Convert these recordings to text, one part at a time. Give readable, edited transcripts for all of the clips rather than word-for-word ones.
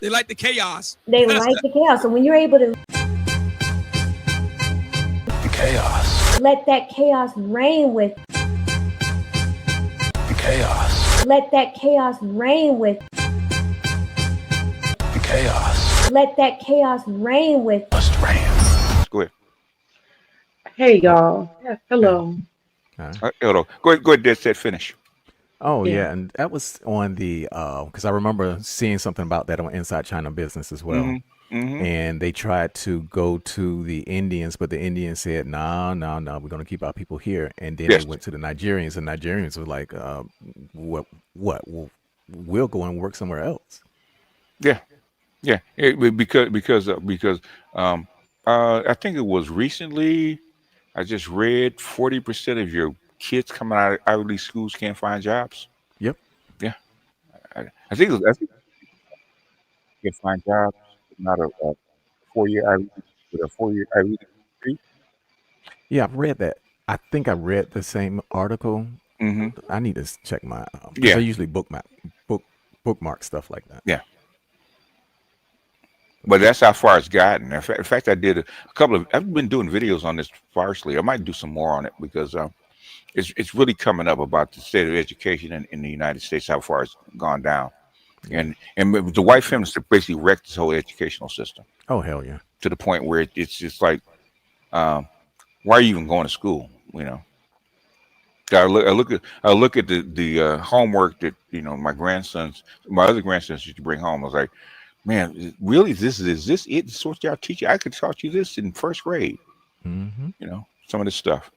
They like the chaos. They like the chaos. So when you're able to The chaos. let that chaos reign with The chaos. let that chaos reign with The chaos. let that chaos reign with Must reign. Go ahead. Hey y'all. Yeah, hello. Hold on. Go ahead, Dead Set, finish. Oh Yeah. yeah, and that was on the because I remember seeing something about that on Inside China Business as well. And they tried to go to the Indians, but the Indians said, "No, no, no, we're going to keep our people here." And then they Yes. went to the Nigerians, and Nigerians were like, "What? We'll go and work somewhere else." Yeah. Yeah. Because I think it was recently I just read 40% of your kids coming out of Ivy League schools can't find jobs. Yep. Yeah. I think you can find jobs, not a 4-year Ivy League, with a 4-year Ivy League degree. Yeah, I've read that. I think I read the same article. Mm-hmm. I need to check my because I Yeah. usually bookmark stuff like that. Yeah. But that's how far it's gotten. In fact, I did a couple of. I've been doing videos on this partially. I might do some more on it because it's really coming up about the state of education in the United States, how far it's gone down, and the white feminists have basically wrecked this whole educational system Oh hell yeah. to the point where it's just like, why are you even going to school? You know, I look at the homework that my other grandsons used to bring home. I was like, man, really, is this it? This is what y'all teach you? I could taught you this in first grade. Hmm. Some of this stuff.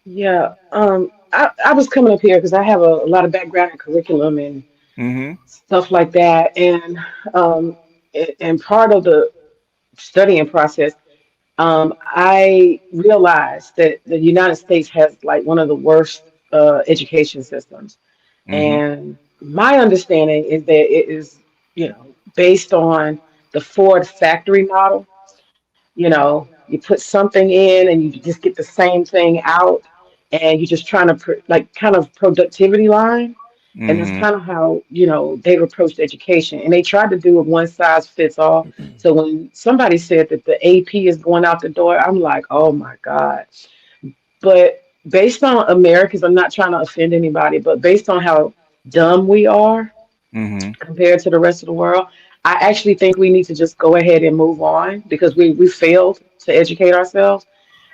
Yeah. I was coming up here because I have a lot of background in curriculum and Mm-hmm. stuff like that. Um and part of the studying process, I realized that the United States has like one of the worst education systems. Mm-hmm. And my understanding is that it is, based on the Ford factory model. You put something in and you just get the same thing out, and you're just trying to like kind of productivity line. And that's Mm-hmm. kind of how, they've approached education. And they tried to do a one size fits all. So when somebody said that the AP is going out the door, I'm like, oh my God. But based on Americans, I'm not trying to offend anybody, but based on how dumb we are Mm-hmm. compared to the rest of the world, I actually think we need to just go ahead and move on because we failed to educate ourselves.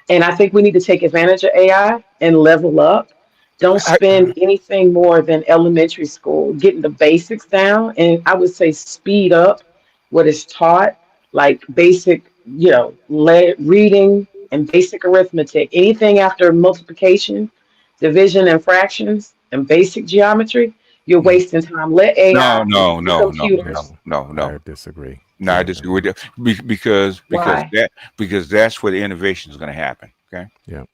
And I think we need to take advantage of AI and level up. Don't I, spend anything more than elementary school, getting the basics down. And I would say speed up what is taught, like basic, reading and basic arithmetic. Anything after multiplication, division, and fractions, and basic geometry, you're Mm. wasting time. Let no, AI and no, the no, no, no, computers. no, no. I disagree No, I vehemently. disagree with that Why? because that's where the innovation is going to happen. Okay. Yeah.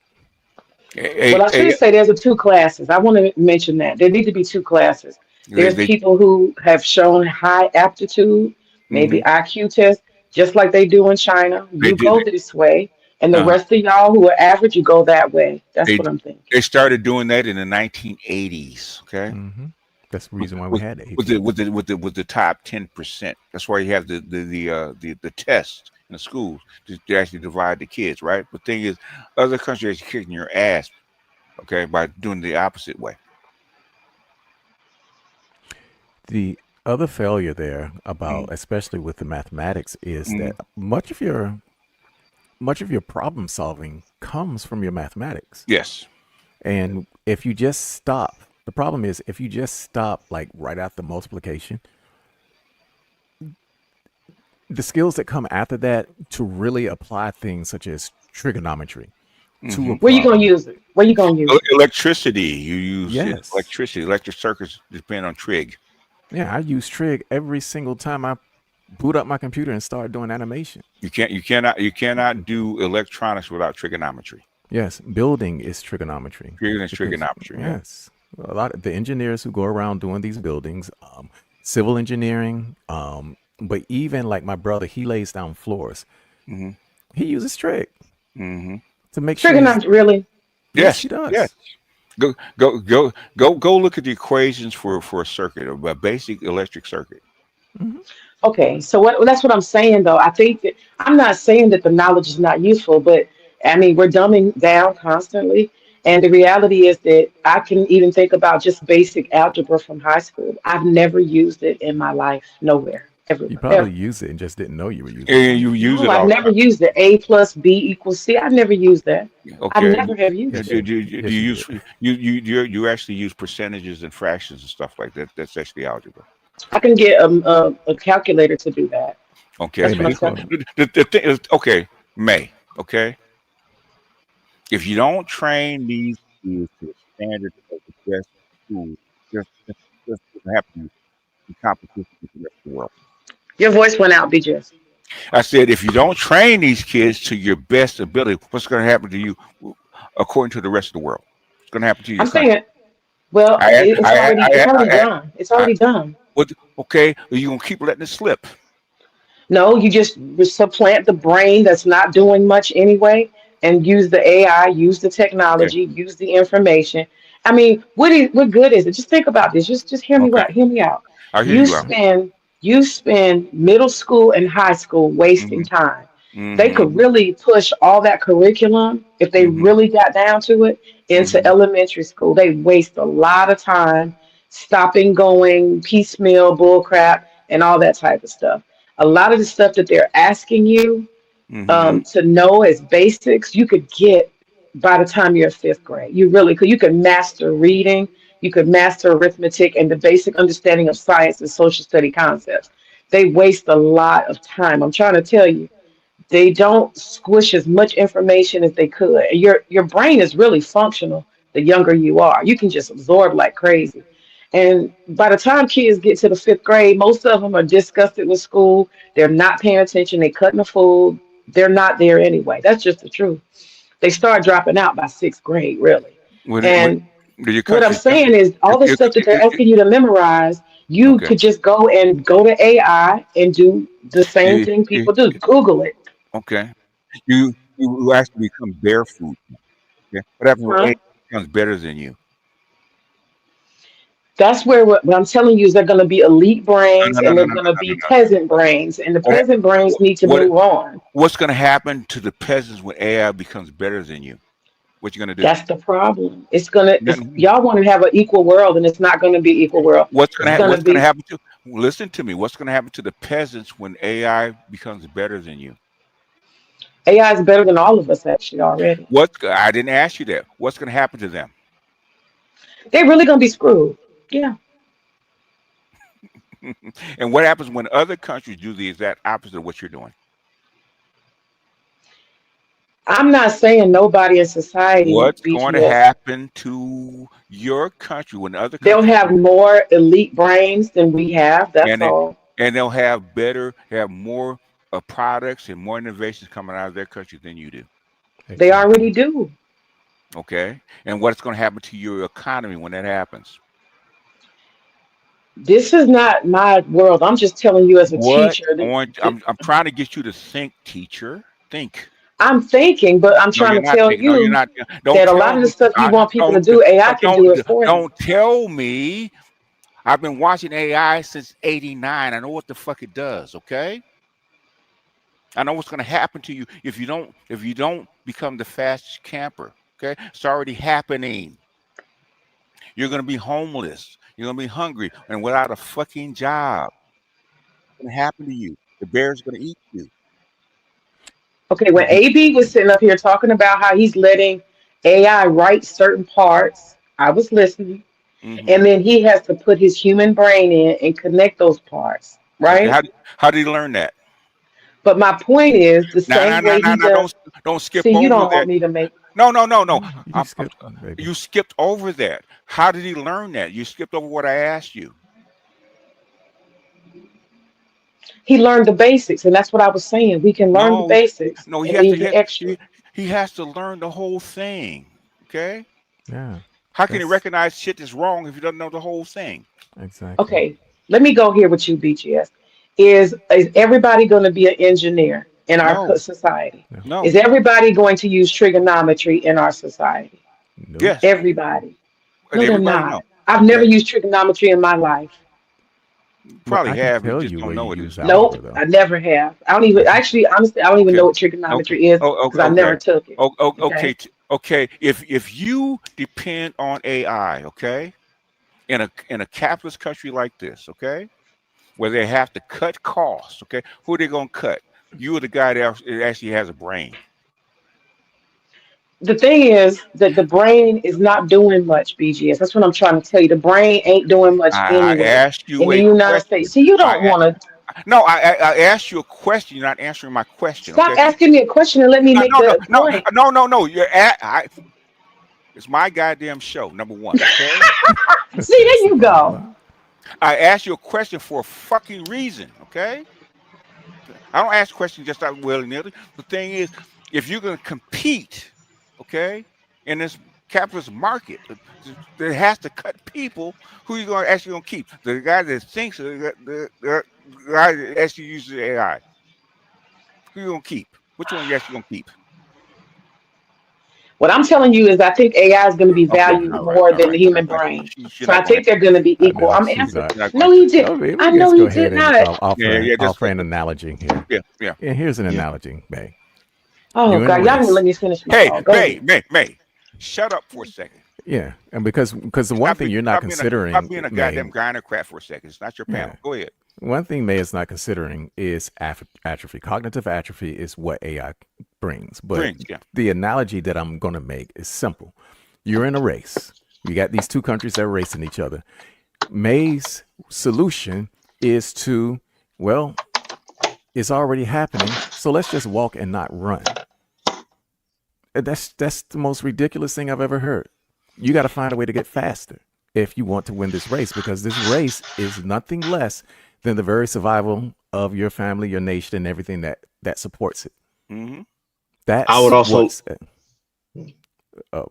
Well, A, I should a, say there's a two classes. I want to mention that there need to be two classes. they, There's they, people who have shown high aptitude, hmm maybe IQ test, just like they do in China. they You did. go this way, and the Uh, rest of y'all who are average, you go that way. That's they what I'm thinking. they started doing that in the 1980s. Okay. Hmm. That's the With reason why we with had with AP. the top 10%. That's why you have the test in the schools to actually divide the kids, right? But thing is, other countries are kicking your ass, okay, by doing the opposite way. The other failure there about, Mm. especially with the mathematics, is Mm. that much of your problem solving comes from your mathematics. Yes. And if you just stop, the problem is if you just stop like right after multiplication, the skills that come after that to really apply things such as trigonometry to a Hmm Where you gonna problem. use it? Where you gonna use it? Electricity. You use Yes. electricity. Electric circuits depend on trig. Yeah, I use trig every single time I boot up my computer and start doing animation. You cannot do electronics without trigonometry. Yes, building is trigonometry Trig is because trigonometry. Yeah. yes, a lot of the engineers who go around doing these buildings, civil engineering, but even like my brother, he lays down floors. hmm He uses trig hmm to make sure he's. Trigonometry, really? Yes, Yes. he Yes. does. Go look at the equations for a circuit, a basic electric circuit. Hmm. Okay, so that's what I'm saying though. I think that I'm not saying that the knowledge is not useful, but I mean we're dumbing down constantly. And the reality is that I can even think about just basic algebra from high school. I've never used it in my life, nowhere, You everywhere, probably ever. used it and just didn't know you were using it. And you use No, it I've all the never time. used it. A plus B equals C. I've never used that. I Okay. never have used Yes, it. Do yes, you you use did. you actually use percentages and fractions and stuff like that? That's actually algebra. I can get a calculator to do that. Okay. Hey That's what man, I'm it's telling cool. you. The thing is, okay, May. Okay, if you don't train these kids to the standard of the best school, just what's going to happen in competition with the rest of the world. Your voice went out, BGS. I said, if you don't train these kids to your best ability, what's going to happen to you according to the rest of the world? It's going to happen to your I'm country. saying, well, I, I, it's I, already I, done. It's I, already done. what? Okay, you're going to keep letting it slip. No, you just supplant the brain that's not doing much anyway, and use the AI, use the Okay, technology, use the information. I mean, what good is it? Just think about this. Just hear me okay, out. Hear me out. I hear You you out. spend you spend middle school and high school wasting Mm-hmm, time. They could mm-hmm, really push all that curriculum if they mm-hmm, really got down to it into mm-hmm, elementary school. They waste a lot of time stopping, going, piecemeal, bull crap, and all that type of stuff. A lot of the stuff that they're asking you mm-hmm. to know as basics, you could get by the time you're in fifth grade. You really could. You could master reading, you could master arithmetic, and the basic understanding of science and social study concepts. They waste a lot of time. I'm trying to tell you, they don't squish as much information as they could. Your brain is really functional the younger you are. You can just absorb like crazy. And by the time kids get to the fifth grade, most of them are disgusted with school. They're not paying attention. They're cutting the food. They're not there anyway. That's just the truth. They start dropping out by sixth grade, really. When And your what I'm country, saying is all the your, stuff that they're asking you to memorize, you okay, could just go to AI and do the same you, thing you, people do. Google it. okay, you actually become barefoot. Okay, what happens when Huh? AI becomes better than you? That's where what I'm telling you is they're going to be elite No, brains no, and no, they're no, no, going to no, be no, no. peasant brains, and the What, peasant brains need to what move on. what's going to happen to the peasants when AI becomes better than you? What you going to do? That's the problem. It's No, y'all want to have an equal world, and it's not going to be equal world. It's going to what's gonna be happen to listen to me? What's gonna happen to the peasants when AI becomes better than you? AI is better than all of us actually already. I didn't ask you that. What's gonna happen to them? They're really going to be screwed. Yeah. And what happens when other countries do the exact opposite of what you're doing? I'm not saying nobody in society, What's going to BGS, happen to your country when other they'll countries have more elite brains than we have. That's and they, all. and they'll have more products and more innovations coming out of their country than you do. They already Exactly. do. Okay, and what's going to happen to your economy when that happens? This is not my world. I'm just telling you as a What teacher. I'm trying to get you to think, teacher. Think. I'm thinking, but I'm No, trying you're to not tell thinking. No, you're you not. Don't that a tell lot of the me. stuff you want people to Don't do, AI can do it for them. don't tell me. I've been watching AI since '89. I know what the fuck it does. Okay, I know what's going to happen to you if you don't become the fastest camper. Okay, it's already happening. You're going to be homeless. You're going to be hungry and without a fucking job. What's going to happen to you? The bear's going to eat you. Okay, when You, AB was sitting up here talking about how he's letting AI write certain parts, I was listening. Hmm. And then he has to put his human brain in and connect those parts, Okay, right? how did he learn that? But my point is the No, no, same no, way no, he no. does. Don't skip See, you over don't want that. me to make. No, no, no, no. you skipped, baby. You skipped over that. How did he learn that? You skipped over what I asked you. He learned the basics, and that's what I was saying. We can learn the No, basics no. and leave the extra. He has to learn the whole thing. Okay. Yeah, How can he that's recognize shit that's wrong if he doesn't know the whole thing? exactly. Okay, let me go here with you, BGS. Is everybody going to be an engineer in our No, society? No, Is no. everybody going to use trigonometry in our society? nope. Yes, Everybody. and No, they're everybody not. know. I've never Okay. used trigonometry in my life. Well, Probably I can have, you tell just you don't where you know it use is. algebra Nope, though. I never have. I don't even I can. actually, honestly, I don't even Okay. know what Okay. trigonometry is Oh, because I okay. never took it. Oh, Okay. okay. Okay. If you depend on AI, okay, in a capitalist country like this, okay, where they have to cut costs, okay, who are they gonna cut? You are the guy that actually has a brain. The thing is that the brain is not doing much, BGS. That's what I'm trying to tell you. The brain ain't doing much I anyway asked in you the a United States. question. See, you don't I want to no, I asked you a question. You're not answering my question, stop okay? asking me a question and let me No, make no, no, the no, point. no, no, no. It's my goddamn show. Number one, okay. See, That's there the you bottom go. line. I asked you a question for a fucking reason, okay? I don't ask questions just out willy nilly. The thing is, if you're going to compete, okay, in this capitalist market, that has to cut people. Who you going to actually going to keep? The guy that thinks, the guy that actually uses AI. Who you going to keep? Which one you actually going to keep? What I'm telling you is I think AI is going to be Okay, valued all right, more all than right, the all human right. brain. She's So not I going think to. they're going to be I equal. know I'm she's answering. not. She's not going No, he to. did. Oh, I we know just go he ahead did and not. Yeah, yeah, just offer an analogy here. yeah. And here's an Yeah. analogy, Bay. Oh You're in a God, y'all didn't race. let me finish my Hey, thought. Go ahead. May, shut up for a second. Yeah, and because the one thing you're not Stop considering, being a May, goddamn gynocrat for a second. It's not your yeah, panel. Go ahead. one thing May is not considering is atrophy. Cognitive atrophy is what AI brings. But Brings, yeah. the analogy that I'm going to make is simple. You're in a race. You got these two countries that are racing each other. May's solution is to, well, it's already happening, so let's just walk and not run. That's the most ridiculous thing I've ever heard. You got to find a way to get faster if you want to win this race, because this race is nothing less than the very survival of your family, your nation, and everything that supports it. Mm-hmm. I would That's also.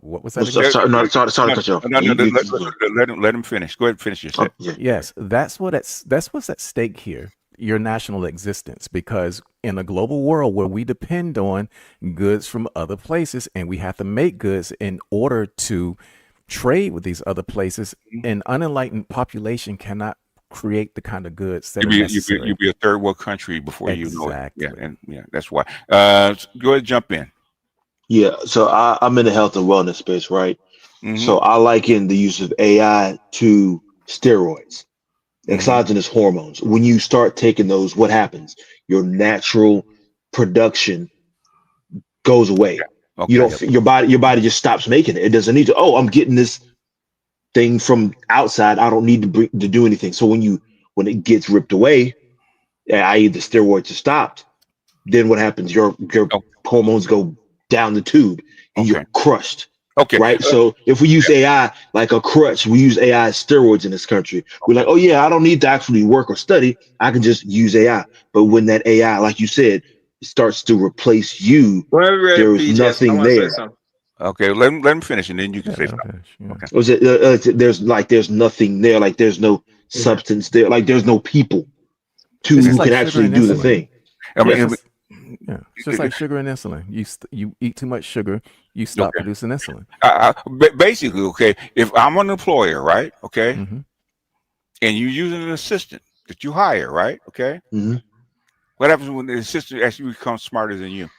what was No, that again? sorry to cut you off. No, You go. let him finish. Go ahead and finish your Oh, set. yeah. Yes, that's what's at stake here. Your national existence, because in a global world where we depend on goods from other places and we have to make goods in order to trade with these other places, an unenlightened population cannot create the kind of goods that are necessary. You'd be a third world country before you know it. Yeah, Exactly. and yeah, that's why. Go ahead, jump in. Yeah. So I'm in the health and wellness space, right? Mm-hmm. So I liken the use of AI to steroids, Mm-hmm. exogenous hormones. When you start taking those, what happens? Your natural production goes away. You Okay. don't Yep. your body just stops making it. It doesn't need to. Oh, I'm getting this thing from outside. I don't need to do anything. So when it gets ripped away, i.e. the steroids are stopped, then what happens? Your Oh, hormones go down the tube and you're okay. crushed. Okay. Right. So if we use AI like a crutch, we use AI as steroids in this country. We're like, Okay. oh yeah, I don't need to actually work or study. I can just use AI. But when that AI, like you said, starts to replace you, Wait, wait, there is BGS. I nothing want to say there. something. Okay. Let him finish, and then you can Yeah, say let 'em something. finish. Yeah. Okay. Was it? There's nothing there. Like there's no Yeah. substance there. Like there's no people to It's who just can like sugar actually and do the insulin. thing. I It's Yeah. mean, just yeah, it's just like sugar and insulin. You eat too much sugar, you stop okay. producing insulin. Basically, okay. If I'm an employer, right? Okay, Hmm. and you're using an assistant that you hire, right? Okay. Hmm. What happens when the assistant actually becomes smarter than you?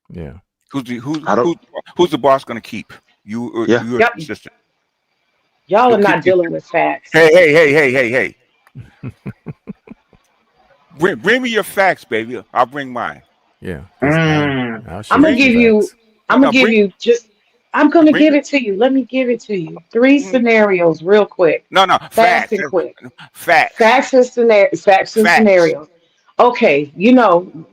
Yeah. Who's the I don't. who's the boss going to keep? You or Yeah. you or Yep. the assistant? Y'all Who are keep not you? dealing with facts. Hey. Bring me your facts, baby. I'll bring mine. Yeah. Because Mm. I'll I'm show you gonna Bring some give you. facts. I'm gonna no give bring you just. I'm gonna bring give it to you. Let me give it to you. Three mm, scenarios, real quick, no fast facts. and quick. Facts. Facts and Facts. scenarios. Okay,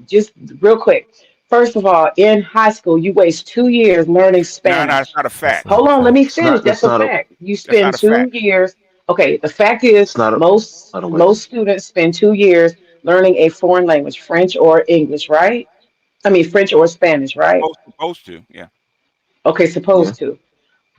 just real quick. First of all, in high school, you waste 2 years learning No, it's Spanish. not a That's fact. not Hold a on, let me fact. It's finish. not. That's That's a not a. fact. You That's spend not a two fact. years. Okay, the fact is It's not a. most Not a most waste. students spend 2 years learning a foreign language, French or English, right? I mean French or Spanish, right? Supposed to. Yeah. Okay, Yeah. supposed to.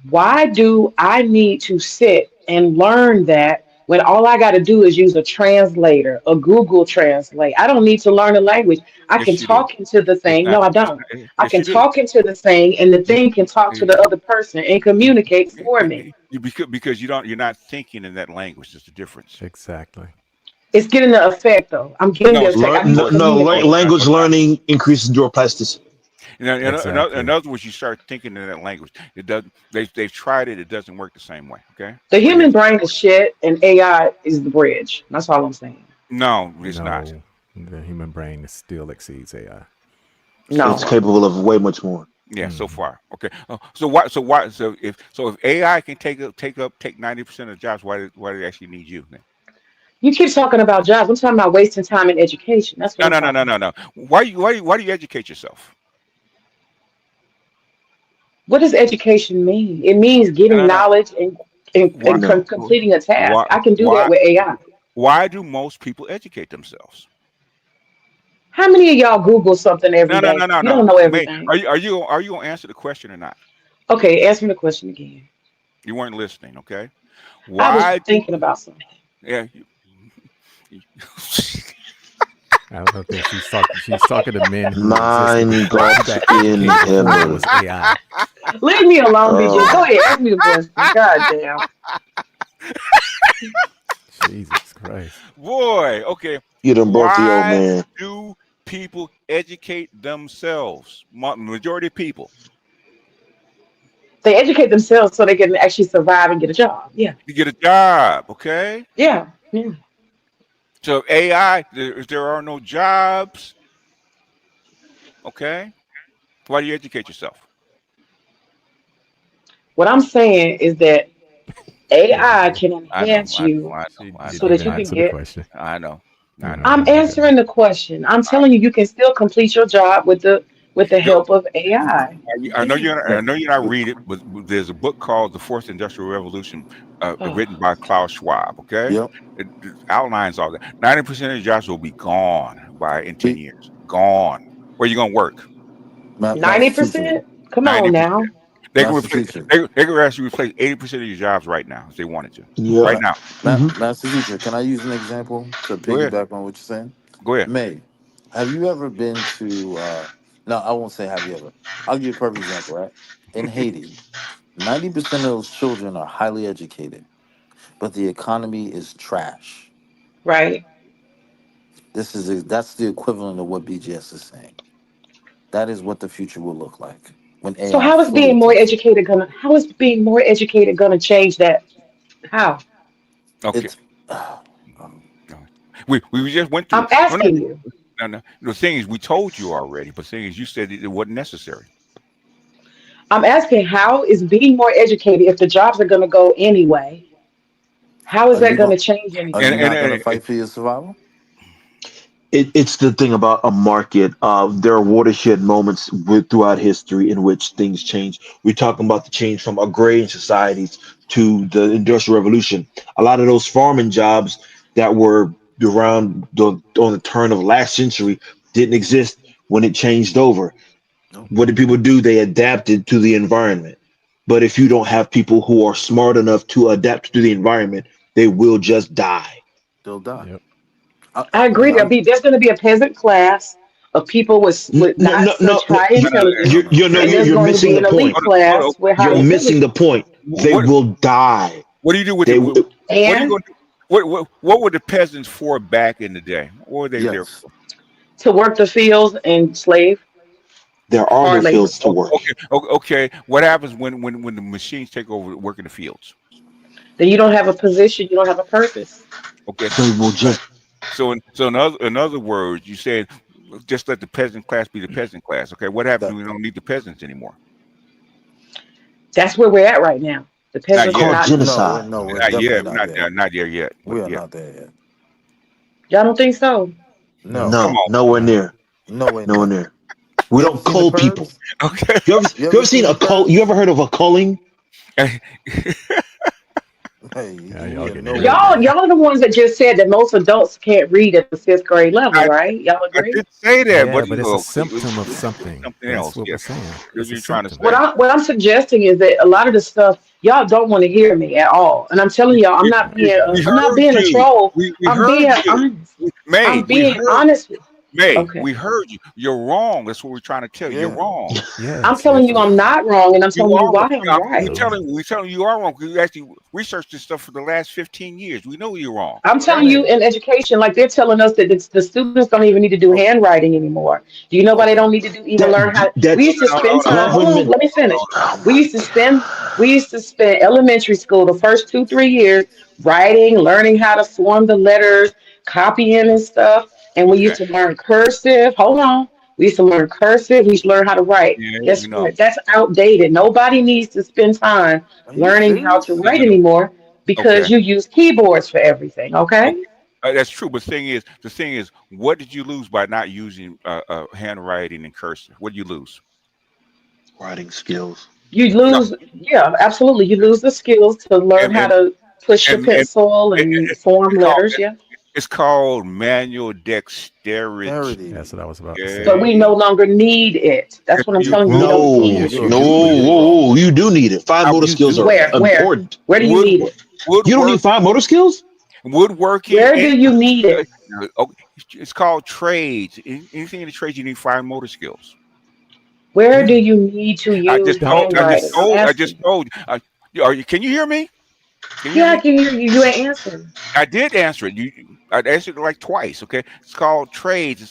Why do I need to sit and learn that when all I got to do is use a translator, a Google Translate? I don't need to learn a language. I can Yes, you do. talk into the It's thing. not. No, I It's don't. not I yes, can you do. talk into the thing, and the You, thing can talk to you, the other person and communicate for me. because you're not thinking in that language. There's a difference. Exactly. It's getting the effect though. I'm getting No, the it's effect. I Learn, need to no, no, communicate. language learning increases neuroplasticity. in Exactly. other words, you start thinking in that language. It doesn't. They've tried it. It doesn't work the same way. Okay. The But human brain is shit, and AI is the bridge. That's all I'm saying. no, it's not. No, the human brain still exceeds AI. So It's No, far. capable of way much more. Yeah, so Hmm. far. Okay. So why? So why? So if AI can take 90% of the jobs, why do they actually need you then? you keep talking about jobs. I'm talking about wasting time in education. That's what No, I'm no, no, no, talking no, about. no. Why do you educate yourself? What does education mean? It means No, getting no, no. knowledge and Why? No. completing a task. Why? I can do that Why? with AI. Why do most people educate themselves? How many of y'all Google something every No, no, no, day? no, You no. don't know May, everything. are you gonna answer the question or not? Okay, answer me the question again. You weren't listening. Okay. I was Why do? thinking about something. Yeah. you- I don't think she's talking to men who existed Mind before, who gulps got in educated before there him. was AI. Leave me alone, BGS. Go Oh, ahead, ask me the question. God damn. Jesus Christ. Boy. Okay. you done broke the old Why man. do people educate themselves? Majority of people They educate themselves so they can actually survive and get a job. Yeah. to get a job. Okay. Yeah. Yeah. So AI, if there are no jobs, okay, why do you educate yourself? What I'm saying is that Yeah, AI can I know, enhance I know, you I she know, I so didn't know, that even you I can know, answer the get. question. I know, I know. I'm Oh God. answering the question. I'm telling you, you can still complete your job with the Yo, help of AI. You I know can. you're. I know you're not read it, but there's a book called "The Fourth Industrial Revolution," Oh, written by Klaus Schwab. Okay, Yep. it outlines all that. 90% of the jobs will be gone in 10 Be, years. Gone. Where you gonna work? Master teacher. 90%? Come on 90%. now. They can Master replace. teacher. They can actually replace 80% of your jobs right now if they wanted to. Yep. Right Ma- now. Hmm. Master teacher. Can I use an example to Go ahead. piggyback on what you're saying? Go ahead. May, have you ever been to? No, I won't say have you ever. I'll give you a perfect example. Right in Haiti, 90% of those children are highly educated, but the economy is trash. Right. That's the equivalent of what BGS is saying. That is what the future will look like when So AI fully takes it. how is being more educated gonna change that? How? Okay. It's No. We just went through I'm it. No, no, asking you. no, no. The thing is, we told you already, but the thing is, you said it wasn't necessary. I'm asking how is being more educated if the jobs are gonna go anyway? How is are that you gonna going? change Are And you anything? not going to fight for your survival? It's the thing about a market. There are watershed moments throughout history in which things change. We're talking about the change from agrarian societies to the Industrial Revolution. A lot of those farming jobs that were around on the turn of last century didn't exist when it changed over. No, What did people do? They adapted to the environment. But if you don't have people who are smart enough to adapt to the environment, they will just die. they'll die. Yep. I agree. I'm There's gonna be a peasant class of people with No, not no, such no, no. high no, no, intelligence, no. and there's You're going to missing be the an elite point. hold on. class with You're high missing the intelligence. point. They What will die. what do you do with They it? w- What are you And going to do? What were the peasants for back in the day? What were they there Yes, for? to work the fields and slave, there are no hard labor. fields to work. Okay, okay. What happens when the machines take over working the fields? Then you don't have a position, you don't have a purpose. Okay, They will so just in other words, you said just let the peasant class be the peasant class. Okay, what happens that when we don't need the peasants anymore? That's where we're at right now. The Not it's peasants are yet. called not needed. genocide. we're Not definitely yet. We're not not there. there. Not there yet. But We are yeah. not there yet. Y'all don't think so? No. No, Come No, on. nowhere No. near. nowhere Nowhere near. near. We You ever don't seen the cull people. Purge? Okay. You ever seen a cull? You ever heard of a culling? Hey, Yeah, y'all we are getting nowhere real Y'all, near. deep. y'all are the ones that just said that most adults can't read at the fifth grade level, I, right? Y'all I agree? did say that, Yeah, but but you it's a know, symptom of it's something. something That's else. what we're Yes, saying. what It's a you're trying to What symptom. say. I'm suggesting is that a lot of the stuff y'all don't want to hear me at all, and I'm telling We, y'all, we, we I'm not heard being a you. troll. We I'm heard being you. honest. I'm May, we being heard. honest. May, Okay. we heard you. You're wrong. That's what we're trying to tell you. You're Yeah. wrong. I'm Yes, telling yes, you I'm yes. not wrong, and I'm You telling you are wrong. why I'm Yeah, right. No. we're telling you are wrong. We actually researched this stuff for the last 15 years. We know you're wrong. I'm Okay. telling you in education, like they're telling us that the students don't even need to do Oh, handwriting anymore. Do you know why they okay. don't need to do even learn That how? We that's used to spend time. Hold on, government. let me finish. Oh We my used to spend we used to spend elementary school the first 2 3 years writing, learning how to form the letters, copying and stuff. And we used Okay. to learn cursive. Hold on. We used to learn cursive. We used to learn how to write. Yeah, we Guess know. what? That's outdated. Nobody needs to spend time Are you learning how to serious? No, write no, no. anymore because Okay. you use keyboards for everything. Okay. Okay. That's true. But the thing is, what did you lose by not using handwriting and cursive? What did you lose? writing skills. You No. lose, yeah, absolutely. You lose the skills to learn And how and to push your and pencil it, and it, form it's called letters. Yeah. it's called manual dexterity. That's Parody. what I was about to But say. we Okay. no longer need it. If That's what I'm you telling you. We don't No, need Yes, You're you it. no, do. completely wrong. whoa, you do need it. Fine I, motor You skills do are need Where? it. Where? important. Where do you wood need it? You don't need woodwork fine motor skills? woodworking Where do any you need it? okay, it's called trades. Anything in the trades you need fine motor skills. Where do Yeah. you need to use handwriting? I'm I just asking. told you. Can you hear me? Can you hear Yeah, I me? can hear you. You ain't answering. I did answer it. I answered it like twice. Okay, it's called trades.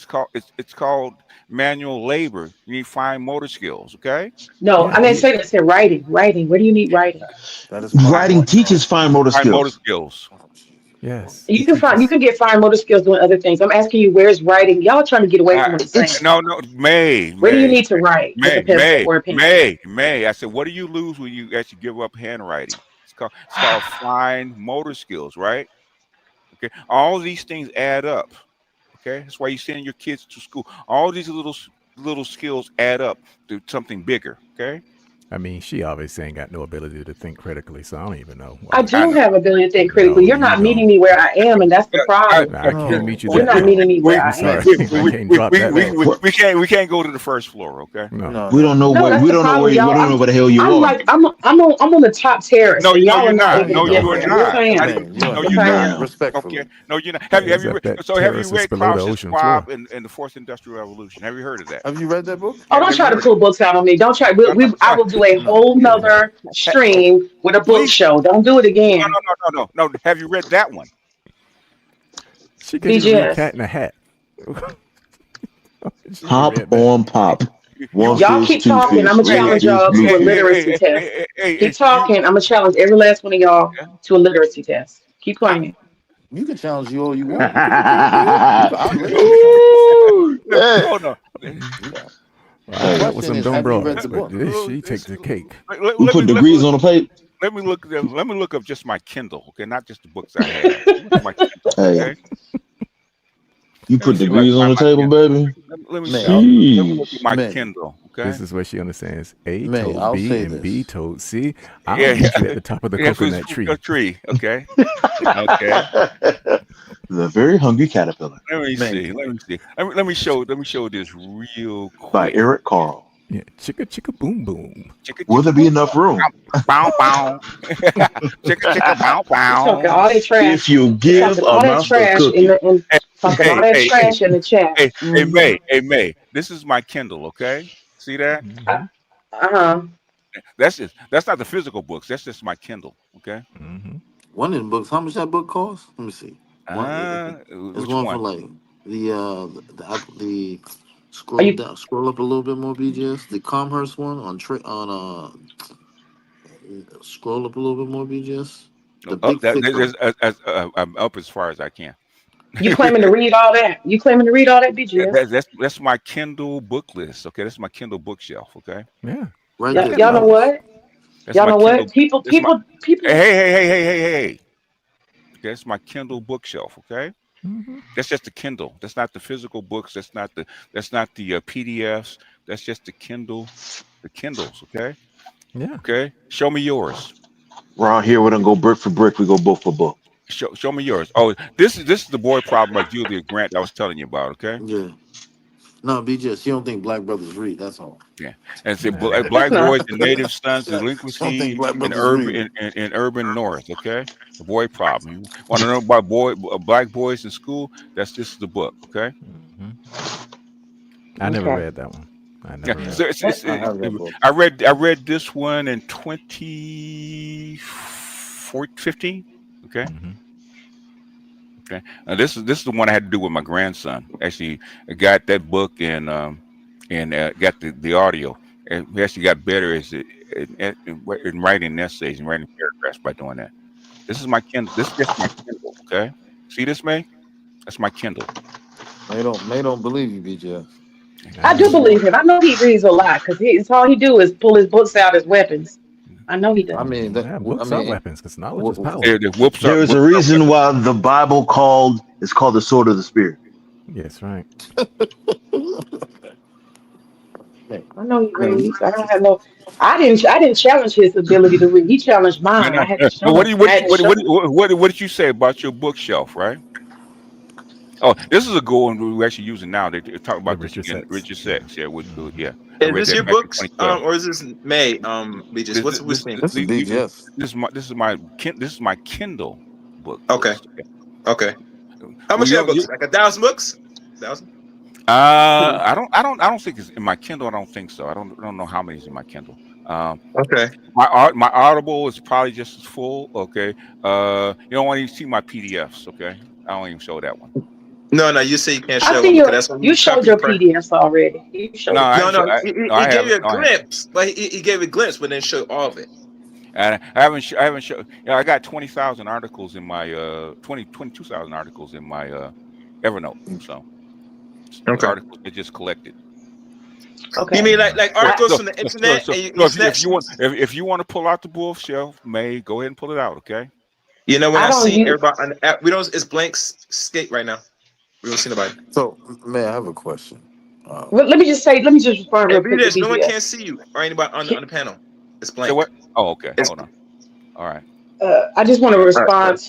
It's called manual labor. You need fine motor skills. Okay. No, Yeah, I didn't you say that. I said writing. Writing. Where do you need writing? That is part of Writing what? teaches fine motor Fine motor skills. skills. Oh, Jesus. yes, You it can find. You teaches. can get fine motor skills doing other things. I'm asking you, where's writing? Y'all trying to get away from what I'm saying. It's No, no, May, Where do you May, need to write with a May, pencil May, or a pen? May, May. I said, what do you lose when you actually give up handwriting? It's called fine motor skills, right? Okay. All these things add up. Okay. That's why you send your kids to school. All these little skills add up to something bigger. Okay. I mean, she obviously ain't got no ability to think critically, so I don't even know I why. I do know. have ability to think critically. No, You're you not meeting don't. me where I am, and that's the problem. I can't No. meet you You're that not low. meeting me where we, I'm I sorry. am. I can't drop that low. we can't go to the first floor. Okay. No. No, we don't no. know No, where that's we the don't know problem, where we y'all. don't know where the hell you I'm are. like I'm on the top terrace, No, and no, y'all are you're not No, not. able you to No, get you don't. are there. I'm just not. saying. I, Man, you are no, you're Okay. not. Ma'am. Okay. respectfully. No, you're not. Yeah, it's at that Have you terrace that's read below the Klaus's ocean floor. Schwab in the Fourth Industrial Revolution? Have you heard of that? Have you read that book? Oh, don't Have you try to heard of pull it? books out on me. Don't try. No, no, I will do a No. whole Yeah. nother oh, stream with a book please. show. Don't do it No, again. no, no, no, no, no. Have you read that one? She can't even read BGS. Cat in a Hat. She ain't Pop read that. on pop. One You, Y'all fish, keep two talking. I'm fish, gonna hey, red hey, challenge fish, y'all blue to a hey, fish. literacy test. hey, Keep talking. I'm gonna challenge every last one of y'all to a literacy test. Keep I, playing. You can challenge you all you want. You can do it, man. I'll let you challenge. Ooh, no, hey. no, no. Yeah. Well, The I Hey, got with question some is, dumb have you read broads, the but book? she take the cake. we put degrees on the plate. Let me look up just my Kindle, okay? Not just the books I have. Look at my Kindle, Hey, okay? you Let me put see if I can degrees on find the my table, Kindle. baby. Let me May, see. I'll, Let me look at Sheesh. my May, Kindle, This okay? is what she understands. A May, told I'll B say and B this. told C. I'll Yeah, meet you yeah. at the top of the Yes, coconut it's a tree. tree, okay? Okay. The very hungry caterpillar Let me May, see. Let me see. Let me show this real by quick. Eric Carl. Yeah, chicka chicka boom boom. Chicka Will chicka there be boom. enough room? Bow bow. Chicka chicka bow You talking bow. all that If trash. you You give talking a all that mouse a trash in cookie. the in Hey, talking all hey, that hey, hey, trash in the chat. Mm-hmm. Hey, May. This is my Kindle, okay? See that? Uh Mm-hmm. huh. That's not the physical books. That's just my Kindle, okay? Mm-hmm. one of the books. How much that book cost? Let me see. One. It's Which going for one? like the Are scroll you? down, scroll up a little bit more. BGS. The Commerce one scroll up a little bit more. BGS. No, The big thick one. I'm up as far as I can. You claiming to read all that? You claiming to read all that, BGS? That's my Kindle book list. Okay, that's my Kindle bookshelf. Okay, Yeah. Right Look there, at Y'all know that. BGS. what? that's Y'all my know Kindle. what? People, That's my people, people. hey. Okay, that's my Kindle bookshelf. Okay, Mm-hmm. that's just the Kindle. That's not the physical books. That's not the PDFs. That's just the Kindles. Okay, Yeah. okay. Show me yours. Around here, we don't go brick for brick. We go book for book. Show me yours. Oh, this is the boy problem by Julia Grant I was telling you about. Okay. Yeah. No, BGS. You don't think black brothers read? That's all. Yeah, and say It's black boys not. and native sons, I don't think delinquency black in brothers urban read. in urban north. Okay, the boy problem. You want to know about black boys in school? This is the book. Okay. Hmm. I never Okay. read that one. I Yeah. never Yeah, read So it. I have that book. I read this one in 2015. Okay. Hmm. Okay. This is the one I had to do with my grandson. Actually, I got that book and got the audio. And we actually got better in writing essays and writing paragraphs by doing that. This is my Kindle. This is just my Kindle. Okay. See this, May? That's my Kindle. May don't believe you, BGS. I I do never This is read believe it. him. I know he reads a lot because it's all he do is pull his books out as weapons. I know he I does. mean Yeah, I books are mean, weapons because knowledge is power. the whoops are There is a whoops are reason why the Bible is called the sword of the spirit. Yes, right. hey, I know he man, reads. I don't have no. I didn't challenge his ability to read. He challenged I mine. know. I had to But show him. I had to show him. what did you say about your bookshelf, right? Oh, this is a good one we're actually using now. They talk The about this Richard again. Six. Richard Six, yeah, Hmm. yeah. I Is read this that your back in books, 2012. or is this May? BGS. This What's this which name? this is BGS. this is my Kindle Okay, books. okay. How Well, much you have books? Like 1,000 books? 1,000? I don't think it's in my Kindle. I don't think so. I don't know how many's in my Kindle. Um, Okay. my Audible is probably just as full. Okay. You don't want to see my PDFs. Okay. I don't even show that one. No, no. You say you can't I show see them because your. that's when You you showed copy the your print. PDFs already. You showed No, it. I No, ain't show. no. No, He I gave you haven't. a No, I haven't. glimpse, but he gave a glimpse, but didn't show all of it. And I haven't. I haven't shown. Yeah, I got 20,000 articles in my 22,000 articles in my Evernote. So the Okay. articles are just collected. You Okay. mean Hmm. like So I, articles so from the so so, internet, so, and so you if snatch? you want if you want to pull out the bookshelf, May, go ahead and pull it out. Okay. You know when I I don't see use. everybody on the app, we don't. It's blank skate right now. We don't see nobody. So, May, I have a question. Well, let me just say. Let me just respond Hey, real quick to BGS, no one can BGS. see you or anybody on Can, the panel. It's So blank. what? Oh, okay. It's Hold on. All right. I just want All to right. all right.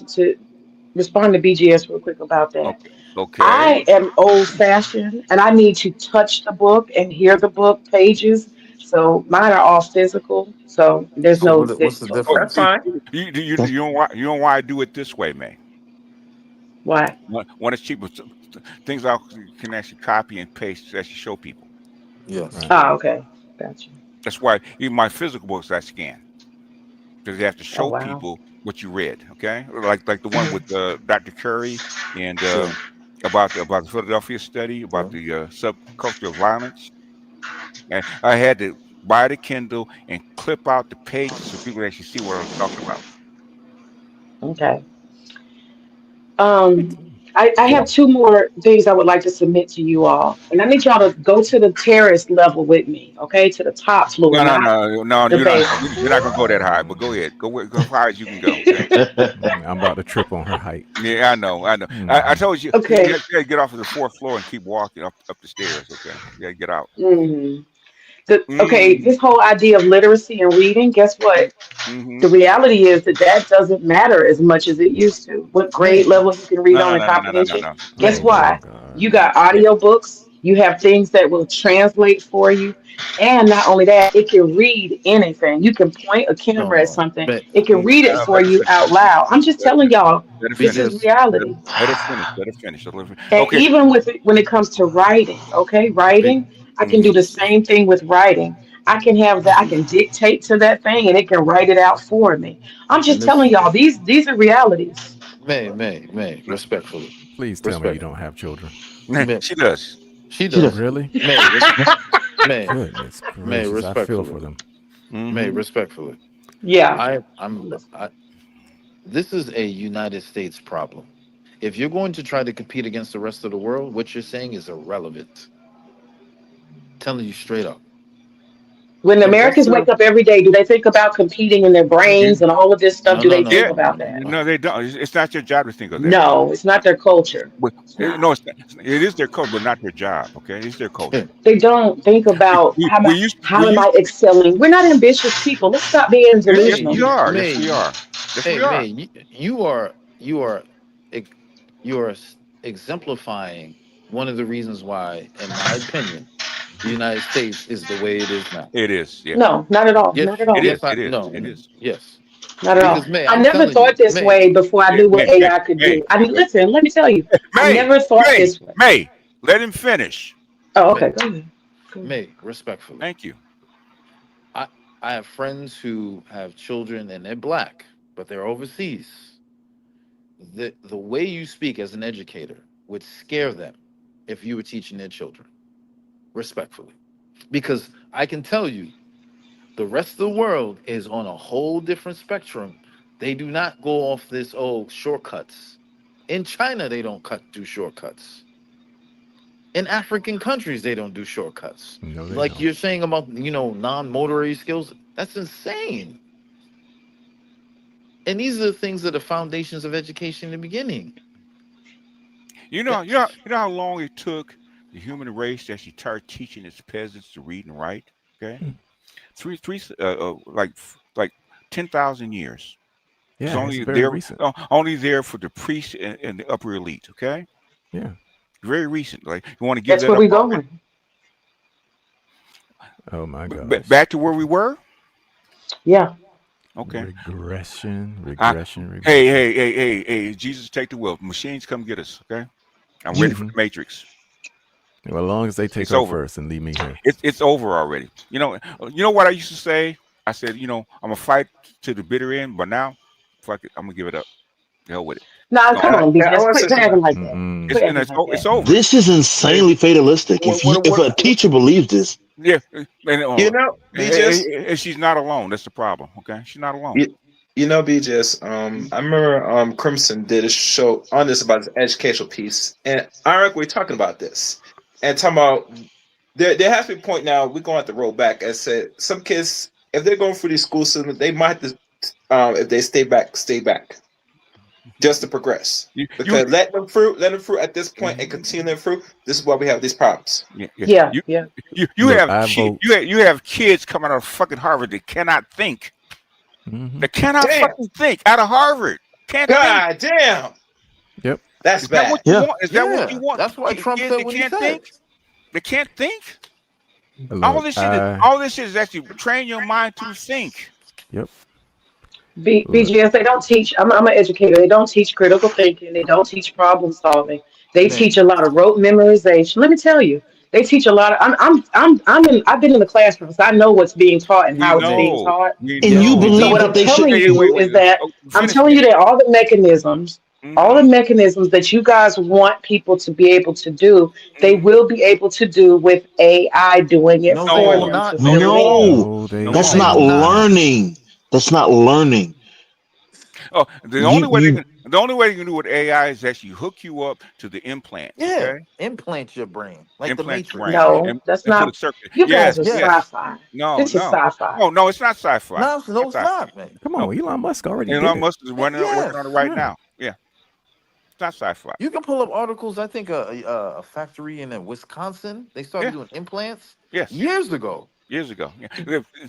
respond to BGS real quick about that. Okay. Okay. I am old fashioned and I need to touch the book and hear the book pages. So mine are all physical. So there's So, no what's the digital. Oh, That's difference? fine. That's you know why I do it this way, May. Why? One is cheaper. Things I can actually copy and paste to actually show people. Yes. Right. Oh, okay. Gotcha. That's why even my physical books I scan because you have to Oh, show wow. people what you read. Okay, like the one with Dr. Curry and Sure. about the Philadelphia study about Sure. the subculture of violence. And I had to buy the Kindle and clip out the pages so people actually see what I was talking about. Okay. Me Um, too. I have two more things I would like to submit to you all. And I need y'all to go to the terrace level with me, okay? To the top floor, not No. the base. You're not gonna go that high. But go ahead. Go as high as you can go. Okay. I'm about to trip on her height. Yeah, I know. I know. I Hmm. told you Okay. you gotta get off of the fourth floor and keep walking up the stairs. Okay. You gotta get out. Mhm. Mm, This whole idea of literacy and reading, guess what? mm-hmm. The reality is that that doesn't matter as much as it used to. What grade May. level you can read on and No. comprehension. Guess May. Oh why? God. You got Yeah. audiobooks, you have things that will translate for you. And not only that, it can read anything. You can point a No, camera at no. something, May. it can read it for Let her you finish. out loud. I'm just Let her telling finish. y'all, Let her this finish. is BGS. reality. Let her finish. Let her finish. Let her finish. And Okay. even with it, when it comes to writing, okay, Big. writing, I can do Mm-hmm. the same thing with writing. I can have that, I can dictate to that thing and it can write it out for me. I'm And just telling this. y'all, these are realities. May. Respectfully. Please tell me you Respect. don't have children. May. She does. She she does. does. Really? May. May. Goodness May. gracious. I feel for Respectfully. them. May. Mm-hmm. Respectfully. Yeah. I. I'm. I, this is a United States problem. If you're going to try to compete against the rest of the world, what you're saying is irrelevant. Telling you straight up. When The rest Americans of wake up every day, do they think about competing in their brains and all of this stuff? no, Do no, they no, think Yeah. no, about no, that? no. No, they don't. It's not your job to think of that. No, it's not their culture. But It's not. no, it is their culture, but not their job. Okay, it's their Yeah. culture. They don't think about We how am used I excelling. We're not ambitious people. Let's stop being yes, delusional May, we here. are. Yes, we May, are. Yes, we hey, are. May, you are, ex- you are exemplifying. one of the reasons why, in my opinion, the United States is the way it is now. It is. Yeah. No, not at all. Yes, Not at all. It is. yes, I It is. no, It is. yes. Not at all. Because May, I I'm never telling you, thought this May, way before I Yeah. knew what May. May. AI could May. do. I mean, listen, let me tell you, I May. never thought May. this way. May. Let him finish. Oh, May, okay, go ahead. Go ahead. May, respectfully. Thank you. I I have friends who have children and they're black, but they're overseas. The way you speak as an educator would scare them if you were teaching their children, respectfully. Because I can tell you, the rest of the world is on a whole different spectrum. They do not go off this shortcuts. In China, they don't do shortcuts. In African countries, they don't do shortcuts. No, they Like don't. you're saying about non-motory skills, that's insane. And these are the things that are foundations of education in the beginning. You know how long it took the human race to actually start teaching its peasants to read and write. Okay, like 10,000 years. It's Yeah, it's only very there, recent. only there for the priests and the upper elite. Okay, Yeah. very recent. Like you want to give That's that where up we're already? going. Oh my gosh. Back to where we were. Yeah. Okay. Regression. Hey! Jesus, take the wheel. Machines, come get us. Okay. I'm ready for the Matrix. Well, as long as they take It's her over. first and leave me here. It's over already. You know what I used to say? I said, I'm gonna fight to the bitter end, but now, fuck it, I'm gonna give it up. The hell with it. Nah, come on, I BGS. want to Quit say acting something. like that. Quit acting like It's that. over. This is insanely fatalistic. If a teacher believes this, Yeah, You know, BGS. and she's not alone. That's the problem. Okay, she's not alone. You know, BGS. I remember Crimson did a show on this about this educational piece, and Eric, we're talking about this and talking about there has to be a point now. We're going to have to roll back and say some kids, if they're going through these school systems, they might have to, if they stay back just to progress. Because let them through at this point and continue them through. This is why we have these problems. Yeah. You Look, have kids coming out of fucking Harvard that cannot think. They cannot fucking think out of Harvard. Can't God think. damn. Yep. That's Is bad. that what you want? Is that what you want? That's why Trump said what he said. Think? They can't think. Look, all this shit is actually train your mind to think. Yep. BGS, they don't teach. I'm an educator. They don't teach critical thinking. They don't teach problem solving. They teach a lot of rote memorization. Let me tell you, they teach a lot of. I've been in the classroom, so I know what's being taught and how it's being taught. And you So believe what that I'm they should. telling you is that I'm telling you that all the mechanisms, all the mechanisms that you guys want people to be able to do, they will be able to do with AI doing it for them. No, that's not learning. That's not learning. Oh, the only way you can do with AI is actually hook you up to the implants. Yeah, okay? implant your brain like Implant the your Matrix. brain. No, that's not. You guys are sci-fi. This is sci-fi. Oh no, it's not sci-fi. No, it's not, man. Come on, Elon Musk already did Elon it. Musk is working on it right now. Yeah, it's not sci-fi. You can pull up articles. I think a factory in Wisconsin, they started doing implants. Yes, years ago. Years ago, yeah.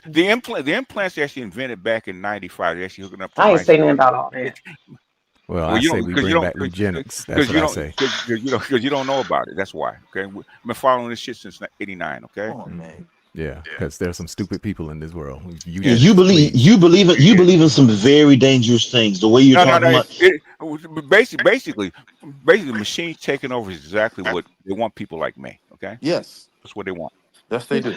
The implants they actually invented back in '95. They're actually hooking up to I ain't saying nothing about all that. Well, I say we bring back eugenics. That's what I say. Because you don't know about it. That's why. Okay, I've been following this shit since '89. Okay. Oh, man. Yeah, because there's some stupid people in this world. You believe in some very dangerous things. The way you're talking about. Basically, machines taking over is exactly what they want. People like me. Okay. Yes, that's what they want. Yes, they do.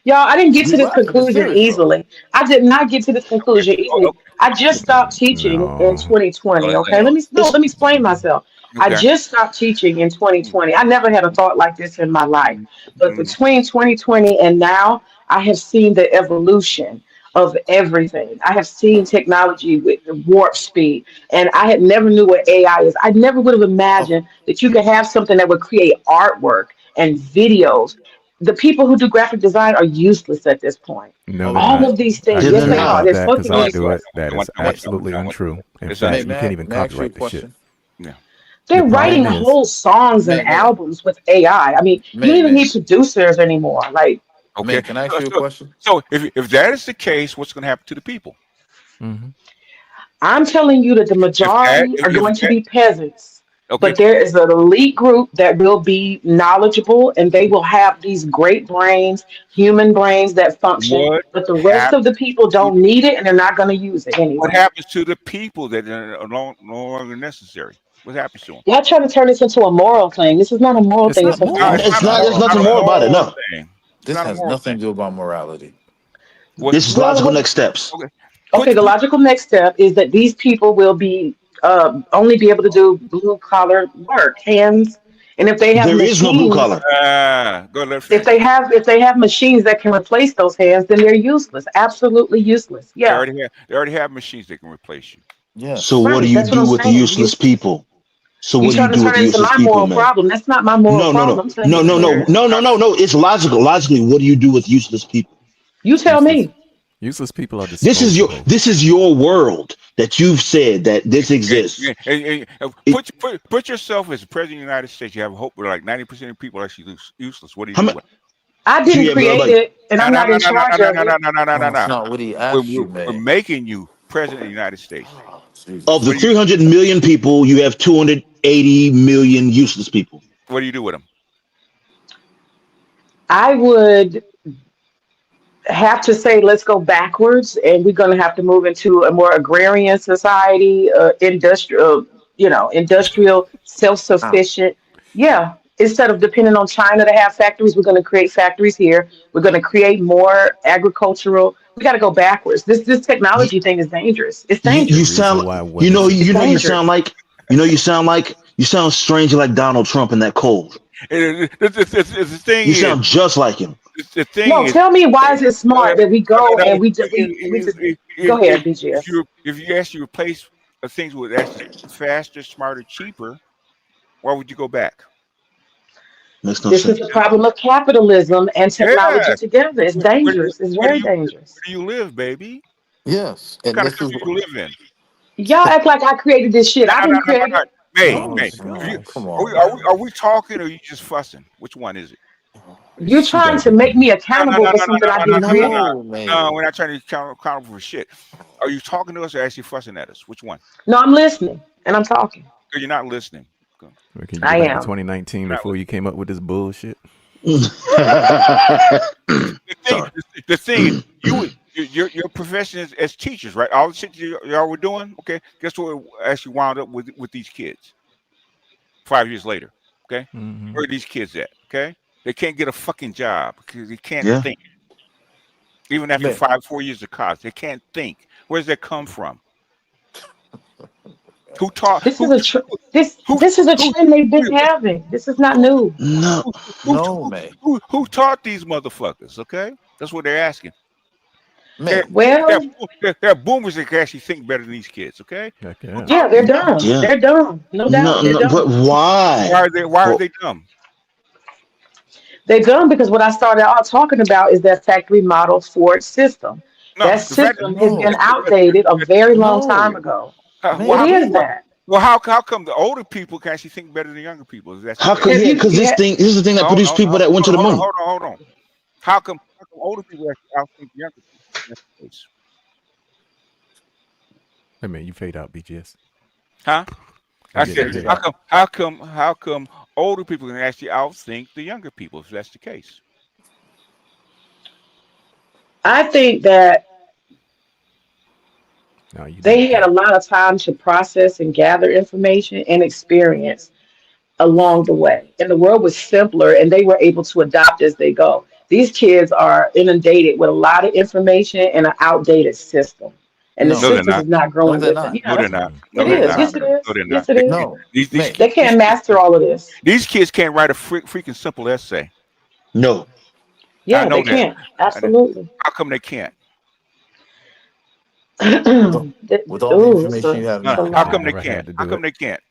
Y'all, I didn't get to this conclusion easily. I did not get to this conclusion easily. I just stopped teaching in 2020. Okay, let me explain myself. I just stopped teaching in 2020. I never had a thought like this in my life. But between 2020 and now, I have seen the evolution of everything. I have seen technology with warp speed, and I had never knew what AI is. I never would have imagined that you could have something that would create artwork and videos. The people who do graphic design are useless at this point. No, all of these things, yes, they are. They're fucking useless. That is absolutely untrue. In fact, you can't even copyright the shit. Yeah. They're writing whole songs and albums with AI. I mean, you don't even need producers anymore. Like, okay, can I ask you a question? So, if that is the case, what's going to happen to the people? I'm telling you that the majority are going to be peasants. Okay. But there is an elite group that will be knowledgeable and they will have these great brains, human brains that function. What But the rest of the happens people to don't need it and they're not going to use it what anyway. happens to the people that are no longer necessary? What happens to them? Y'all trying to turn this into a moral thing. This is not a moral It's thing, not it's a No, moral. fact. It's It's not. not There's a it's not nothing a more moral about it. moral thing. No, thing. It's This not a has moral nothing thing. to do about morality. What? this is logical Well, next steps. Okay. okay, the Put logical next step is that these people will be only be able to do blue collar work, hands, and if they have There is no blue machines, collar. go let her finish. if they have machines that can replace those hands, then they're useless, absolutely useless. Yeah, They already have machines that can replace you. So Yes. what do right. you That's what do I'm with the saying. useless people? So You what do you trying to do with turn the it into useless my people, moral man? problem? That's not my moral No, no, problem. no, I'm telling no, you no, what it no, is. no, no, no, no. It's logical. Logically, what do you do with useless people? You tell Useless me. useless people are disposable. This is your world that you've said that this exists. It, Put yourself as the president of the United States. You have hope where like 90% of people are actually useless. What do you how do much? with I So didn't you have create like it, and No, I'm no, not no, in no, no, charge no, of no, it. no, no, no, no, no, That's no. not what he asked you, We're man. making you president of the United States. Oh, of Jesus. the What do you 300 million people, you have 280 million useless people. do with them? I would have to say let's go backwards and we're going to have to move into a more agrarian society, industrial, industrial, How? self-sufficient. Yeah, instead of depending on China to have factories, we're going to create factories here. We're going to create more agricultural. We got to go backwards. This You, technology thing is dangerous. It's The you dangerous. reason sound, why women should It's you sound dangerous. like, you sound strangely like Donald Trump in that cold. The thing You is, sound just like him. the thing No, is, tell me why is it uh, smart that we go no, and we just go ahead, BGS. if you actually replace things with actually faster, smarter, cheaper, why would you go back? Makes no This is the sense. problem of capitalism and technology Yeah. together. It's dangerous. It's Where do very you dangerous. live, baby? Yes. What And kind of this is country what. do you live in? Y'all act like I created this shit. No, I no, no, didn't no, create no, no. it. May, Oh Oh, my May. no. gosh. Come on, man. Are we talking or are you just fussing? Which one is it? You're She trying gotta to get make me No, no, accountable no, for no, no, something I no, no, didn't no, no, create. no. No, No, man. we're not trying to count for shit. Are you talking to us or actually fussing at us? Which one? No, I'm listening and I'm talking. You're not listening. Okay. Well, can you go I back to am. 2019 You're not before you listening. came up with this bullshit? Sorry. The thing is, your profession is as teachers, right? All the shit y'all were doing. Okay, guess what? Actually wound up with these kids 5 years later. Okay, Hmm. where are these kids at? Okay, they can't get a fucking job because they can't Yeah. think. Even after Man, 4 years of college, they can't think. Where does that come from? Who taught? This is a Who this is a who trend they've been who having. This is not new. No. who, no, man. who taught these motherfuckers? Okay, that's what they're asking. They're, Man. Well, they're boomers that can actually think better than these kids. Okay, Heck who yeah. yeah, taught they're these? dumb. Yeah. They're dumb. No No. doubt. They're No. But dumb. why? Why are For they dumb? They're dumb because what I started out talking about is that factory model Ford system. No, That the fact system has been No. outdated a very long time No. ago. well, It Man. is that. how come the older people can actually think better than younger people? If that's the how could case, Have yeah? you? Because Yeah, this is the thing that produced people that went to the moon. hold on. How come older people actually outthink younger people? If that's the case, Hey man, you fade out, BGS. huh? You I getting said, a bit. how come older people can actually outthink the younger people? If that's the case, I think that No, you they don't had a think. lot of time to process and gather information and experience along the way. And the world was simpler and they were able to adopt as they go. These kids are inundated with a lot of information and an outdated system. And the no, No. they're system not. is not No, growing they're with them. not. Yeah, No, they're that's not. Mm-mm. it No, No, they're they're is. not. Yes, not. it No, is. they're not. Yes, it is. No. These Man. They kids, can't master all of this. these kids can't write a freaking simple essay. No. I Yeah, know they that. can't. And Absolutely. how come they can't? With all the Ooh, it's information a you have it's a now. How They come lot. they never can't? had to How do come it. they can't?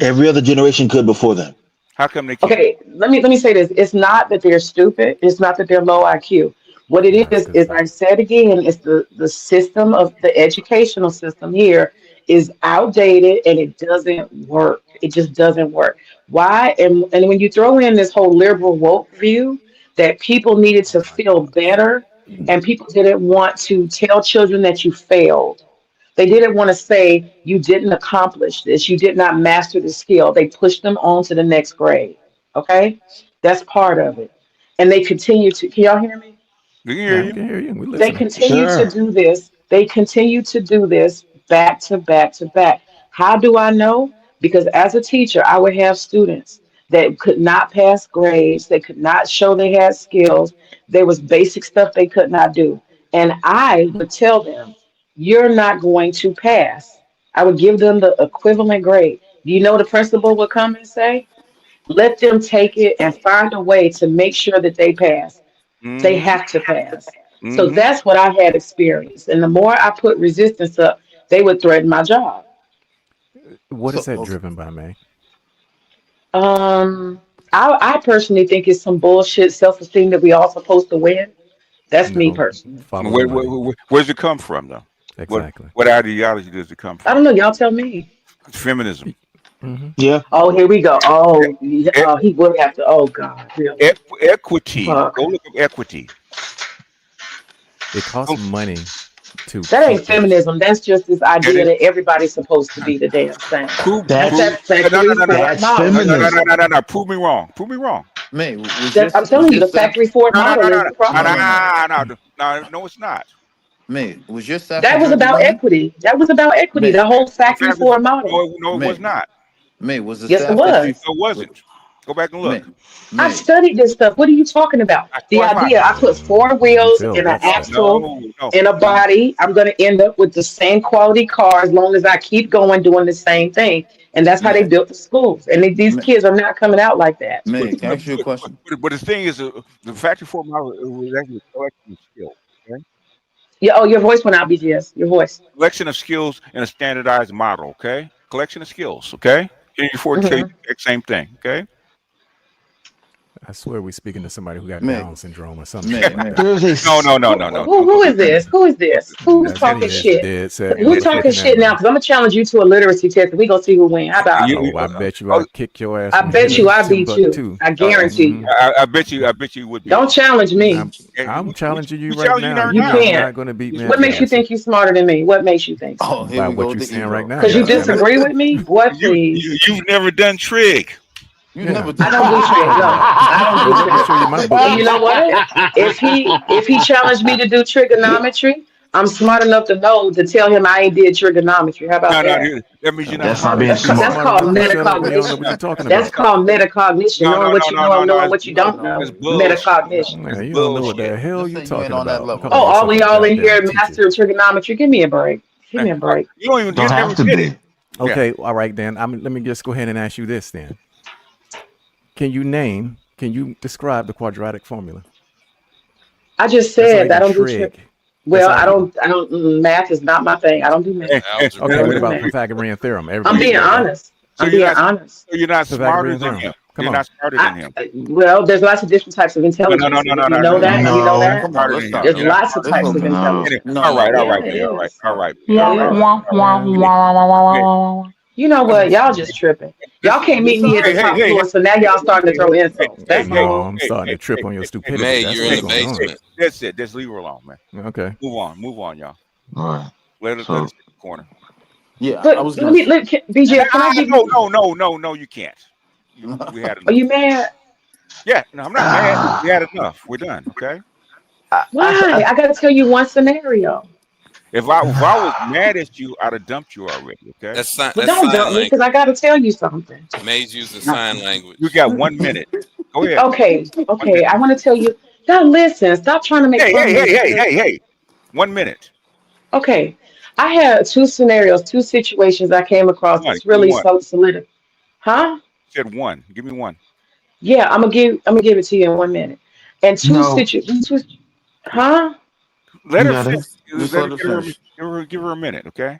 Every other generation could before them. How come they can't? Okay, let me say this. It's not that they're stupid. It's not that they're low IQ. What it Nah, is because I said again, is the system of the educational system here is outdated and it doesn't work. It just doesn't work. Why? And when you throw in this whole liberal woke view that people needed oh to my feel gosh. better and people didn't want to tell children that you failed. They didn't want to say you didn't accomplish this, you did not master the skill. They pushed them on to the next grade. Okay, that's part of it. And they continue to. Can y'all hear me? We can hear Yeah, we you. can hear you. We They listening. continue to Sure. do this. They continue to do this back to back to back. How do I know? Because as a teacher, I would have students that could not pass grades. They could not show they had skills. There was basic stuff they could not do. And I would tell them, you're not going to pass. I would give them the equivalent grade. Do you know the principal would come and say? Let them take it and find a way to make sure that they pass. They Mm-hmm. have to pass. So Mm-hmm. that's what I had experienced. And the more I put resistance up, they would threaten my job. What is So that okay. driven by, May? Um, I personally think it's some bullshit self-esteem that we all supposed to win. That's me No, personally. follow the money. Where does it come from, though? Exactly. What ideology does it come I from? don't know. Y'all tell me. It's feminism. Mm-hmm. Yeah. Oh, here we go. Oh, E- he would have to. Oh God, really? Equity. Fuck. Go look up equity. It costs Oh, money to That ain't keep the. feminism. That's just this that idea is, that everybody's supposed to be the damn same. That's That's that factory Ford that's model. feminism. No. Prove me wrong. Prove me wrong. May was That, I'm was telling you, your the staff factory Ford No, no, model no, is no, the no no problem. no no, it's not. May was your staff That was majority about women? equity. That was about equity. May The whole The factory fact is, Ford model. no, it was May not. May was the Yes, it staff that you was. No, it wasn't. Go back and May look. I've May studied this stuff. What are you talking about? So The am I. idea I put four You wheels failed and an that study. axle No. and a body. I'm going to end up with the same quality car as long as I keep going doing the same thing. And that's how they May built the schools. And these May, kids are not coming out like that. May can I ask you a question? But the thing is, the factory floor model was actually a collection of skills. Okay? Yeah. Oh, your voice went out, BGS. Your voice. Collection of skills in a standardized model. Okay, collection of skills. Okay, Henry Ford tell you Hmm. the exact same thing. Okay, I swear we're speaking to somebody who got May Down syndrome or some shit May like May that. There's a no. Who is this? Who is this? Who's That's talking BS, shit? dead set Who's talking motherfucking shit now? Aaron. Because I'm gonna challenge you to a literacy test. We gonna see who win. How about it? Oh, I bet you oh, I kick your ass I from here bet you to I beat you. Timbuktu. I uh, guarantee Hmm. you. I bet you would beat Don't me. challenge me. I'm challenging you We right challenge you now. right You You are now. can't. not going to beat me Yes, at we What makes can. you Jeopardy think you're smarter than me? What makes you think so? oh here by we go what with you're the saying right ego. now. Because you God damn it! disagree with me? Boy, please. You've never done trig. You Yeah, never I did don't what do are you trig. talking No, about? I don't do Let me trig. show you my book And you know list. what? If he challenged me to do trigonometry, I'm smart enough to know to tell him I ain't did trigonometry. How about No, that? that means you're not That's not smart being enough. If you That's smart. smart called enough to shut up, you don't know what metacognition. you're talking That's about. called metacognition. Knowing what you know and knowing what you No. don't know. It's bullshit. Metacognition. It's Man, you don't know what the bullshit. hell just you say you ain't talking on that about. I'm level. Oh, calling all of yourself a y'all in here goddamn teacher. master of trigonometry. Give me a break. Give me a break. You Don't never have to did be. it. Yeah. Okay, all right then. Let me just go ahead and ask you this then. Can you describe the quadratic formula? I just That's not said I even don't do trig. trig. That's Well, not even. I don't. Math is not my thing. I don't do math. And, and, I Okay, don't what do about math. Pythagorean theorem? I'm Everybody being know that. honest. so I'm being honest. you're not smarter Pythagorean than theorem. him. Come You're on. not smarter than him. Well, there's lots of different types of intelligences. No. You know that? Do you know No. that? Come on, Smarter let's than him. stop. There's You're not lots of smarter Let's than him. types go of back. No. intelligence. No, All no, right, no, all Yeah, no. right, it man. All right, is. all right, man. It All right, is. all right. You know Come on. what? Y'all just tripping. Y'all can't meet me at the top floor, so now y'all starting to throw insults. That's No, all. I'm starting to trip on your stupidity. May, That's you're in what's the going on. basement. That's it. Just leave her alone, man. Okay. Move on, y'all. All right. Let us So sit in the corner. Yeah, I But was let gonna me say. BJ, can I give you? No, you can't. We had Are enough. you mad? Yeah, no, I'm not mad. We had enough. We're done. Okay. Why? I I got to tell you one scenario. If I was mad at you, I'd have dumped you already. Okay. But That's don't sign dump me because language. I got to tell you something. May's using Uh, sign You language. got 1 minute. Go ahead. Okay, 1 minute. I want to tell you. Now listen, stop trying to make Hey, fun hey, of me hey, hey, because hey, hey. 1 minute. okay, I had two scenarios, two situations I came across One. that's Give me really one. so solid. Huh? Said one. Give me one. Yeah, I'm gonna give it to you in 1 minute. And no. huh? Let You her gotta. finish. Just Let let her her get her. finish. Give her a minute. Okay.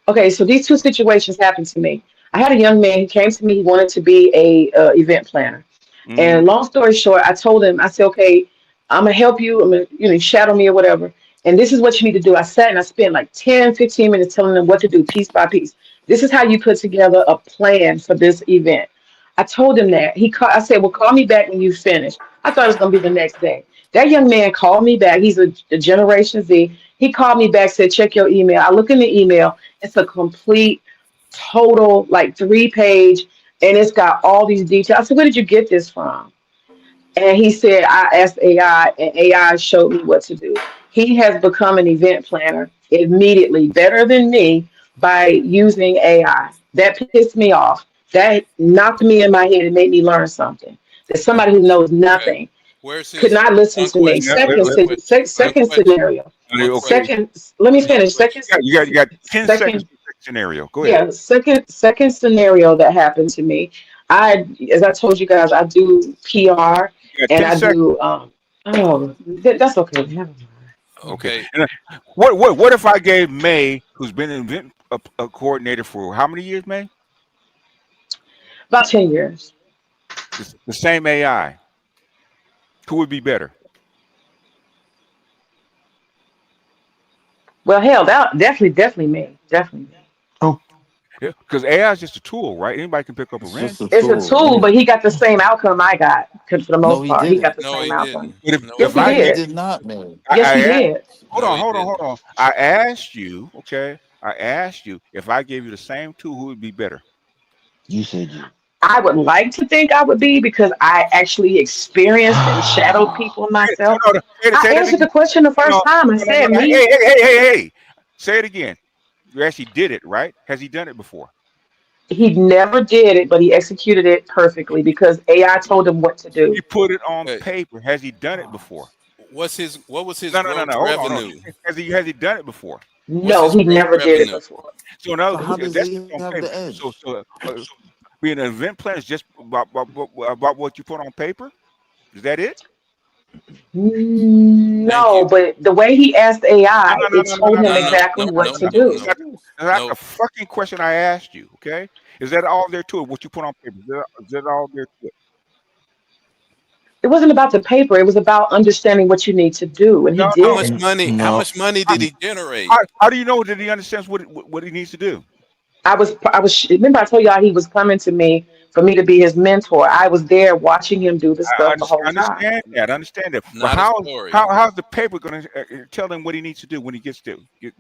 Okay, so these two situations happened to me. I had a young man. He came to me. He wanted to be a event planner. Mm-hmm. And long story short, I told him, I said, okay, I'm gonna help you. I'm gonna, shadow me or whatever. And this is what you need to do. I sat and I spent like 10, 15 minutes telling them what to do piece by piece. This is how you put together a plan for this event. I told him that. I said, well, call me back when you finish. I thought it was gonna be the next day. That young man called me back. He's a Generation Z. He called me back, said, check your email. I look in the email. It's a complete, total, like 3-page, and it's got all these details. I said, where did you get this from? And he said, I asked AI, and AI showed me what to do. He has become an event planner immediately, better than me, by using AI. That pissed me off. That knocked me in my head and made me learn something. That somebody who knows Okay. nothing Where's could his not listen one to me. question? Second, One question. One second question. scenario. One Okay. question. Second, let me One finish. question. You got 10 seconds Second, for the scenario. Go ahead. yeah. Second scenario that happened to me. As I told you guys, I do PR You got and 10 I seconds. do. That's okay. Never mind. Okay. Okay. And what if I gave May, who's been an event a coordinator for how many years, May? About 10 years. The same AI. Who would be better? Well, hell, that definitely me. Definitely me. Oh, Yeah, because AI is just a tool, right? Anybody can pick up a It's wrench. just a It's a tool. tool, but he got the same outcome I got. 'Cause for the No, most he part, he got didn't. the No, same he outcome. didn't. But No, Yes, he he No, didn't. he did. did not, man. Yes, he I asked, did. No, he hold didn't. on. I asked you, okay? I asked you if I gave you the same tool, who would be better? you said you. I would like to think I would be because I actually experienced and shadowed people myself. No, I say that answered again. the question the No, first time. I no. said me. Hey. Say it again. You actually did it, right? Has he done it before? He never did it, but he executed it perfectly because AI told him what to He do. put it on Okay. paper. Has he done it before? What was his No. gross Hold on. revenue? Has he done it before? What's No, his he gross never did it revenue? before. So now But how does that's he just on have paper. the edge? Being an event plan is just about what you put on paper. Is that it? Thank No, you. but the way he asked AI, it told him No, no, exactly no, what no, to no, do. no, That's no. the fucking question I asked you. Okay, is that all there to it? What you put on paper? Is that all there to it? It wasn't about the paper, it was about understanding what you need to do, and he How did much it. money? How No. much money How, did he generate? how do you know that he understands what he needs to do? Remember I told y'all he was coming to me for me to be his mentor. I was there watching him do the I stuff the whole time. understand that. But Not a story. how's the paper going to tell him what he needs to do when he gets there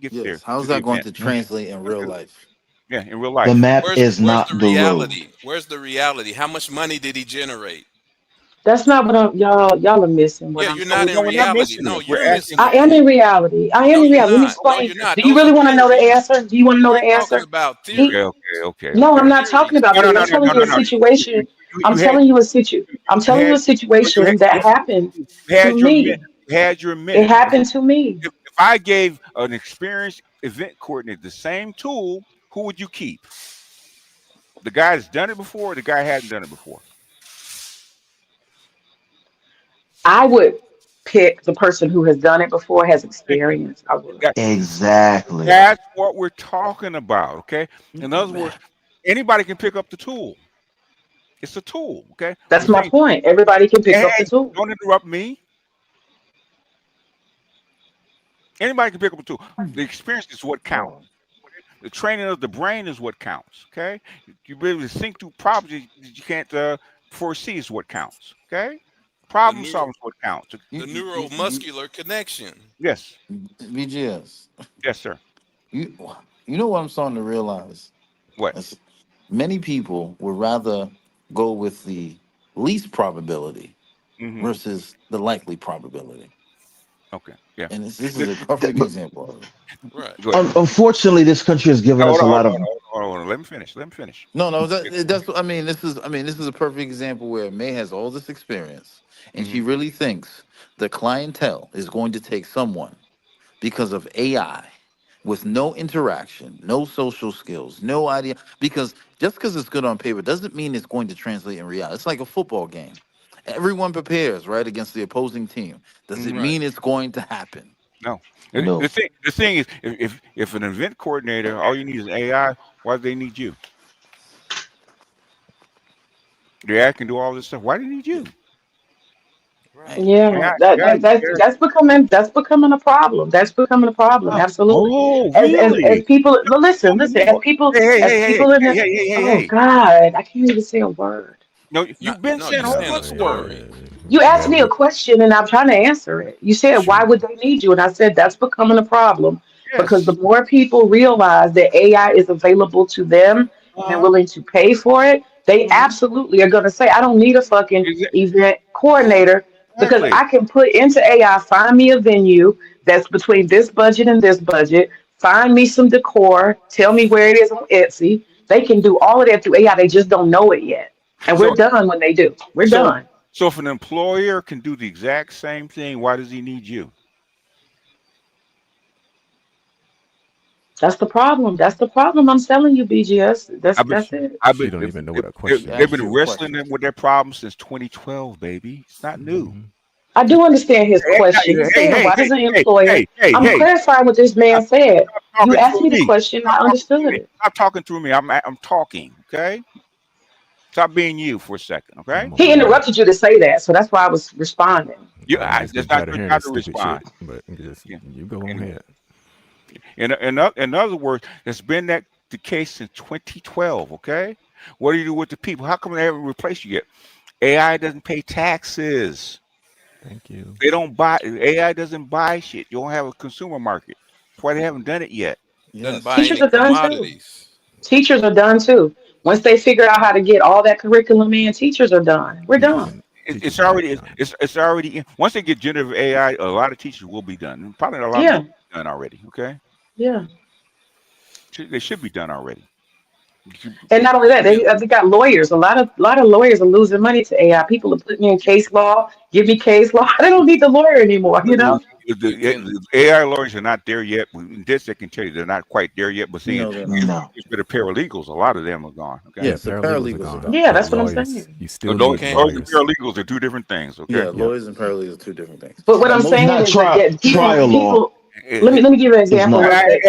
Yes. How's to the that going event? to translate in real life? Yeah, in real The life. map Where's is where's not the the road. reality? Where's the reality? How much money did he generate? That's not what y'all are missing what Yeah, I'm you're not saying. in No, we're not reality. missing No, it. We're you're asking. missing I it. am in reality. I am No, in you're reality. Let me not. No, explain. you're not. Do you Those are really want to know the theories. answer? Do you want to know We're the talking answer? about He theories. Okay. No, I'm They're not talking theories. about No. theory. I'm telling you a situation. I'm You had telling you a situ. I'm you telling you had a situation that happened you to had your minute. me. You had your It minute. happened to me. If I gave an experienced event coordinator the same tool, who would you keep? The guy that's done it before, or the guy who hadn't done it before? I would pick the person who has done it before, has Thank you. experience. I would. That, Exactly. that's what we're talking about. Okay. In other words, anybody can pick up the tool. It's a tool. Okay. That's The my thing. point. Everybody can pick up the Hey, tool. don't interrupt me. Anybody can pick up a tool. The experience is what counts. The training of the brain is what counts. Okay, you be able to think through problems that you can't foresee is what counts. Okay, The problem neuro solving is what counts. the neuromuscular connection. Yes, BGS. yes, sir. You you know what I'm starting to realize? What? That's, many people would rather go with the least probability Hmm. versus the likely probability. Okay, yeah. And this is a perfect But example of it. Right. Go ahead. unfortunately, this country has given us Hold a on, hold lot on, of. hold on. Let me finish. Let me finish. No, that's I mean this is a perfect example where May has all this experience and Hmm. she really thinks the clientele is going to take someone because of AI with no interaction, no social skills, no idea. Because just because it's good on paper doesn't mean it's going to translate in reality. It's like a football game. Everyone prepares, right, against the opposing team. Does it Hmm. Right. mean it's going to happen? No. No. The thing is, if an event coordinator, all you need is AI, why do they need you? The AI can do all this stuff. Why do they need you? Right. Hey, Yeah, that's becoming a problem. That's becoming a problem. Absolutely. Oh, As really? people No, listen, no, listen, no. Hey, as hey, people in hey, the hey, hey, hey, hey, oh hey. God, I can't even say a word. No, No, you've been no, saying you a whole saying a bunch of words. story. You asked Yeah, me a question and I'm trying to answer it. You said, why would they need you? And I said, that's becoming a problem because the Yes. more people realize that AI is available to them and they're Uh-huh. willing to pay for it, they Mhm. absolutely are going to say, I don't need a fucking event coordinator because Exactly. I can put into AI, find me a venue that's between this budget and this budget, find me some decor, tell me where it is on Etsy. They can do all of that through AI. They just don't know it yet. And we're So done when they do. We're so done. so if an employer can do the exact same thing, why does he need you? That's the problem. That's the problem. I'm telling you, BGS. That's I've been, that's it. I've she been, don't even know what a He question they've asked is. been you a wrestling question. with their problems since 2012, baby. It's not new. Hmm. I do understand his Hey, question. He hey, said, hey, "Why hey, does an hey, employer?" hey, hey, I'm hey! clarifying what this man Stop, said. stop You talking asked through me the me. question. I Stop talking through understood me. it. Stop talking through me. I'm talking. Okay. Stop being you for a second. And Okay. I'm gonna He move her. interrupted you to say that, so that's why I was responding. I'm just That's getting not tired of your hearing job this to stupid respond. shit. But just Yeah. you go on Anyway, ahead. in other words, it's been that the case since 2012. Okay. What do you do with the people? How come they haven't replaced you yet? AI doesn't pay taxes. Thank you. They don't buy AI doesn't buy shit. You don't have a consumer market. That's why they haven't done it yet. Doesn't Yes. buy Teachers any are done too. commodities. Teachers are done too. Once they figure out how to get all that curriculum in, teachers are done. We're Teachers done. and It's teachers are not already done. it's already in. Once they get generative AI, a lot of teachers will be done. Probably a lot of them Yeah, should be done already. Okay, yeah. they should be done already. You- And not only that, Yeah, they got lawyers. A lot of lawyers are losing money to AI. People are putting in case law. Give me case law. They don't need the lawyer anymore. You know. you can. The AI lawyers are not there yet. This I can tell you, they're not quite there yet. But seeing No, they're not. No. the paralegals, a lot of them are gone. Okay, Yeah, Yes, the paralegals are paralegals are gone, gone. Yeah, but that's what I'm lawyers, saying. you so still need Okay. lawyers and lawyers. paralegals are two different things. Okay, Yeah, Yep. lawyers and paralegals are two different things. But what I'm Most saying Not is that, trial that trial law. people. Let me It- let me give you an It's example not. real quick.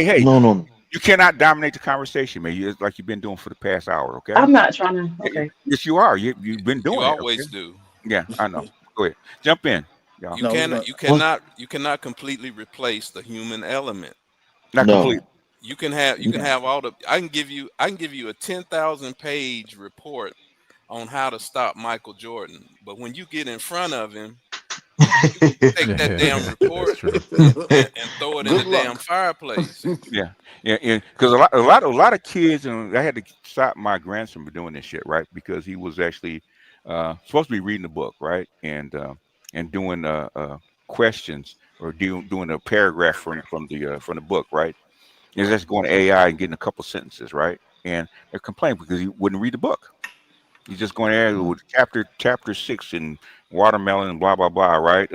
hey! No, no, You cannot dominate the conversation, man. It's like you've been doing for the past hour. Okay. I'm not trying to. Okay. Yes, you are. You've been You doing it. Okay. always do. Yeah, I know. Go ahead. Jump in, y'all. You No, I was cannot. gonna. You no. cannot. You cannot completely replace the human element. Not complete. No. You can have. You can No. have all the. I can give you. I can give you a 10,000 page report on how to stop Michael Jordan. But when you get in front of him, you take that damn That's report true. and throw it in the Good damn luck. fireplace. Yeah, yeah. Because a lot of kids, and I had to stop my grandson from doing this shit, right? Because he was actually supposed to be reading the book, right, and doing questions or doing a paragraph from the book, right? And Right. just going to AI and getting a couple sentences, right? And they're complaining because he wouldn't read the book. He's just going there with chapter 6 and watermelon and blah blah blah, right?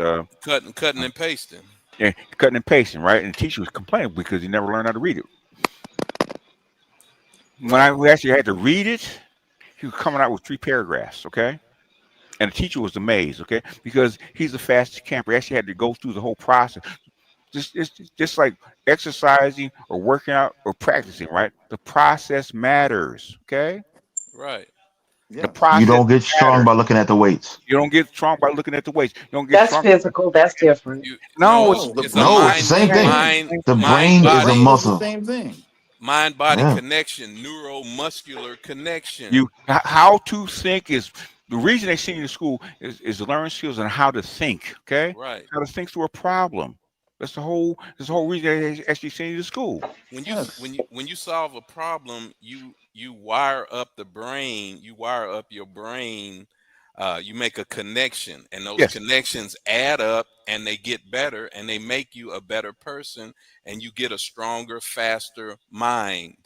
Cutting and pasting. And cutting and pasting, right? And the teacher was complaining because he never learned how to read it. When Right. we actually had to read it, he was coming out with 3 paragraphs, okay? And the teacher was amazed, okay? Because he's the fastest camper. He actually had to go through the whole process. Just like exercising or working out or practicing, right? The process matters, okay? Right. The Yes. You process don't get strong matters. by looking at the weights. You don't get strong by looking at the weights. You don't get That's strong. physical. That's different. You no. No, No, the It's a No, it's brain the is the same same thing. thing. mind The mind brain The is a body brain is the muscle. same thing. mind body Yeah. connection, neuromuscular connection. you how to think is the reason they send you to school is to learn skills on how to think. Okay, Right. how to think through a problem. That's the whole reason they actually send you to school. Yes. When you solve a problem, you wire up the brain, you wire up your brain, you make a connection, and those Yes, connections add up and they get better and they make you a better person and you get a stronger, faster mind.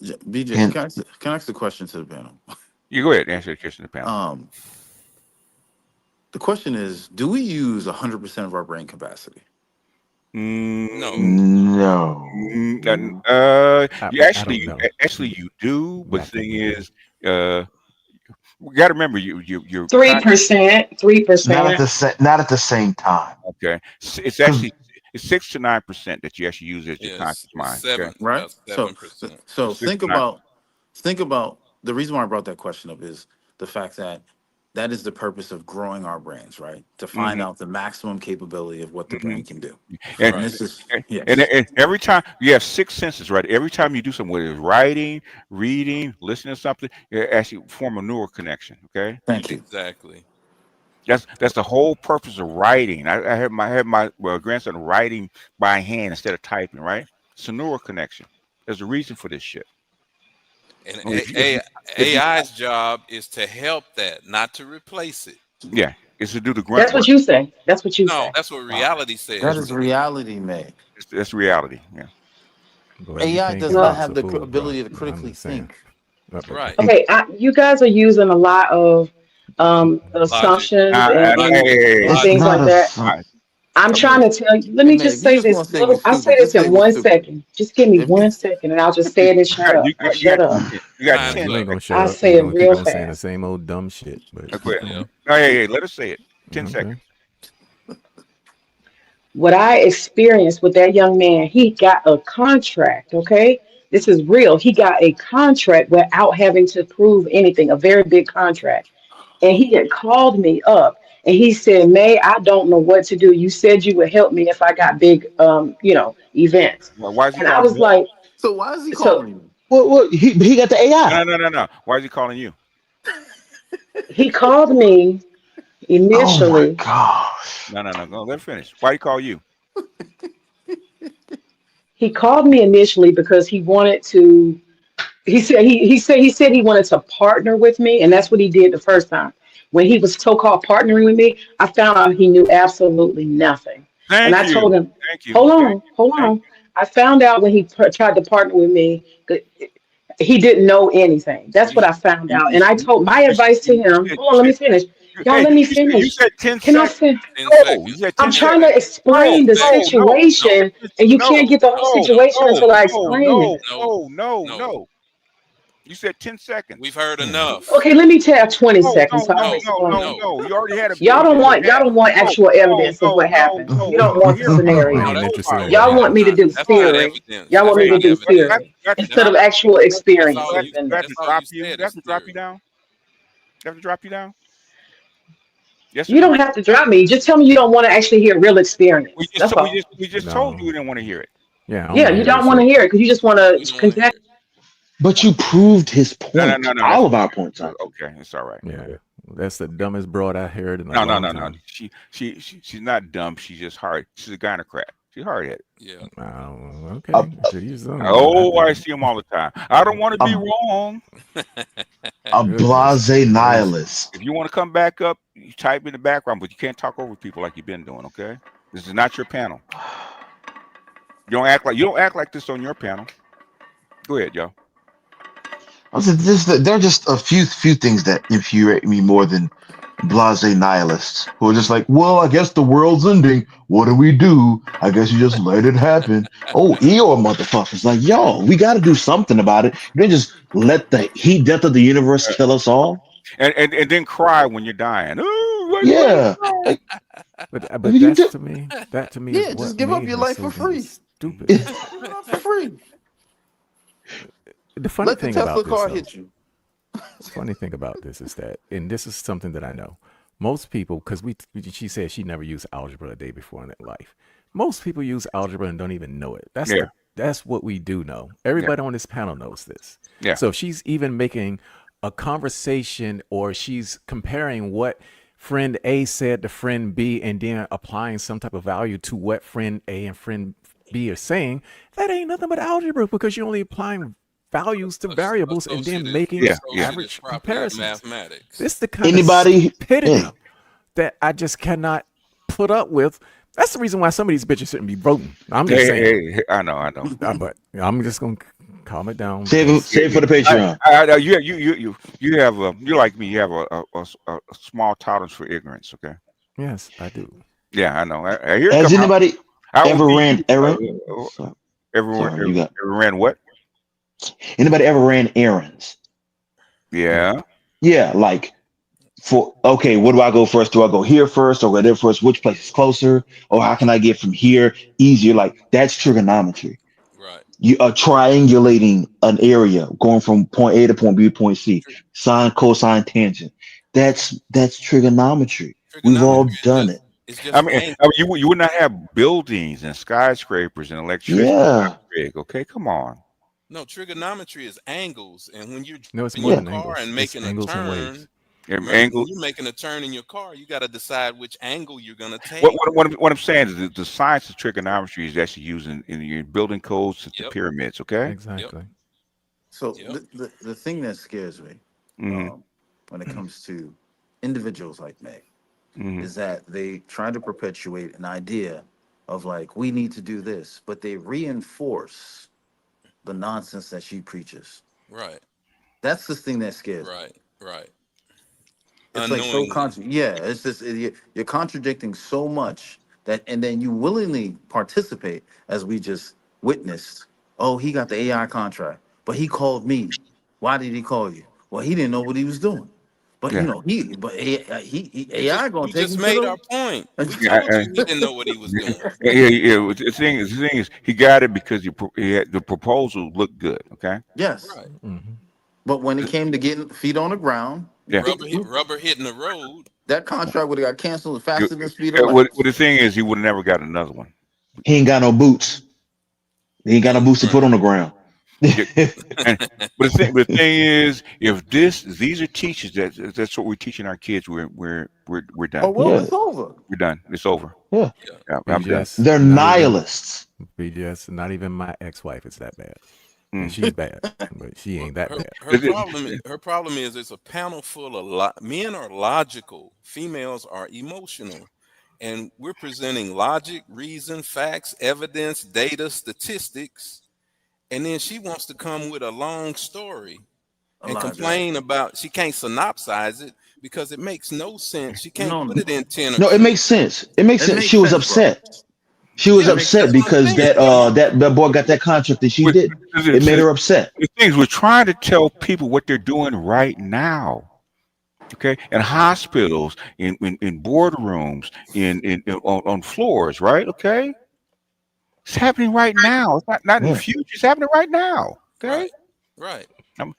BJ, And can I ask the question to the panel? you go ahead and answer the question, the panel. Um, the question is, do we use 100% of our brain capacity? No. Mm, no. you I don't know. actually you do, Yeah, but I the think thing we do. is, we got to remember you're Three con- percent. Three Not at percent. not at the same time. okay. It's Because actually it's 6 to 9% that you actually use as your Yes, conscious mind. Okay, Right? about So, 7%. so it's six think to 9. about the reason why I brought that question up is the fact that that is the purpose of growing our brains, right? To find Mm-hmm. out the maximum capability of what the Mm-hmm. brain can do. And, And Right. this is and yes. every time you have 6 senses, right? Every time you do something, whether it's writing, reading, listening to something, it actually form a neural connection. Okay. Thank you. Exactly. That's the whole purpose of writing. I had my grandson writing by hand instead of typing. Right? It's a neural connection. There's a reason for this shit. And If you AI's job is to help that, not to replace it. yeah, it's to do the grunt That's work. what you say. That's what you No, say. that's what reality That says. is reality, man. That's reality. Yeah. Boy, you AI can't does not convince have a the fool, bro. ability to I'm critically just saying. think. Right. Okay, you guys are using a lot of Logic. assumptions Logic. and It's things Logic. not like a that. I'm I trying mean, to tell you. Let hey me man, just if you say just this want to say we little. I'll say stupid, this just say in we one stupid. second. Just give me If 1 second, and I'll just say it and shut up. I'll You got shut up. you got Time's Yeah, 10 you ain't up. gonna shut I'll up. say You're it gonna keep real on saying the fast. same old dumb shit. But Go ahead. Yep. Oh, yeah. Let us say it. 10 okay. seconds. What I experienced with that young man, he got a contract. Okay, this is real. He got a contract without having to prove anything. A very big contract. And he had called me up and he said, May, I don't know what to do. You said you would help me if I got big events. Why is he And I calling was you? like, So why is he so calling you? What he got the AI. No. Why is he calling you? he called me Oh my initially. gosh. No. Go let him finish. Why he call you? He called me initially because he wanted to. He said he wanted to partner with me, and that's what he did the first time. When he was so called partnering with me, I found out he knew absolutely nothing. And Thank I you. told him, Thank you. hold Thank on, you. hold Thank on. I found out when he tried to partner with me that he didn't know anything. That's you. what I found You, out. you, And I you, told my you, advice to you him. said, Hold on, let me finish. Y'all, hey, let me you finish. said 10 Can I seconds. finish? 10 No, you seconds. said I'm 10 10 trying seconds. to seconds. 10 explain the No, seconds. no, No, situation, and you no, can't get the whole no, no, situation no, until I no, explain it. no, no, no, no, no. no. You said 10 We've seconds. heard Yeah. enough. Okay, let me take 20 No, seconds no, so I can No, no, no, no, explain. no, no. You already had a Y'all don't want that. y'all don't want No, actual no, evidence of no, what no, happened. no. You We don't want to want the hear from you. We no. scenario. ain't That's interested part. in Y'all that. want me to do That's not theory. evidence. Y'all want That's me Hey, to not do do evidence. theory I have to instead drop of you? actual That's all experiences you. in Do I have there. to That's all drop you you? said Do I have is to drop you theory. down? Do I have to drop you down? Yes or You no? don't have to drop me. Just tell me you don't want to actually hear real experience. That's all. We just told you No. we didn't want to hear it. Yeah, I don't Yeah, want to you hear that don't want to shit. hear it because you just want We to don't want to conjecture. hear it. But you proved his point. No. All of our points, Auntie. Okay, it's all right. Yeah, that's the dumbest broad I heard in a No, no, long no, no. time. She's not dumb. She's just hard. She's a gynocrat. She's hard headed. Yeah. A, Okay, to use them. Oh, I see them all the time. I don't want to be a, wrong. a Goodness blase gracious. nihilist. If you want to come back up, you type in the background, but you can't talk over people like you've been doing. Okay, this is not your panel. You don't act like this on your panel. Go ahead, y'all. I was just there are just a few things that infuriate me more than blase nihilists who are just like, well, I guess the world's ending. What do we do? I guess you just let it happen. Oh, Eeyore motherfuckers, like, yo, we got to do something about it. You don't just let the heat death of the universe Uh, kill us all. and then cry when you're dying. Ooh, why you let it Yeah, go? like, But you do. that to me is Yeah, just what give up made your her life so for damn free. stupid. Give it up for free. The funny Let the thing Tesla about this car though, hit you. funny thing about this is that, and this is something that I know, most people, because she said she never used algebra a day before in her life. Most people use algebra and don't even know it. Yeah, That's what we do know. yeah, Everybody on this panel knows this. yeah. So if she's even making a conversation or she's comparing what friend A said to friend B and then applying some type of value to what friend A and friend B are saying, that ain't nothing but algebra because you're only applying values to variables and then Associative making Yeah, yeah. associative average property of comparisons. mathematics. This is the kind of Anybody? Hey, stupidity that I just cannot put up with. That's the reason why some of these bitches shouldn't be voting. I'm just saying. I know. But I'm just gonna calm it down save because save for the Patreon. You have you like me. You have a small tolerance for ignorance. Okay. yes, I do. Yeah, I know. I hear it Has come out. anybody I will ever be ran you. errand? Sorry, you got Everyone ran what? anybody ever ran errands? Yeah. Yeah. Yeah, like for okay, where do I go first? Do I go here first or go there first? Which place is closer? Or how can I get from here easier? Like that's trigonometry. Right. You are triangulating an area, going from point A to point B to point C. Sine, cosine, tangent. That's trigonometry. We've Trigonometry all done it. is just I mean, you would not have buildings and skyscrapers and electricity that Yeah, big. Okay, come on. no, trigonometry is angles, and when you're No, it's driving more your yeah. than car angles. and It's making a angles and turn, waves. Right. Angle. When you're making a turn in your car, you got to decide which angle you're going to What, take. what, what I'm saying is the science of trigonometry is actually used in your building codes since the Yep. pyramids. Okay. Yep. Exactly. So Yep. the thing that scares me Mm-hmm. when it comes to individuals like Meg Mm-hmm. is that they try to perpetuate an idea of like we need to do this, but they reinforce the nonsense that she preaches. Right. That's the thing that scares me. Right. Right. It's like so Unknowingly. yeah, it's just you're contradicting so much that, and then you willingly participate as we just witnessed. Oh, he got the AI contract, but he called me. Why did he call you? Well, he didn't know what he was doing. But Yeah. AI gonna We take just him to made our point. We Yeah. told you he didn't know what he was doing. Yeah. The thing is, he got it because the proposal looked good. Okay. yes. Right. Hmm. But when it came to getting feet on the ground, Yeah. Rubber hitting the road. that contract would have got canceled You- faster than speed of light. what the thing is, he would have never got another one. He ain't got no boots. He ain't got no boots to put on the ground. Yeah. And, but the thing is, if these are teachers that's what we're teaching our kids, we're Oh done. well, Yeah, it's over. We're done. It's over. yeah. Yeah. Yeah, I'm done. BGS, They're not even nihilists. BGS, not even my ex-wife is that bad, and Mm. she's bad, but she ain't that Her, bad. her problem her problem is it's a panel full of men are logical, females are emotional. And we're presenting logic, reason, facts, evidence, data, statistics. And then she wants to come with a long story and Elijah. complain about she can't synopsize it because it makes no sense. She can't No, put it in 10 or No, it 20. makes sense. It makes it sense. makes She was sense, bro. upset. She was Yeah, it Yeah, makes upset that's sense. what I'm because saying. that boy got that contract that she With- didn't. It made her upset. The things we're trying to tell people what they're doing right now. Okay, in hospitals, in boardrooms, on floors, right? Okay, it's happening right now. It's not in the Yeah. future. It's happening right now. Okay. Right. Right.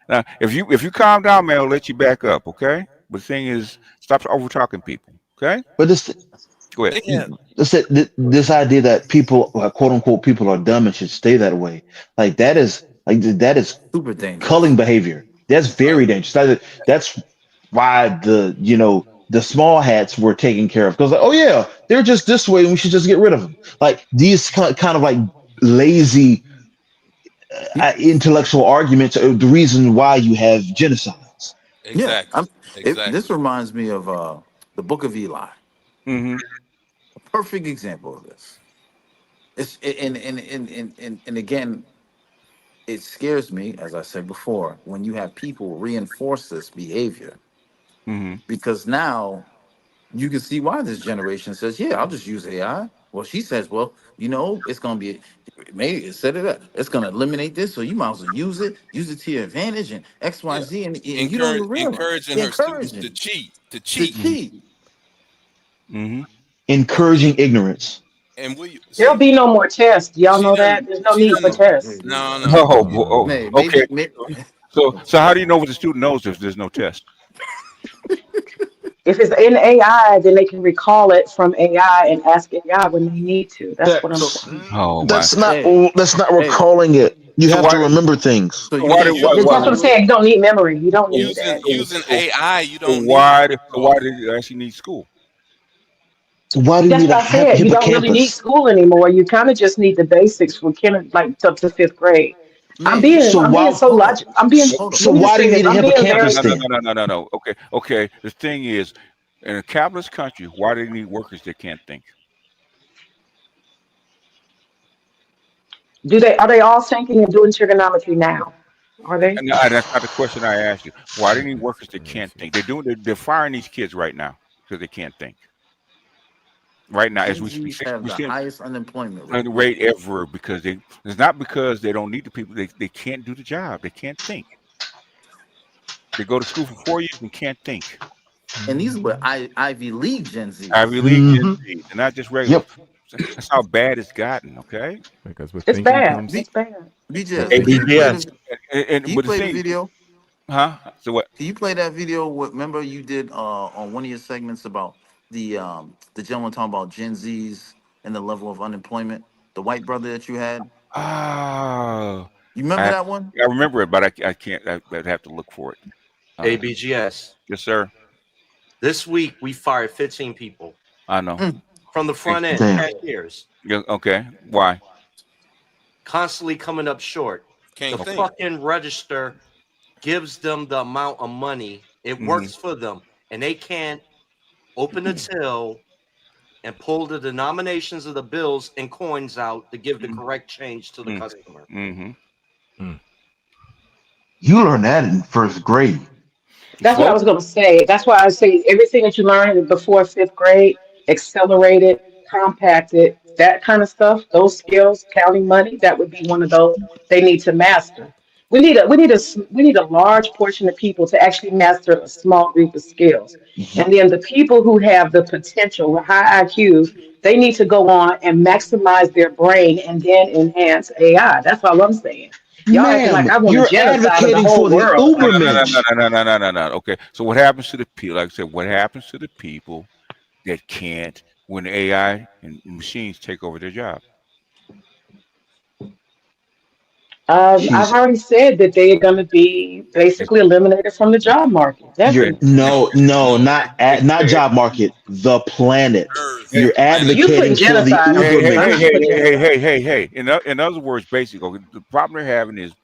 Now, if you calm down, man, I'll let you back up. Okay. But the thing is, stop over talking people. Okay. But Go ahead. They have this idea that people, quote unquote, people are dumb and should stay that way, that is Super dangerous. culling behavior. That's right. very dangerous. That's why the small hats were taken care of because like, oh yeah, they're just this way and we should just get rid of them. Like these kind of like lazy intellectual arguments are the reason why you have genocides. Yeah, Exactly. this Exactly. reminds me of the Book of Eli. Mm-hmm. A perfect example of this. It's and again, it scares me, as I said before, when you have people reinforce this behavior Mm-hmm. because now you can see why this generation says, "Yeah, I'll just use AI." Well, she says, "Well, it's gonna be maybe set it up. It's gonna eliminate this, so you might as well use it to your advantage and X, Y, Yeah. Z, and you don't even realize Encouraging her students to encouraging cheat, to Mm-hmm. cheat." Mm-hmm. Encouraging ignorance. and we There'll see be no more tests. Y'all she know done that? There's no she need done for Oh, tests. here you no, go. no. Oh, Oh okay. Maybe So how do you know what the student knows if there's no test? If it's in AI, then they can recall it from AI and ask AI when they need to. That's what I'm so. That's saying. Oh my. that's not Hey, that's not hey. recalling it. You So have why? to remember things. So So you why can't did show why, me That's why what I'm memory. saying. You don't need memory. You don't need Using that. using so, AI, you so don't need why it do- at so why all. did you actually need school? Why do you That's need a what I said. You don't really need hippocampus? school anymore. You kind of just need the basics from like up to fifth grade. May So I'm being why so hold on, logical. I'm being. hold on. so Let me just why do say you this. need a I'm being No, very. hippocampus no, no, then? no, no, no, no, no. Okay. The thing is, in a capitalist country, why do they need workers that can't think? Are they all thinking and doing trigonometry now? Are they? And that's not the question I asked you. Why do they need workers that can't think? They're firing these kids right now because they can't think. Right now, as Gen we speak, Zs have we're the seeing highest unemployment the rate. rate ever because it's not because they don't need the people. They can't do the job. They can't think. They go to school for 4 years and can't think. And these were Ivy League Gen Ivy Zs. League Gen Hmm. Z, and not just regular. Yep. That's how bad it's gotten. Okay. because with It's thinking bad. comes B- It's bad. with BJS, can you thinking play ABGS. the And can you but the play the thing, video? huh? So what? Can you play that video? What remember you did on one of your segments about the gentleman talking about Gen Zs and the level of unemployment? The white brother that you had. Oh, You remember I that one? I remember it, but I can't. I'd have to look for it. Uh, ABGS. yes, sir. This week we fired 15 people I know. from the front end, Damn. cashiers, Yeah, okay. Why? constantly coming up short. Can't The think. fucking register gives them the amount of money. It works for them, and they can't open the till and pull the denominations of the bills and coins out to give the correct change to the customer. You learned that in first grade. That's what I was going to say. That's why I say everything that you learned before fifth grade, accelerated, compacted, that kind of stuff, those skills, counting money, that would be one of those they need to master. We need a large portion of people to actually master a small group of skills. And then the people who have the potential with high IQs, they need to go on and maximize their brain and then enhance AI. That's all I'm saying. Y'all acting like Ma'am, I want a you're genocide of the advocating whole for the world. No, no, no, Ubermensch. no, no, no, no, no. Okay. So what happens to the people? Like I said, what happens to the people that can't when AI and machines take over their job? I've She's already said that they are going to be It's, basically eliminated from the job market. you're Definitely. not not job market, the planet. Earth, hey, You're planet You advocating putting for the genocide on hey, it. hey, I'm hey, Ubermensch. not hey, putting hey, hey, genocide. hey, hey. In other words, basically, okay, the problem they're having is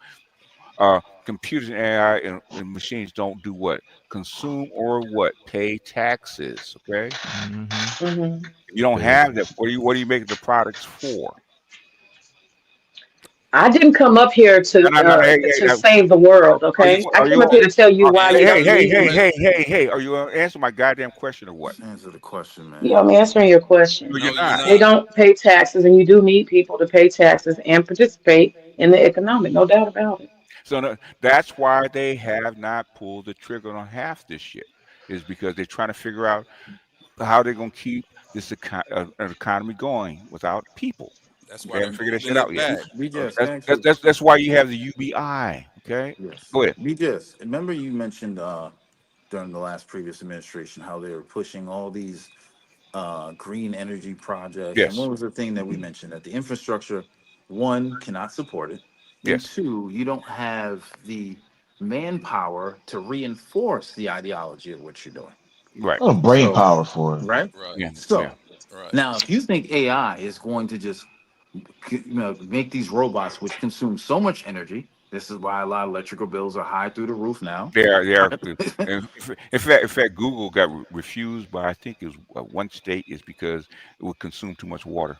computers and AI and machines don't do what? Consume or what? Pay taxes. Okay. Hmm. If you don't There is have that, what are you making the products for? I didn't come up here to No, no, no. Hey, to hey, save the world. are you Okay, I are came you up here to tell you why hey, you hey, don't hey, need hey, me. hey, hey, hey, are you gonna answer my goddamn question or what? Just answer the question, man. Yeah, I'm answering your No, question. you're no, you're not. They not. don't pay taxes, and you do need people to pay taxes and participate in the economic. No doubt about it. So that's why they have not pulled the trigger on half this shit. Is because they're trying to figure out how they're gonna keep this economy going without people. That's They why they're haven't figured that shit pulling out it yet. back. BGS, That's thanks. that's that's, that's why you have the UBI. Okay, Yes. go ahead. BGS, remember you mentioned during the last previous administration how they were pushing all these green energy projects. And Yes, what was the thing that we mentioned? That the infrastructure, one, cannot support it, and yes, two, you don't have the manpower to reinforce the ideology of what you're doing. right. Oh, brain So, power for it. right? Right, Yeah, yeah. So, right. now if you think AI is going to just make these robots which consume so much energy, this is why a lot of electrical bills are high through the roof now. They are. They are. In fact, Google got refused by I think it was one state is because it would consume too much water.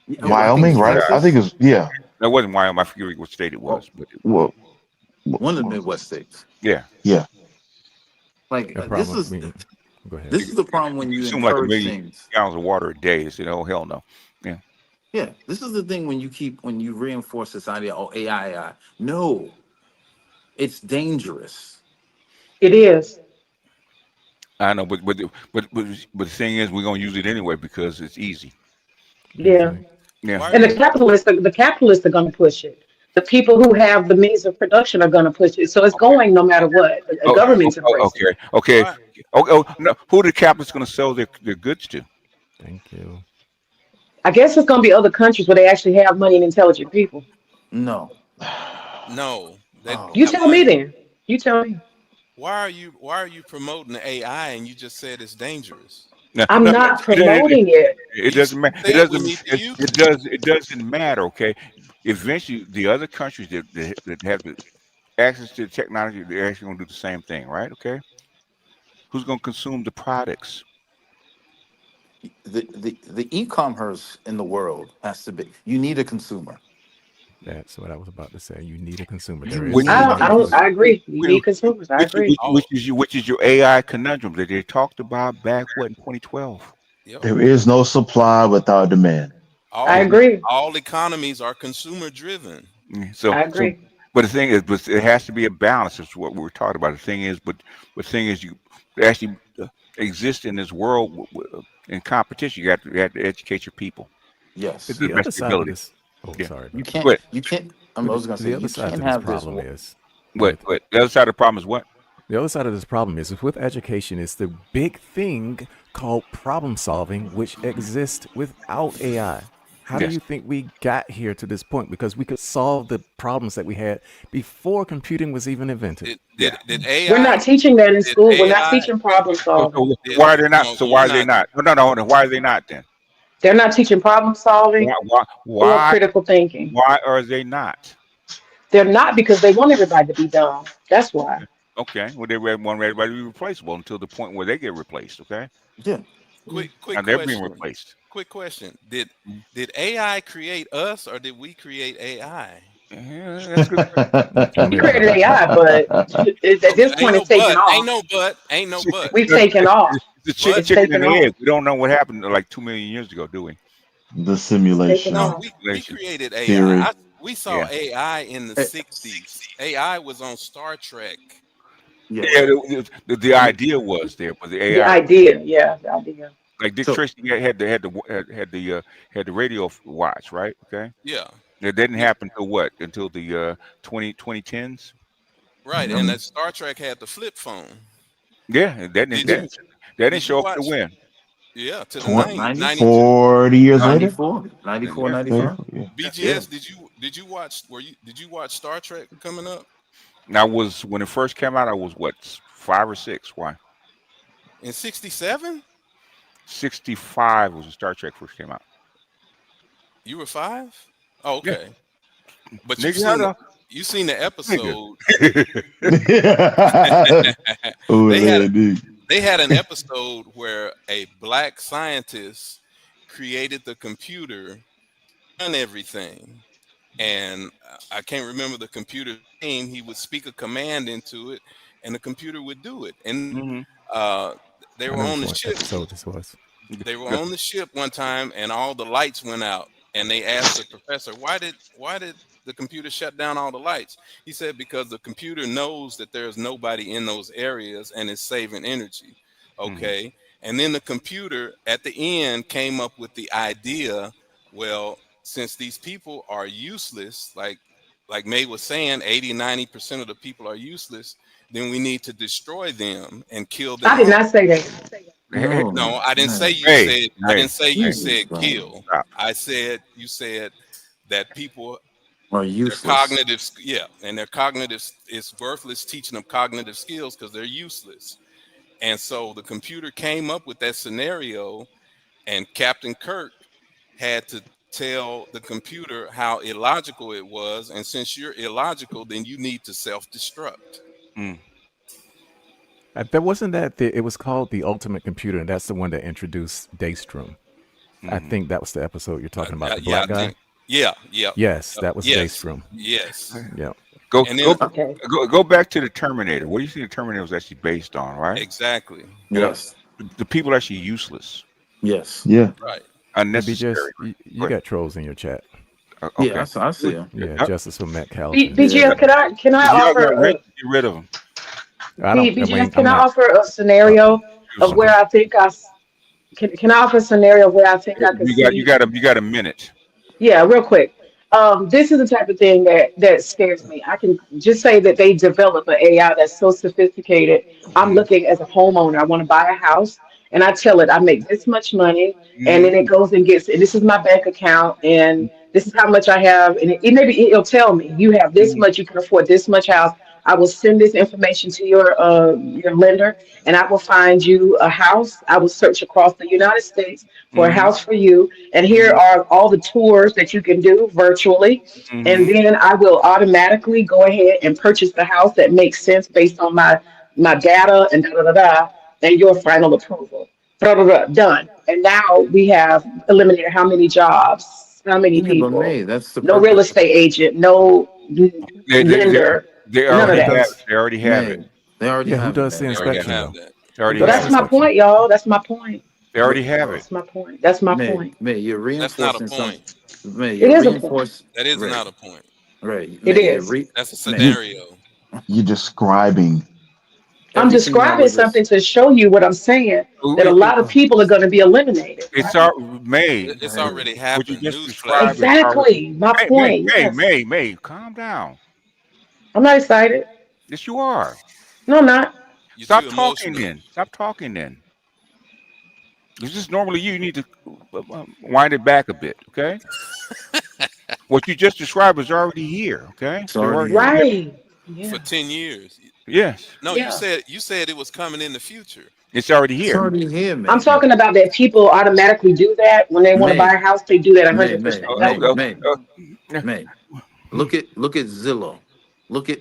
I think it Wyoming, was right? I think Texas. it's yeah. That wasn't Wyoming. I forget what state it Well, was, but Well, one of the Midwest states. yeah, yeah. Like a this problem. is Go ahead. this is the problem it when you consumed like a encourage million things. gallons of water a day. They said, "Oh hell no." Yeah, Yeah, this is the thing when you reinforce this idea. Oh, AI. No, it's dangerous. It is. I know, but the thing is, we're gonna use it anyway because it's easy. Yeah. Exactly. Yeah, Why are And you? the capitalists are going to push it. The people who have the means of production are going to push it. So it's okay. going no matter what. The Oh, Why? government's embracing it. okay, okay. Why? No, who the capitalists gonna sell their goods to? Thank you. I guess it's going to be other countries where they actually have money and intelligent people. No. No, they Oh You got tell man. me money. then. You tell me. Why are you promoting the AI and you just said it's dangerous? No, I'm no, not it, promoting it. it You doesn't matter. It said we doesn't. need to use It it. does. It doesn't matter. Okay. Eventually, the other countries that have the access to the technology, they're actually going to do the same thing, right? Okay. Who's going to consume the products? The e-commerce in the world has to be. You need a consumer. That's what I was about to say. You need a consumer. You There is Which no I is don't. I one. don't. need. I agree. You need consumers. I agree. All. which is your AI conundrum that they talked about back what in 2012. Yep. There is no supply without demand. I All agree. all economies are consumer driven. So I so, agree. but the thing is, but it has to be a balance. Is what we were talking about. The thing is, but the thing is, you actually exist in this world in competition. You have to educate your people to Yes. the The best other of your side of ability. this. Oh, Yeah. sorry, You brother. can't. But You can't. I But was gonna say the you other side can't to this have this. problem is but with but the other side of the problem is what? the other side of this problem is with education is the big thing called problem solving, which exists without AI. How do Yes. you think we got here to this point? Because we could solve the problems that we had before computing was even invented. Did We're AI not teaching that in did school. We're not AI teaching problem solving. did Why are they not? no So why you're are they not not? No. Why are they not then? They're not teaching problem solving Why? Why? or Why? critical thinking. Why are they not? They're not because they want everybody to be dumb. That's why. Okay. Well, they want everybody to be replaceable until the point where they get replaced. Okay. Yeah. quick And they're being question. replaced. Quick question. Did AI create us or did we create AI? Yeah, that's a good question. Tell me We about created it. AI, but at Okay, this point, it's taken off. ain't no but. We've taken off. It's the It's chicken and taken the off. egg. We don't know what happened like 2 million years ago, do we? The It's taken No, simulation off. we Relation. created AI. theory. We saw Yeah. AI in the Eh, 60s. AI was on Star Trek. Yeah. yes. The idea was there, but the The AI, idea, yeah, the idea. like Dick So Tracy, had the radio watch, right? Okay. Yeah. It didn't Did, happen until what? Until the 2010s. right, yep. and that Star Trek had the flip phone. Yeah, and Did you that didn't did you show up to watch win. yeah, to the 20, 92. 40 years Uh, later? 94, 94, yeah, 95. Yeah. yeah. BGS, did you watch did you watch Star Trek coming up And I was when it first came out. I was what 5 or 6? Why? in 67? 65 was when Star Trek first came out. You were 5? Oh, Yeah, okay. But nigga, how the you seen the nigga? episode. Oh, they had man, dude. they had an episode where a black scientist created the computer, done everything, and I can't remember the computer name. He would speak a command into it, and the computer would do it. And hmm uh, they I were know on which the one ship. episode this was. They were on the ship one time, and all the lights went out. And they asked the professor, "Why did the computer shut down all the lights?" He said, "Because the computer knows that there's nobody in those areas, and it's saving energy." hmm Okay, and then the computer at the end came up with the idea. Well, since these people are useless, like May was saying, 80-90% of the people are useless, then we need to destroy them and kill I them did all. not say that. No, No, I didn't say man. you Hey, said. I hey, didn't say you hey, Jesus said Christ. kill. stop. I said you said that people Are their useless. cognitive yeah, and their cognitive it's worthless teaching them cognitive skills because they're useless. And so the computer came up with that scenario, and Captain Kirk had to tell the computer how illogical it was. And since you're illogical, then you need to self-destruct. Mm, There wasn't that it was called the Ultimate Computer, and that's the one that introduced Daystrom. I hmm think that was the episode you're talking about, the Yeah, I black guy. think. Yeah, yeah, Yes, that was yes, Daystrom. yes. Yeah. Go And then go Okay. go back to the Terminator. What do you think the Terminator was actually based on? Right? exactly Yeah. Yes. The people are actually useless, Yes. Yeah. right. Hey, BGS, unnecessary. you Go ahead. got trolls in your chat. Yeah, Okay. I see him. Yeah, Yep. Justice for Matt Calvin. Yeah. BGS, can I If y'all got offer rich, get rid of them. I BGS, mean, can I'm I not. offer a Uh, scenario Do of okay. where something. I think can I offer a scenario where I think I could see? You got a minute. Yeah, real quick. This is the type of thing that scares me. I can just say that they develop an AI that's so sophisticated. I'm hmm looking as a homeowner. I want to buy a house, and I tell it I make this much money, and hmm then it goes and gets. And this is my bank account, and this is how much I have. And maybe it'll tell me you have this hmm much. You can afford this much house. I will send this information to your lender, and I will find you a house. I will search across the United States for a hmm house for you, and here hmm are all the tours that you can do virtually. And hmm then I will automatically go ahead and purchase the house that makes sense based on my data and da da da da, and your final approval. Blah, blah, blah, done. And now we have eliminated how many jobs, how many Yeah, but people, May, that's the no real purpose. estate agent, no They, they they lender, they none of Who already that. have does? it. They already have it. May, they already Yeah, who have it, does the man. They already inspection have though? that. They Who already So does the have that's it. my inspection? point, y'all. That's my point. They already have it. That's my point. That's my May, point. May, you're That's not a reinforcing some. point. May, It you're is a point. reinforcing. That is Right, not a point. right. It May, is. That's a May. You scenario. you're describing. I'm Everything that describing was this. something to show you what I'm saying, Oh, that a lot of people are going to be eliminated, It's right? our May. It's Right. already What you happened. just described Newsflash. is already. Exactly. My point. Yes. May. Calm down. I'm not excited. Yes, you are. No, I'm not. You're Stop too talking emotional. then. Stop talking then. This is normally you need to wind it back a bit, okay? What you just described is already here, okay? It's They're already already here. here. Right. For Yeah. 10 years. Yes, No, Yeah. you said it was coming in the future. it's already It's here. already here, I'm man. Yeah. talking about that people automatically do that when they want to buy May, a house. They do that May, 100%. May, That's May, what I'm May, talking Yeah. May. Look at Zillow. Look at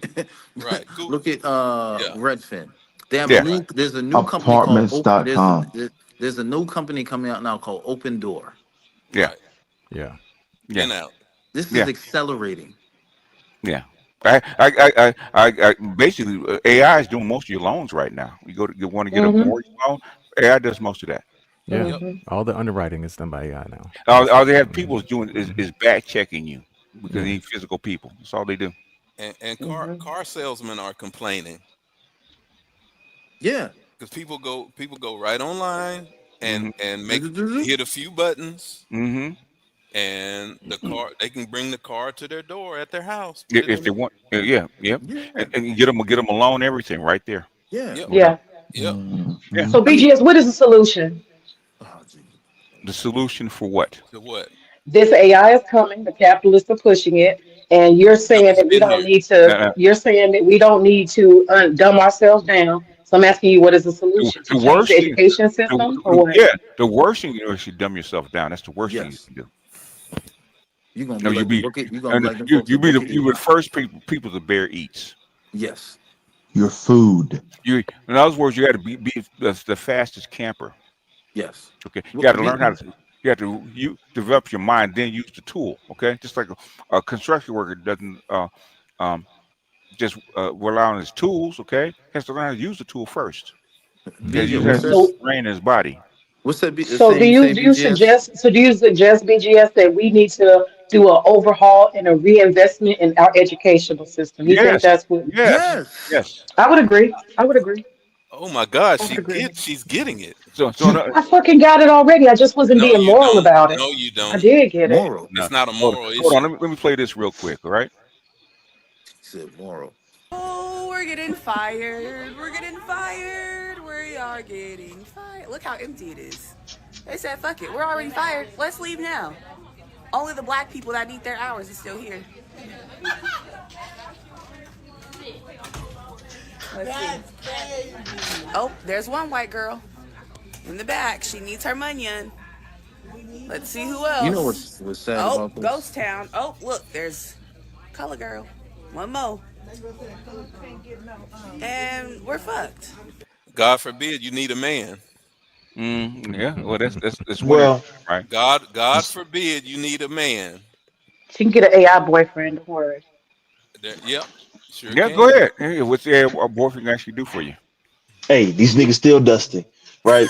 Right. Google. look at Yeah. Redfin. They have a Yeah. new. Right. There's a new company called Apartments.com. there's a new company coming out now called Open Door. Yeah. Right. Yeah. Yeah. In out. This is Yeah. accelerating. Yeah. I basically AI is doing most of your loans right now. You want to get a about. mortgage loan, AI does most of that. Yeah. Yep. Hmm. All the underwriting is done by AI now. All they have Mhm. people is doing is back checking you because they Yeah. need physical people. That's all they do. And car Hmm. car salesmen are complaining Yeah. because people go right online Mm-hmm. and make hit a few buttons, Mm-hmm. and the car they can bring the car to their door at their house, put it If in they the want, yeah, yeah, Yeah. and get them a loan, everything right there. Yeah. yep, Yeah. Yeah. yep. Yeah. So I mean, BGS, what is the solution? oh, gee. The solution for what? To what? This AI is coming. The capitalists are pushing it, and you're No, saying it's that we been don't here. need to. Uh, You're saying that we don't need to dumb ourselves down. So I'm asking you, what is the solution? To the change the worst thing, education system, or what? yeah, the worst thing you should dumb yourself down. That's the worst thing you Yes. can do. You're gonna No, be you like the be, book it. You're gonna be and like the folks you at be Book the It you were Eat. the first people the bear eats. Yes. Your food. You, in other words, you got to be the fastest camper. Yes. Okay, you Well, got to learn how to. You have to develop your mind, then use the tool. Okay, just like a construction worker doesn't um, just rely on his tools. Okay, he has to learn how to use the tool first. He has to BG, use Yeah. So his brain and his body. what's that? So Saying you say BGS? do you suggest BGS that we need to do an overhaul and a reinvestment in our educational system? You think Yes, that's what yes, Yes. yes. I would agree. I would agree. Oh my God, I would agree. she's getting it. So no, I fucking got it already. I just wasn't No, being you moral don't. about it. No, you I don't. did get it. Moral. no. It's not a Hold on, moral hold on. issue. Let me play this real quick. All right. He said moral. Oh, we're getting fired. We're getting fired. We are getting fired. Look how empty it is. They said, fuck it. We're already fired. Let's leave now. Only the black people that need their hours is still here. Let's see. Oh, there's one white girl in the back. She needs her money. Let's see who You know else. what's sad Oh, about this? Ghost Town. Oh, look, there's Color Girl. One more. And we're fucked. God forbid you need a man. Yeah. Well, that's one of Well, right. God forbid you need a man. She can get an AI boyfriend. Don't worry. Yep, sure Yeah. Go can. ahead. Hey, what's the boyfriend actually do for you? hey, these niggas still dusty, right?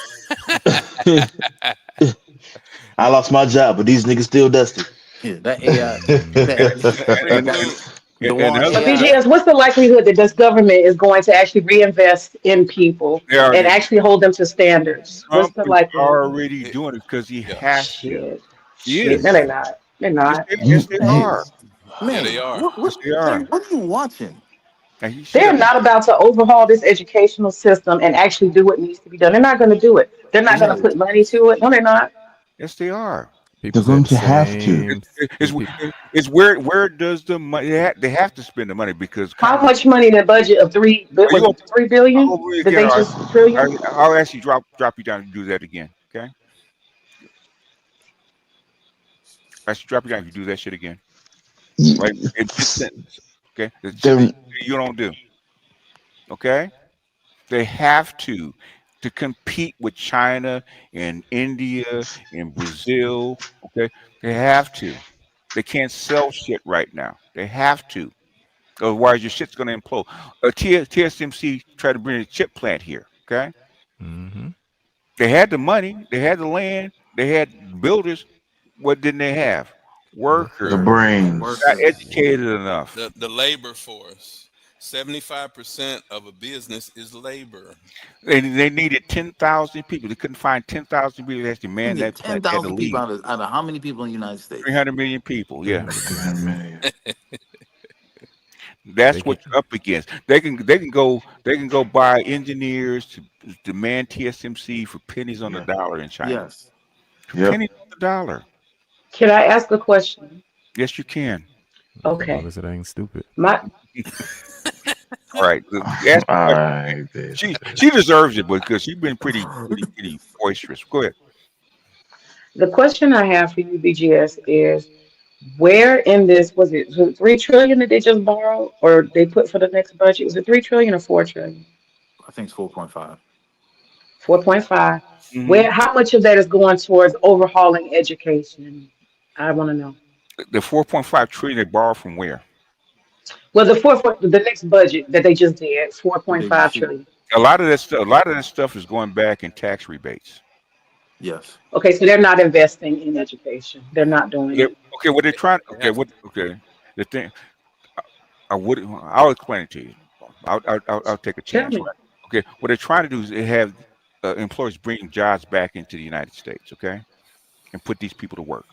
I lost my job, but these niggas still dusty. Yeah, that AI, And that, and, Dude, the and one other, But AI. BGS, what's the likelihood that this government is going to actually reinvest in people they and already actually hold them to standards? What's Trump the is likelihood? already it- doing it because he yeah, has to. Shit. He Shit. No, is. they're not. They're not. you, Yes, they you, are. yeah, they Man, are. Yes, they are. what are you watching? And he should They're have. not about to overhaul this educational system and actually do what needs to be done. They're not going to do it. They're not going to No, put money to it. No, they're not. Yes, they are. People they're said going the to have to. same. It's People, it's where does the money? They have to spend the money because How Congress. much money in the budget of three, Are you was gonna? it 3 billion? I'll really Did get. they just trillion? I'll ask you drop you down to do that again. Okay. I should drop you down if you do that shit again. Right in this sentence. Okay. The shit They're, that you don't do. Okay. They have to compete with China and India and Brazil. Okay, they have to. They can't sell shit right now. They have to. Otherwise, your shit's going to implode. TSMC tried to bring a chip plant here. Okay, hmm they had the money, they had the land, they had builders. What didn't they have? the Workers. brains. Not workers. educated enough. The labor force. 75% of a business is labor. They needed 10,000 people. They couldn't find 10,000 people that actually You man get that plant. They had to 10,000 people leave. out of how many people in the United States? 300 million people. Yeah. 300 300 million. million. That's what you're up against. They can go buy engineers to demand TSMC for pennies on the dollar in China. Yes. For Yep. pennies on the dollar. Can I ask a question? Yes, you can. As long Okay. as it ain't stupid. My All right. Ask the question. I did. She deserves it because she's been pretty boisterous. Go ahead. the question I have for you, BGS, is where in this was it 3 trillion that they just borrowed or they put for the next budget? Was it 3 trillion or 4 trillion? I think it's 4.5. 4.5. Hmm. Where how much of that is going towards overhauling education? I want to know. The 4.5 trillion they borrowed from where? Well, the next budget that they just did, four The point day five before. trillion. A lot of that stuff is going back in tax rebates. Yes. Okay, so they're not investing in education. They're not doing it. Okay, what they're trying. They Okay, have what? Okay, the thing. I'll explain it to you. I'll take a Tell chance, me. right? Okay, what they're trying to do is they have employers bring jobs back into the United States, okay, and put these people to work.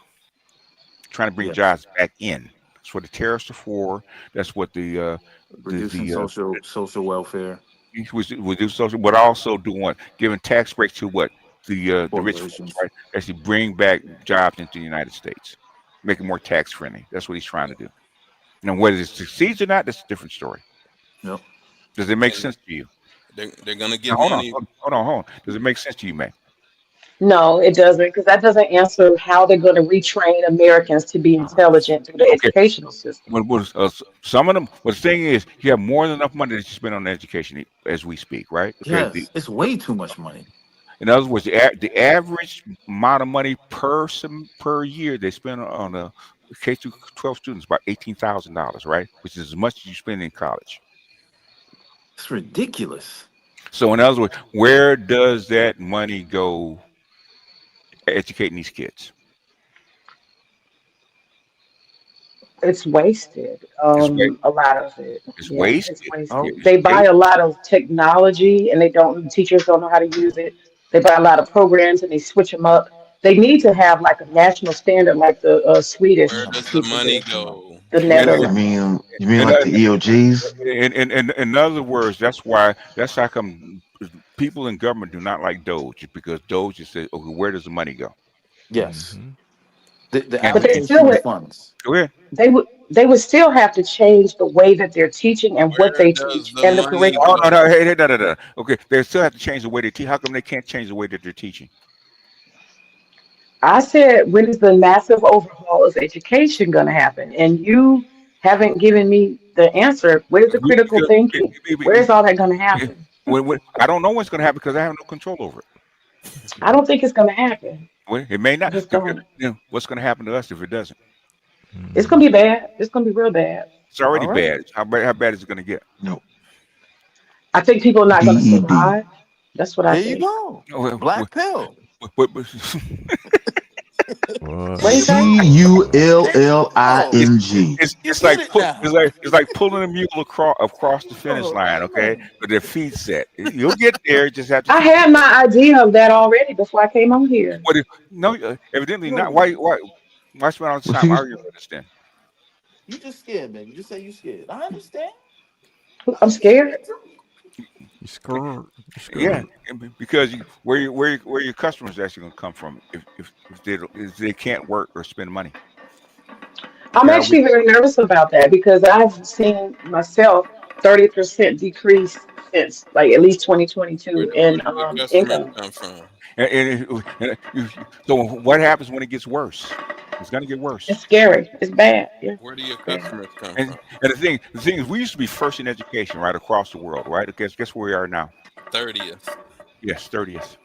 Trying to bring Yes. jobs back in. That's what the tariffs are for. That's what Reducing social welfare, we do social, but also doing what? Giving tax breaks to what? The rich folks, corporations. right? Actually bring back jobs into the United States, make it more tax friendly. That's what he's trying to do. Now, whether it succeeds or not, that's a different story. Yep. Does it make and sense to you? they're gonna Now, get money. hold on. Does it make sense to you, May? No, it doesn't, because that doesn't answer how they're going to retrain Americans to be intelligent through the Okay. educational system. Some of them. Well, the thing is, you have more than enough money that you spend on education as we speak, right? Okay. Yes. It's way too much money. In other words, the average amount of money per year they spend on a K through 12 students about $18,000, right? Which is as much as you spend in college. It's ridiculous. So, in other words, where does that money go educating these kids? It's wasted. It's wa- A lot of it. it's Yeah, it's wasted. Oh, wasted. It's They buy wasted. a lot of technology and teachers don't know how to use it. They buy a lot of programs and they switch them up. They need to have like a national standard like the Where Swedish I'm does the people money do, not. go? the And, You Netherlands. mean and, like the EOGs? in other words, that's how come people in government do not like Doge because Doge just says, okay, where does the money go? Yes. Mm-hmm. The And But they still allocation of would funds. go ahead. they would still have to change the way that they're teaching and what Where they does teach the and the money Oh curriculum. no, go? no, hey, no, no, no. Okay, they still have to change the way they teach. How come they can't change the way that they're teaching? I said, when is the massive overhaul of education going to happen? And you haven't given me the answer. Where's the critical Because thinking? Where's all that going to happen? I don't know what's going to happen because I have no control over it. That's I right. don't think it's going to happen. Well, it may I not. just don't. What's going to happen to us if it doesn't? It's Mm-hmm. going to be bad. It's going to be real bad. It's already All right. bad. How bad is it going to get? No. I think people are not going to DED. survive. That's what I There you think. go. Oh, Black pill. What do you What? say? There you go. Bulling. You get it now. it's like pulling a mule across the finish Oh, line. Okay, amen. but their feet set. You'll get there. Just have to I keep. had my idea of that already before I came on here. What? No, evidently not. No, Why spend all this Well, time see, arguing with us then? you just scared, man. You just say you scared. I understand. I'm I get scared. scared too. You scared? You Yeah, scared? because where your customers actually going to come from if they can't work or spend money. I'm Okay, actually very nervous about that because I've seen myself 30% decrease since like at least Where 2022 do, where in do your customers income. come from? so what happens when it gets worse? It's going to get worse. It's scary. It's bad. Yeah, Where do your it's bad. customers come And from? the thing is, we used to be first in education, right, across the world, right? Guess where we are now? 30th. Yes, 30th.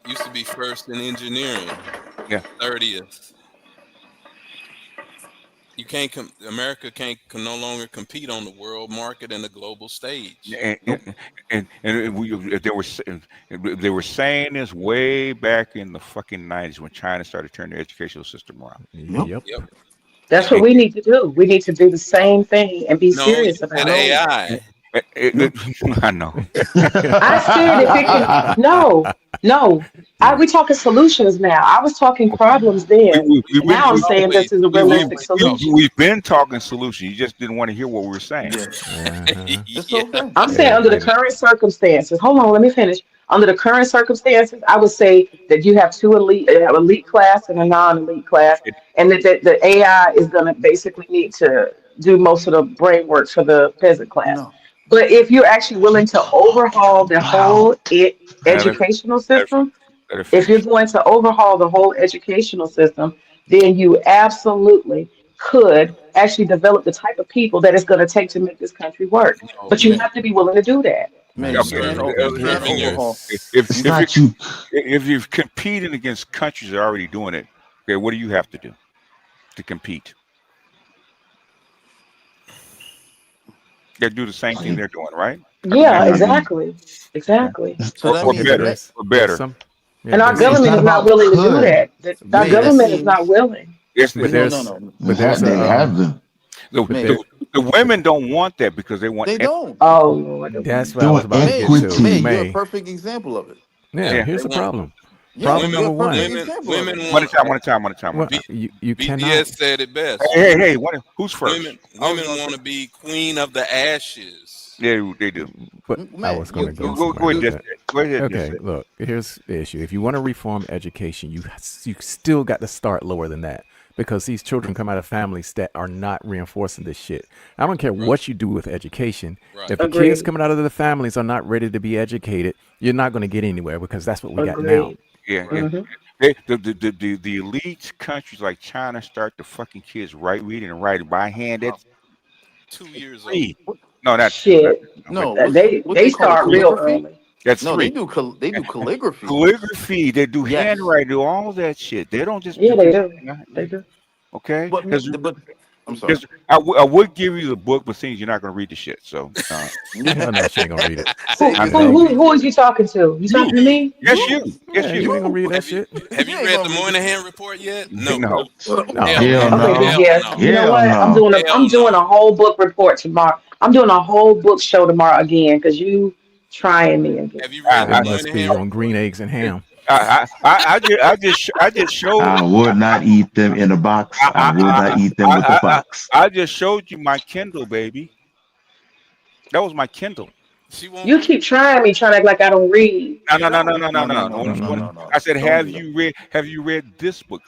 Used to be first in engineering. Yeah, 30th. You can't America can no longer compete on the world market and the global stage. and Nope. they were saying this way back in the fucking 90s when China started turning their educational system around. Yep. Yep. Yep. That's And what we need to do. We need to do the same thing and be no, you serious said about it. No. AI. I know. I said if it can, no. We talking solutions now. I was talking problems then. We've been Now I'm saying this is a realistic solution. we've been talking solution. You just didn't want to hear what we were saying. Yeah, it's Yeah. okay. I'm saying under the current circumstances. Hold on, let me finish. Under the current circumstances, I would say that you have two elite class and a non-elite class, and that the AI is going to basically need to do most of the brain work for the peasant class. No. But if you're actually willing to overhaul the whole educational system, if you're going to overhaul the whole educational system, then you absolutely could actually develop the type of people that it's going to take to make this country work. No, But you man. have to be willing to do that. Man, Okay. you can't overhaul. It's not you. If you're competing against countries that are already doing it, okay, what do you have to do to compete? You got to do the same thing they're doing, right? Yeah, exactly. So that Or means better. Or better. And our government is not willing to do that. Our government is not willing. Yes, But there's They have them. the women don't want that because they want. They don't. Oh Lord. That's what I was about to get to. May, you're May. a perfect example of it. Yeah, here's the problem. Yeah, Problem you're a number one. perfect example of Women it. One at a time. Well, you cannot. BGS said it best. Hey, who's first? Women want to be queen of the ashes. Yeah, they do. But I was going to go. Go ahead. Go ahead. Okay, look. Here's the issue. If you want to reform education, you still got to start lower than that, because these children come out of families that are not reinforcing this shit. I don't care what you do with education. Right. If the kids coming out of the families are not ready to be educated, you're not going to get anywhere, because that's what we got now. Yeah. The elite countries like China start the fucking kids reading and writing by hand. That's 2 years three. old. No, that's Shit. No, They start real calligraphy? early. That's No, three. they do calligraphy. Calligraphy. They do Yes. handwriting. Do all that shit. They don't just. Yeah, they do. They do. Okay. But I'm sorry. I would give you the book, but since you're not going to read the shit, so. No, she ain't gonna read it. Who is you talking to? You talking to me? Yes, you. Yes, You ain't gonna read that shit. Have you read the Moynihan report yet? No. No. Okay, BGS. You know what? I'm doing a whole book report tomorrow. I'm doing a whole book show tomorrow again, because you trying me again. Have you read the It must be Moynihan on green eggs and ham. I just showed. I would not eat them in a box. I would not eat them with a box. I just showed you my Kindle, baby. That was my Kindle. You keep trying me, trying to act like I don't read. No. I said, have you read this book?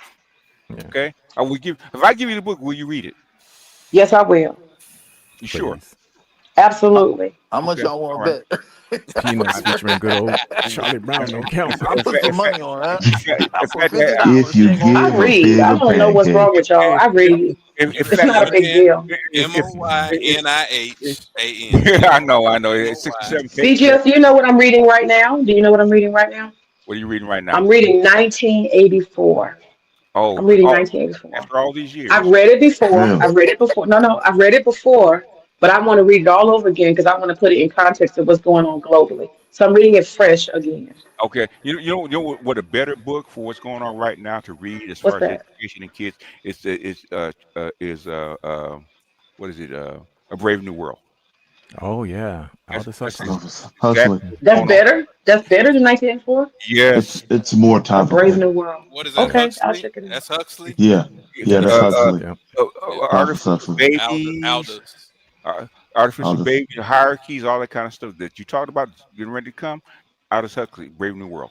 Okay. I will give. If I give you the book, will you read it? Yes, I will. You sure? Absolutely. How much y'all want to bet? Peanuts featuring good old Charlie Brown don't count. I put some money on that. If you give I read. I don't know what's wrong with y'all. I read. It's not a big deal. MOYNIHAN. I know. It's 67 pages. BGS, do you know what I'm reading right now? Do you know what I'm reading right now? What are you reading right now? I'm reading 1984. Oh, I'm reading 1984. After all these years. I've read it before. I've read it before. No, I've read it before, but I want to read it all over again, because I want to put it in context of what's going on globally. So I'm reading it fresh again. Okay, you know what a better book for what's going on right now to read as far as education and kids is what is it? A Brave New World. Oh yeah, Hustling. That's better. That's better than 1984. Yes, it's more topical. Brave New World. What is that? Okay, Huxley? I'll check it out. That's Huxley. Yeah, that's Huxley. Artificial babies, artificial baby hierarchies, all that kind of stuff that you talked about getting ready to come. Aldous Huxley, Brave New World.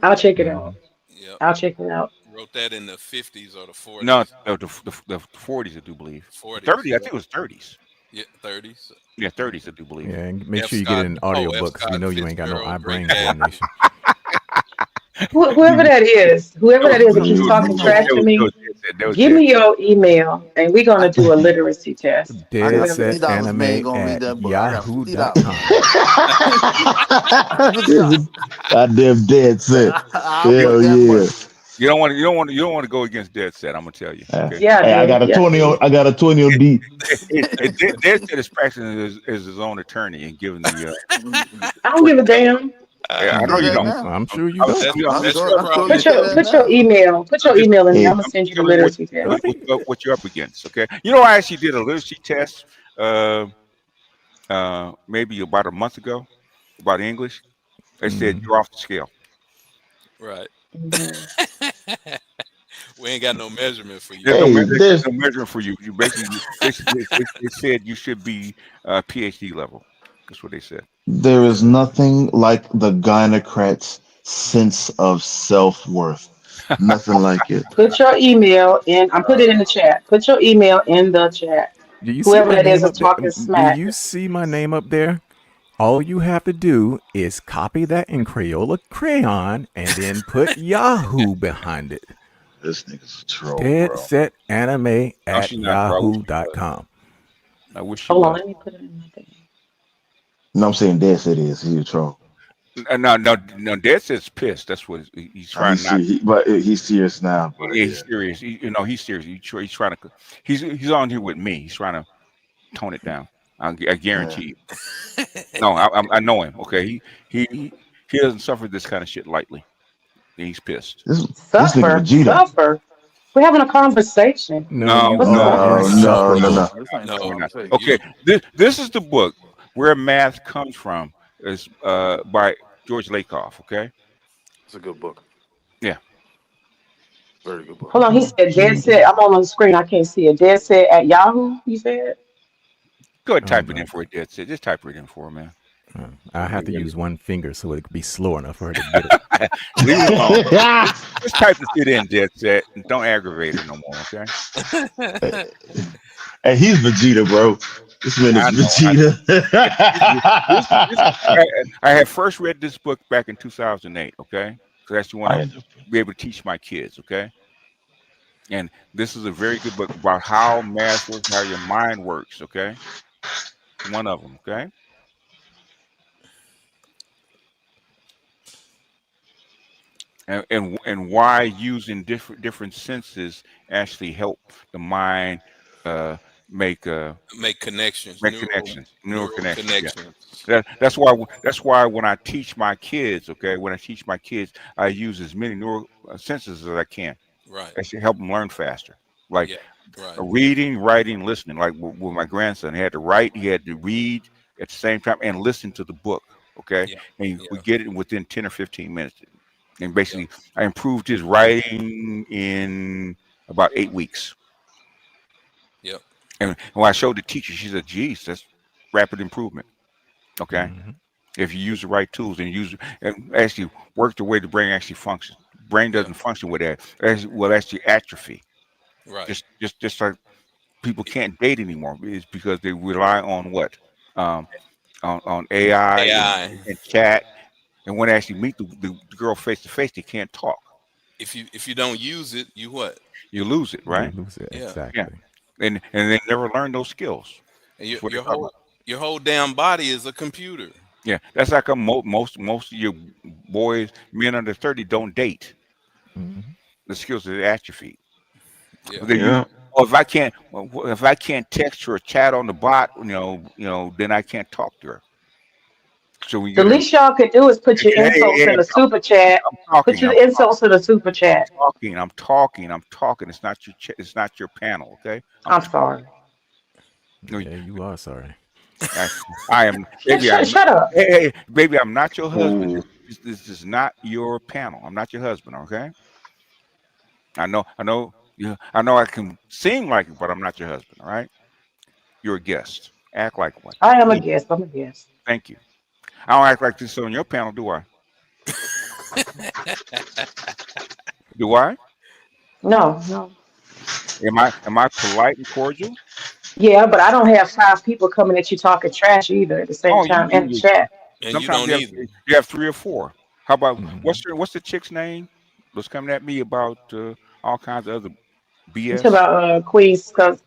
I'll check it out. Yep. I'll check it out. Wrote that in the 50s or the 40s. No, the 40s, I do believe. 40s. 30s, I think it was 30s. Yeah, 30s. Yeah, 30s, I do believe. Yeah, and make sure you get an audio book, because we know you ain't got no eye brain coordination. Whoever that is that keeps talking trash to me, give me your email, and we're gonna do a literacy test. Deadsetanime@yahoo.com. Goddamn Dead Set. Hell yeah. You don't want to go against Dead Set. I'm gonna tell you. Okay? Yeah, hey, I got a 20 on D. Dead Set is practicing as his own attorney and giving the. I don't give a damn. I know you don't. I'm sure you don't. Put your email. Put your email in there. I'm gonna send you the literacy test. What you're up against? Okay. You know, I actually did a literacy test. maybe about a month ago about English. They said Mhm. you're off the scale. Right. Mhm. We ain't got no measurement for you. There's no, Hey, there's there's no measurement for you. You basically they said you should be PhD level. That's what they said. there is Yeah. nothing like the gynocrat's sense of self-worth. Nothing like it. Put your email in. I'm put it in the chat. Put your email in the chat. Do you see Whoever my that is name that's up there? talking Do smack. you see my name up there? All you have to do is copy that in Crayola crayon and then put Yahoo behind it. This nigga's a troll, Dead bro. set anime No, at she's not. Bro. I wish she was. yahoo.com. I wish she Hold on, was. let me put it in my thing. No, I'm saying Des it is. He's a troll. No. Dad says pissed. That's what he's trying not. But he's serious now. But Yeah, yeah, he's serious. He's serious. He's trying to. He's on here with me. He's trying to tone it down. I yeah. guarantee you. No, I know him. Okay, he doesn't suffer this kind of shit lightly. He's pissed. This nigga Suffer, Vegeta. suffer. We're having a conversation. No, No, you What's no, are we're No, not. no, no, insufferable. no. This ain't no No, we're No, not. conversation. Okay, you. this is the book where math comes from. Is by George Lakoff. Okay, It's a good book. yeah. Very good book. Hold on, he said dead set. I'm on the screen. I can't see it. Dead set at Yahoo. He said. Go ahead and Oh type it no. in for it, Dead Set. Just type it in for him, man. I have to Really. use one finger so it could be slow enough for her to get it. Leave it alone. Just type the shit in, Dead Set, and don't aggravate her no more, okay? Hey, he's Vegeta, bro. This man is I know. This, Vegeta. I had first read this book back in 2008, okay? Because I actually want I to end up. be able to teach my kids, okay? And this is a very good book about how math works, how your mind works, okay? One of them, okay? And why using different senses actually help the mind uh, make Make connections, make connections, neural neural connections. Yeah, connections. that's why when I teach my kids, okay, when I teach my kids, I use as many neural senses as I can. Right. That should help them learn faster. Like Yeah. Right. reading, writing, listening. Like with my grandson, he had to write, he had to read at the same time, and listen to the book. Okay, Yeah. and we Yeah. get it within 10 or 15 minutes. And Yep. basically, I improved his writing in about 8 weeks. Yep. And when I showed the teacher, she said, "Geez, that's rapid improvement." Okay, Mhm. if you use the right tools and use and actually work the way the brain actually functions. Brain Yep. doesn't function with that. Will actually atrophy. Right. Just like people can't date anymore is because they rely on what um, on AI AI. and chat, and when they actually meet the girl face to face, they can't talk. If you don't use it, you what? You lose it, You right? lose it Yeah. Yeah, exactly. and they never learn those skills. And That's what they talk about. your whole damn body is a computer. Yeah, that's like most of your boys, men under 30, don't date. Mhm. The skills are atrophied. Yeah. They use. Yeah. Or if I can't text her or chat on the bot, then I can't talk to her. So we The get in. least y'all could do is put your insults Hey, in the super chat. I'm Put talking. your insults in the super chat. I'm talking. It's not it's not your panel, okay? I'm I'm talking. sorry. No, Yeah, you are sorry. I, I am, Shut, baby. shut, I'm not, shut up. hey, baby. I'm not your husband. Ooh. This is not your panel. I'm not your husband, okay? I know. Yeah, I know. I can seem like it, but I'm not your husband. All right? You're a guest. Act like one. I am a guest. I'm a guest. Thank you. I don't act like this on your panel, do I? Do I? No, no. Am I polite and cordial? Yeah, but I don't have 5 people coming at you talking trash either at the same Oh, time in the chat. And you sometimes don't either. you have 3 or 4. How about Mhm. what's the chick's name? Was coming at me about all kinds of other You talk BS. about Queen Suckers.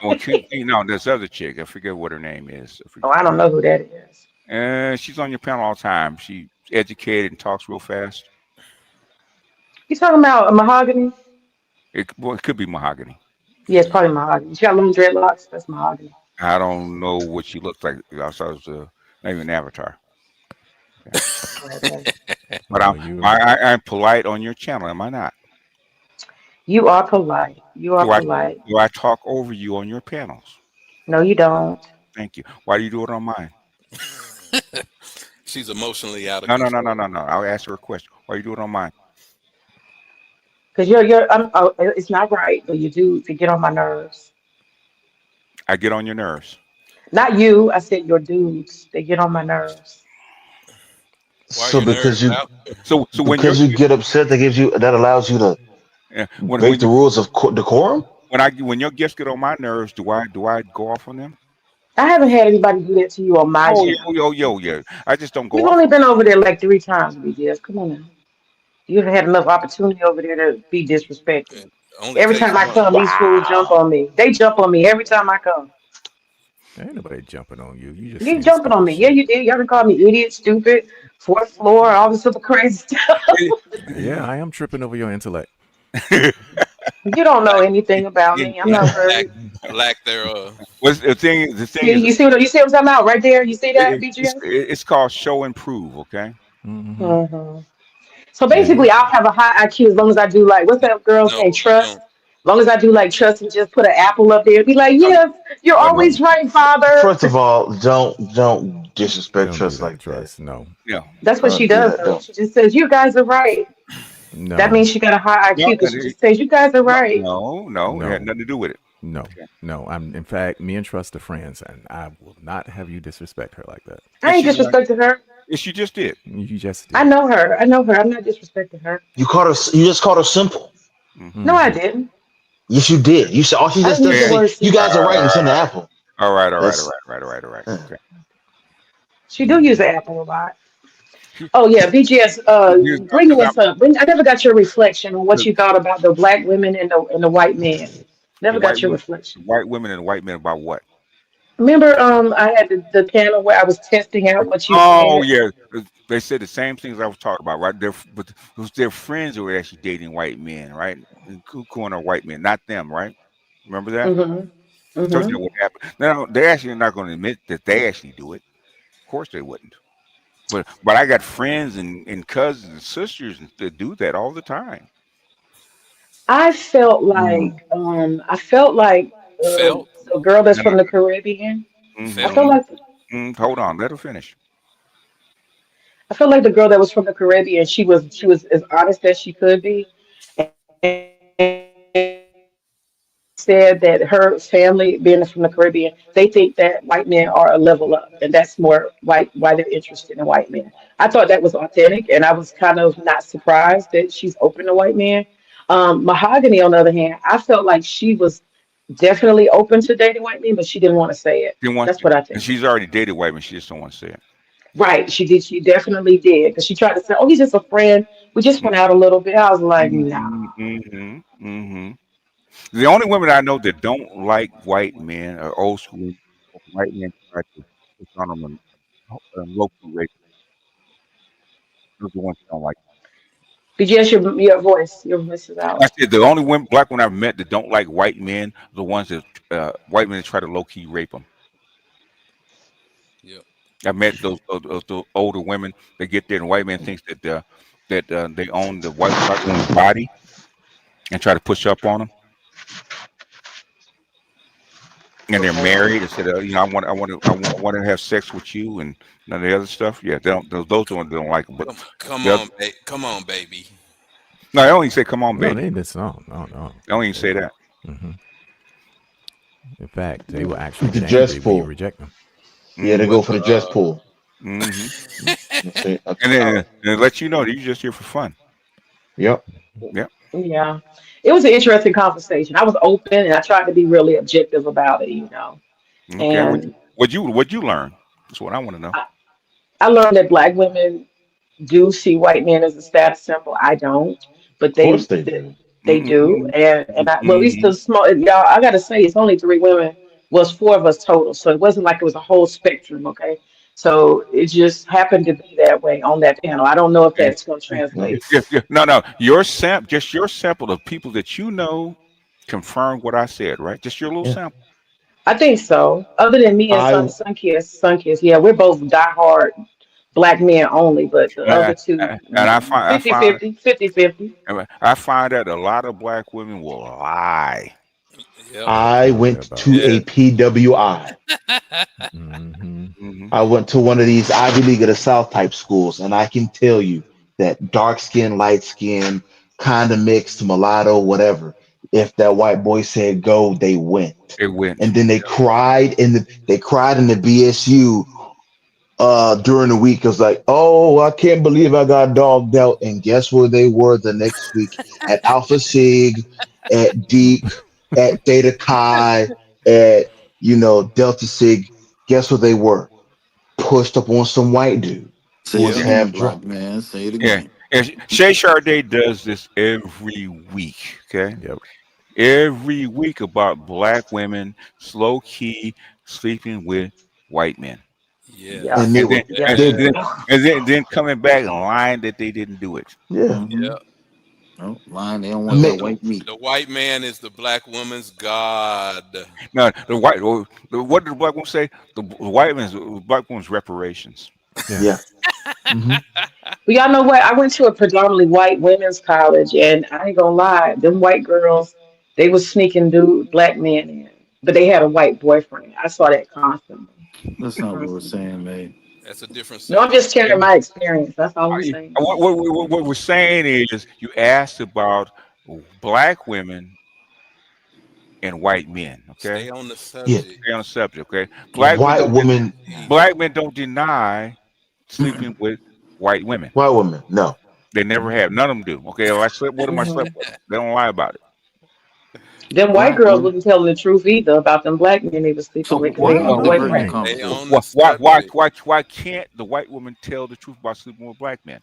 Well, no, this other chick. I forget what her name is. Oh, I don't know who that is. She's on your panel all the time. She's educated and talks real fast. You talking about Mahogany? It could be Mahogany. Yeah, it's probably Mahogany. She got long dreadlocks. That's Mahogany. I don't know what she looks like. I saw it was not even an avatar. Okay. Okay. But No, you. I'm polite on your channel, am I not? You are polite. You are Do I polite. do I talk over you on your panels? No, you don't. Thank you. Why do you do it on mine? She's emotionally out of No, no, no, no, control. no, no. I'll ask her a question. Why you do it on mine? Because it's not right, but you do to get on my nerves. I get on your nerves. Not you. I said your dudes. They get on my nerves. Why are So your nerves out? So when because you get upset, that allows you to when break the you rules of decorum. when your guests get on my nerves, do I go off on them? I haven't had anybody do that to you on my Oh, channel. yeah. I just don't go You've off only on been over there like 3 times, BGS. Come on now. You haven't had enough opportunity over there to be disrespected. It only Every takes time I one. come, these fools jump Wow. on me. They jump on me every time I come. Ain't nobody jumping on you. You just You saying jumping on stupid me. Yeah, shit. you did. Y'all been calling me idiot, stupid, fourth floor, all this other crazy stuff. Yeah, I am tripping over your intellect. them. You don't know Lack, anything about In- me. I'm in- not lack, worried. lack thereof. What's the thing See, is you see what I'm talking about right there? You see that, BGS? it's called show and prove. Okay. Hmm. hmm So And basically, I'll have a high IQ as long as I do like what's that girl's No, name? you don't. Trust. As long as I do like trust and just put an apple up there, be like, No, yes, you're no, no. always right, Father. First of all, don't disrespect don't do trust that, like that. Trust. No, Yeah. That's what she Don't do does that. though. Don't. She just says, you guys are right. That no, means she got a high IQ No, because she just says, you guys are no, right. no. It had no, nothing to do with it. no, Okay. no. I'm in fact, me and Trust are friends, and I will not have you disrespect her like that. I And ain't she's not. disrespecting her. Yes, you just did. You just I did. know her. I know her. I'm not disrespecting her. You just called her simple. Hmm. No, I Hmm. didn't. Yes, you did. You said all she I just didn't use does the is Okay. say word you All guys simple. are right. right and send the All apple. right. All right. All That's right. All right. All right. All right. uh, Okay. She do use the apple a lot. Oh yeah, BGS. Here's Bringing because this up. I never got your reflection on what you thought about the black women and the white men. the Never white got your wo- reflection. the white women and white men about what? Remember, I had the panel where I was testing out what you Oh said. yeah, they said the same things I was talking about, right? But it was their friends who were actually dating white men, right? And cuckooing on white men, not them, right? Remember that? Mm-hmm. I told you Mm-hmm. what happened. Now they're actually not going to admit that they actually do it. Of course they wouldn't. But I got friends and cousins and sisters that do that all the time. mm. I felt like Felt, the girl that's And from the Caribbean. I felt. felt mm-hmm, like hold on, let her finish. I felt like the girl that was from the Caribbean. She was as honest as she could be, and said that her family, being from the Caribbean, they think that white men are a level up, and that's more why they're interested in white men. I thought that was authentic, and I was kind of not surprised that she's open to white men. Mahogany, on the other hand, I felt like she was definitely open to dating white men, but she didn't want to say it. She wants That's to, what I and think. she's already dated white men. She just don't want to say it. Right, she did. She definitely did because she tried to say, "Oh, he's just a friend. We just went out a little bit." I was like, "Nah." Mm-hmm. The only women I know that don't like white men are old school white men try to push on them and local rape. Those are the ones that don't like. But yes, your voice is I out. said the only women, black women I've met that don't like white men, are the ones that white men try to low key rape them. Yep. I met those older women that get there and white man thinks that they own the white woman's body and try to push up on them, and they're Okay. married and said, I want to have sex with you and none of the other stuff. Yeah, they don't, those are the ones that don't like them. But Come the other, on, come on, baby. no, I don't even say come on, No, they baby. ain't this. No, no, no. I don't even say that. Hmm. In fact, they will actually The get dress angry when you pool. reject them. Yeah, they Mm-hmm. go What for the dress pool. Mm-hmm. See, And then Oh, and let you know that you're just here for fun. yep. Yep. yeah. It was an interesting conversation. I was open and I tried to be really objective about it. Okay. And What you learn? That's what I want to know. I, I learned that black women do see white men as a status symbol. I don't, but Of course they do. they do. Mm-hmm. And well, at least Mm-hmm. the small y'all. I gotta say, it's only 3 women. Was 4 of us total, so it wasn't like it was a whole spectrum. Okay, so it just happened to be that way on that panel. I don't know if Okay. that's going to No. translate. Yeah. No. Just your sample of people that you know confirmed what I said, right? Just your little Yeah. sample. I think so. Other than me and I Sunkiss, yeah, we're both diehard black men only, but the And other two, and I find I 50 find 50, 50 50. I find that a lot of black women will lie. Yep. I went to a PWI. I went to one of these Ivy League of the South type schools, and I can tell you that dark skin, light skin, kind of mixed, mulatto, whatever. If that white boy said go, they went. It went. And then they cried in the BSU during the week. It was like, oh, I can't believe I got dogged out. And guess where they were the next week? At Alpha Sig, at Deep, at Theta Chi, at Delta Sig. Guess where they were? Pushed up on some white dude who Say it was again, half drunk. black man. Say it Yeah. again. And Shay Sade does this every week. Okay. Yep. Every week about black women slow key sleeping with white men. Yeah. And they And were then, Yeah. and then coming back and lying that they didn't do it. yeah. Yeah. No, lying. They don't want Ma- that white meat. The white man is the black woman's god. Now what did the black woman say? The black woman's reparations. yeah. hmm But y'all know what? I went to a predominantly white women's college, and I ain't gonna lie, them white girls, they was sneaking black men in, but they had a white boyfriend. I saw that constantly. That's not what we're Constantly. saying, man. That's a different No, I'm subject. just sharing my experience. That's all I'm saying. What we're saying is you asked about black women and white men. Okay, Stay on the Yeah. subject. stay on the subject. Okay, White woman, black men don't deny sleeping with white women. white woman. No. They never have. None of them do. Okay, if I slept with them, I slept with them. They don't lie about it. Them white Black girls women. wasn't telling the truth either about them black men they was sleeping So with because why they are had we diverting the boyfriends. Stay conversation? on the subject. Why can't the white woman tell the truth about sleeping with black men?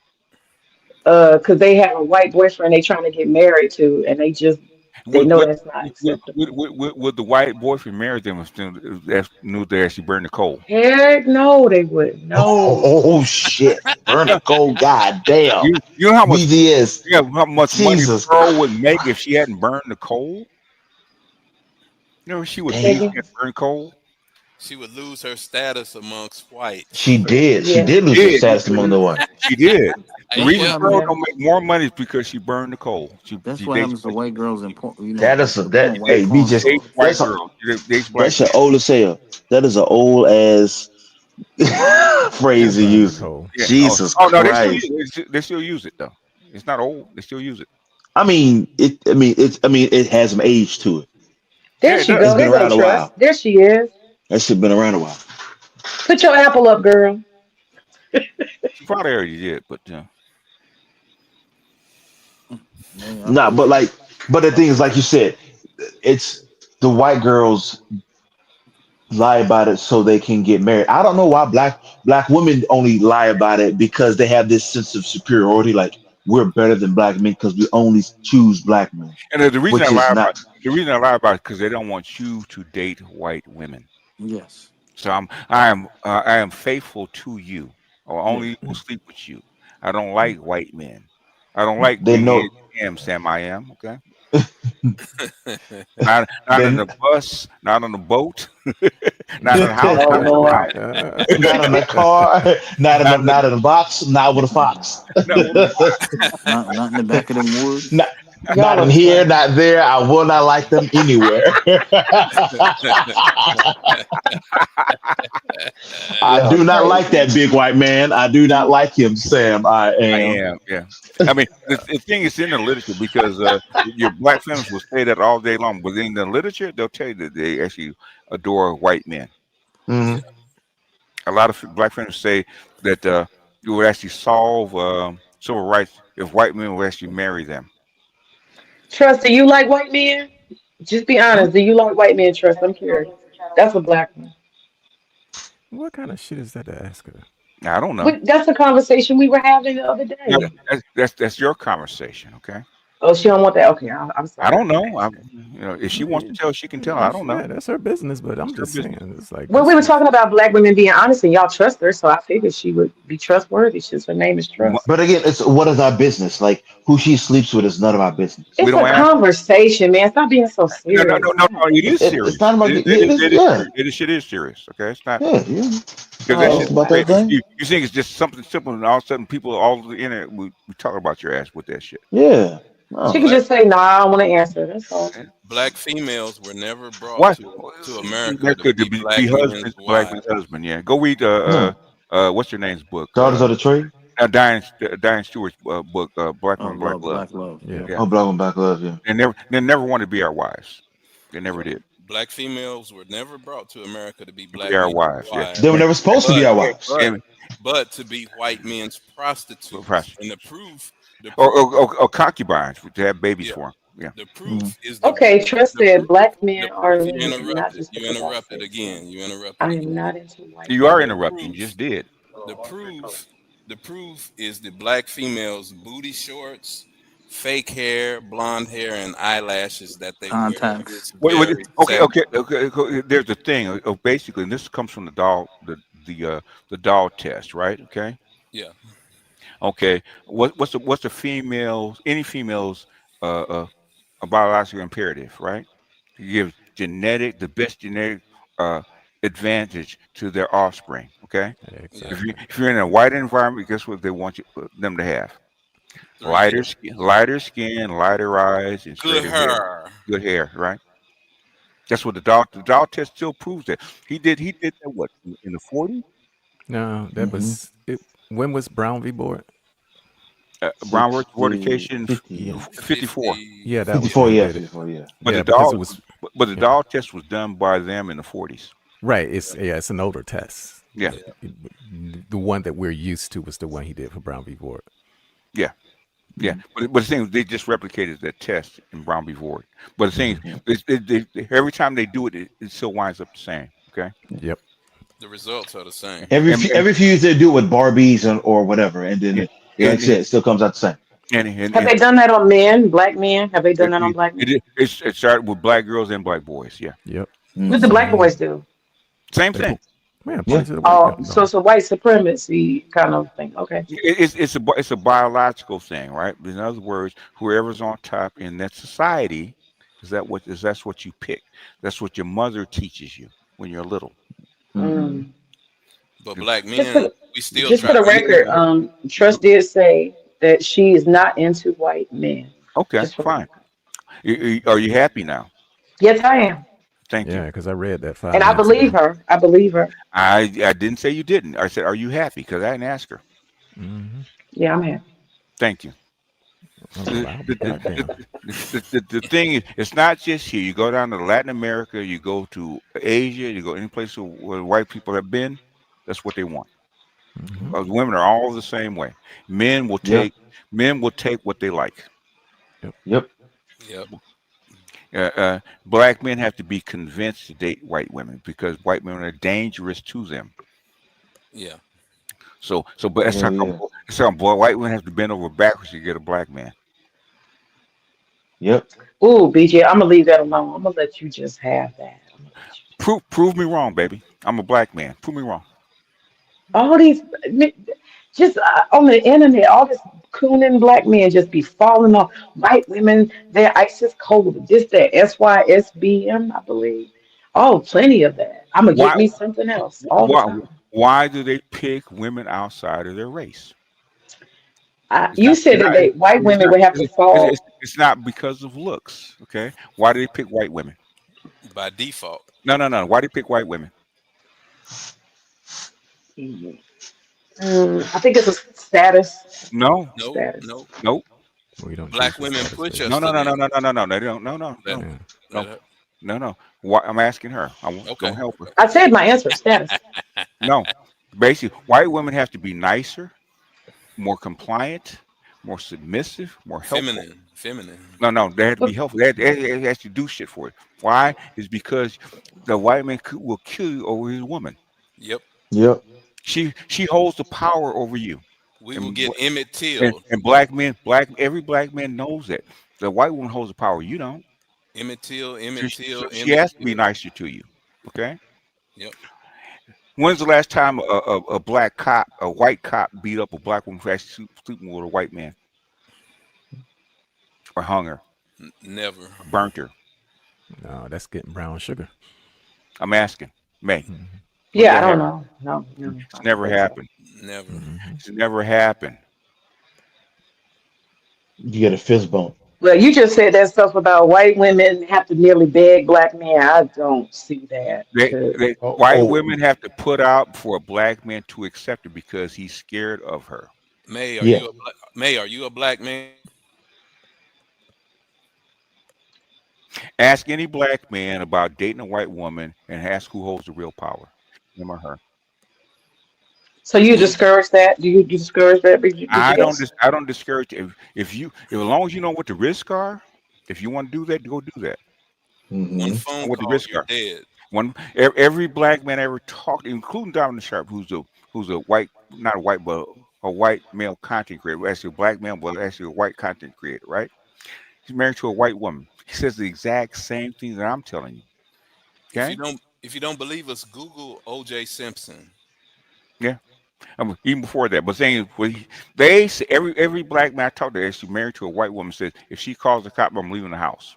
Because they have a white boyfriend they trying to get married to, and they Would know would that's not would, would, acceptable. would the white boyfriend marry them if knew they actually burned the coal? Heck no, they wouldn't. No. Oh shit. Burn a cold. God damn. You know how much BGS. how much money Jesus. Pearl would make if she hadn't burned the coal? You know she would Say make if Damn. she hadn't burned coal. She would lose her status amongst whites. She did. She Yeah. did lose her Did status among the white. she did? The That's what reason Yep. happens. Pearl Yeah. don't make more money is because she burned the coal. That's She what dates happens to white girls in That is support white hey, porn BGS. dates stars. white That's a girls. She dates black that's an men. old as hell. That is an old ass Yeah, phrase to burn the use. coal. Yeah. Jesus Oh no, they still Christ. use it. They still use it though. It's not old. They still use it. I mean, it has some age to it. There Yeah, it she It's go. does. been There go around a Trust. while. There she is. That shit been around a while. Put your apple up, girl. She probably already did, but Man, I Nah, put but the thing is, like you said, it's the white girls lie about it so they can get married. I don't know why black women only lie about it because they have this sense of superiority, like we're better than black men because we only choose black men, and the reason I which lie is about not. it because they don't want you to date white women. yes, So I am faithful to you. I only yes. will sleep with you. I don't like white men. I don't like They big head know. Sam. Sam, I am okay. Not in Then the bus, not on the boat, not in the house, not Oh not in the Lord. car. in the car, Not in the, not in a box, not with a fox. no, with a Not in the back of them woods. not Y'all not in are here, funny. not there. I will not like them anywhere. I Y'all do not like crazy. that big white man. I do not like him, Sam. I I am. am, yeah. I mean, the thing is in the literature because your black feminists will say that all day long, but in the literature, they'll tell you that they actually adore white men. Yeah. Mhm. A lot of black feminists say that you would actually solve civil rights if white men would actually marry them. Trust, do you like white men? Just be Huh? honest. Do you like white men, Trust? I'm curious. That's a black one. What kind of shit is that to ask her? Now, I don't know. That's a conversation we were having the other No, day. that's your conversation, okay? Oh, she don't want that. Okay, I'm I sorry. don't know. I asked her. If I she wants to mean, tell, she can tell. I don't know. that's her business, but I'm It's her just business. saying, it's like Well, this we were is talking about black women being honest, and y'all trust her, so I figured she would be trustworthy since her name is Trust. But again, it's what is our business? Like who she sleeps with is none of our business. We It's don't a ask. conversation, man. Stop being so No, no, serious. no, no, no. It is It's serious. not about It, yeah, it, it is it is yeah serious. Shit is serious. Okay, it's not yeah. because that Oh shit. It's about wow. that thing. You think it's just something simple, and all of a sudden, people all over the internet we talk about your ass with that shit. Yeah. She Oh, could Black just say, "Nah, I don't want to answer." That's all. black females were never brought What? to America That to could be be black men's husband, black wives. man's husband. Yeah. Go read no. what's your name's book? Daughters of the Trade. Diane Stewart's book, Black Oh, Woman, Black love, Love. black love. Yeah. Yeah. Yeah. Oh, Black on Black Love. Yeah. They never wanted to be our wives. They Yeah. never did. Black females were never brought to America to be To be black our men's wives. Yeah. They wives, were And, never supposed to be but our wives. but and, but to be white men's prostitutes. and And the or, proof, or concubines to have babies yeah, for them. Yeah. the Hmm. proof is Okay, Trust the said proof black the men are proof. You men and not interrupted. just You because I interrupted say so. again. You interrupted I am again. not into white You are men. The interrupting. You just proof did. the proof is the black females' booty shorts, fake hair, blonde hair, and eyelashes that they wear. Contacts. It's Wait, very okay, sad. okay. There's a thing. Basically, and this comes from the doll test, right? Okay. Yeah. Okay. What's the females? Any females? A biological imperative, right? To give the best genetic uh, advantage to their offspring. Okay. Yeah. Exactly. If you're in a white environment, guess what they want them to have? 3 hair. Lighter skin, lighter eyes, and Good straighter hair. hair. Good hair, right? That's what the dog test still proves that. He did that what in the 40s? No, that Hmm. was it. When was Brown v. Board? Brown versus Board of 60, Education 50, 54. 50. Yeah, that was when 54. he Yeah, did it. 54. Yeah. But Yeah, the because it dog was but the yeah. dog test was done by them in the 40s. Right. It's an older test. Yeah. The one that we're used to was the one he did for Brown v. Board. Yeah. Yeah, but the thing is, they just replicated that test in Brown v. Board. But the thing is, every time they do it, it still winds up the same. Okay. Yep. The results are the same. And Every few years they do it with Barbies or whatever, and then yeah, like I and said, it still comes out the same. Have they done that on men, black men? Have they done that on black men? it started with black girls and black boys. Yeah, Yep. What the black boys do? same They thing. Man, Yeah. points to the white Oh, guy. so No. it's a white supremacy kind of thing. Okay. It's a biological thing, right? In other words, whoever's on top in that society that's what you pick. That's what your mother teaches you when you're little. Mm. But black Just men, for, we still just try for the to record, Trust did say that she is not into white men. Okay, Just for the fine. record. Are you happy now? Yes, I am. Thank Yeah, you. because I read that 5 And I minutes believe ago. her. I believe her. I didn't say you didn't. I said, are you happy? Because I didn't ask her. Mm-hmm. Yeah, I'm happy. Thank you. I'm The, I'll the, be goddamn. the thing is, it's not just here. You go down to Latin America, you go to Asia, you go any place where white people have been. That's what they want. Mm-hmm. Women are all the same way. Men will Yeah. take what they like. Yep. Yep. Black men have to be convinced to date white women because white women are dangerous to them. Yeah. But that's Yeah. how come, Yeah. that's how white women have to bend over backwards to get a black man. Yep. Ooh, BJ, I'm gonna leave that alone. I'm gonna let you just have that. I'm gonna let you. Prove me wrong, baby. I'm a black man. Prove me wrong. All these, just on the internet, all this cooning black men just be falling off. White women, they're ISIS code, this, that, SYSBM, I believe. Oh, plenty of that. I'm gonna Why? get me something else all the Why? time. Why do they pick women outside of their race? It's You not. said that white It's women not. would have to fall. It's not because of looks. Okay. Why do they pick white women? By default. No. Why do they pick white women? I think it's a status. No. Nope. Status. Nope. Nope. We don't Black choose the women status push based. us No. to them. No. They don't. No. Let, Yeah. let her- No. Why? I'm asking her. Okay. Don't help her. I said my answer, status. No. Basically, white women have to be nicer, more compliant, more submissive, more helpful. Feminine. No, they have to be helpful. They have to do shit for it. Why? Is because the white man will kill you over his woman. Yep. Yep. She holds the power over you. We will And, get Emmett and, Till. and every black man knows that. The white woman holds the power. You don't. Emmett Till. She has to be nicer to you. Okay. Yep. When's the last time a white cop beat up a black woman for actually sleeping with a white man? Or hung her, Never. or burnt her? No, that's getting brown sugar. I'm asking. May. Mm-hmm. Yeah, I don't know. No. It's never happened. Never. Mm-hmm. It's never happened. You get a fist bump. Well, you just said that stuff about white women have to nearly beg black men. I don't see that. Oh, White oh, women have to put out for a black man to accept her because he's scared of her. May, yeah. are you a black man? Ask any black man about dating a white woman and ask who holds the real power, him or her. So you discourage that? Do you discourage that, BGS? I don't discourage if as long as you know what the risks are. If you want to do that, go do that. One Hmm. phone What the call, risks you're are. dead. Every black man I ever talked, including Diamond Sharp, who's a white, not a white, but a white male content creator. Well, actually, a black man, but actually a white content creator, right? He's married to a white woman. He says the exact same thing that I'm telling you. Okay? If you don't believe us, Google O.J. Simpson. Yeah. Even before that, but saying they say every black man I talk to actually married to a white woman says if she calls the cop, I'm leaving the house.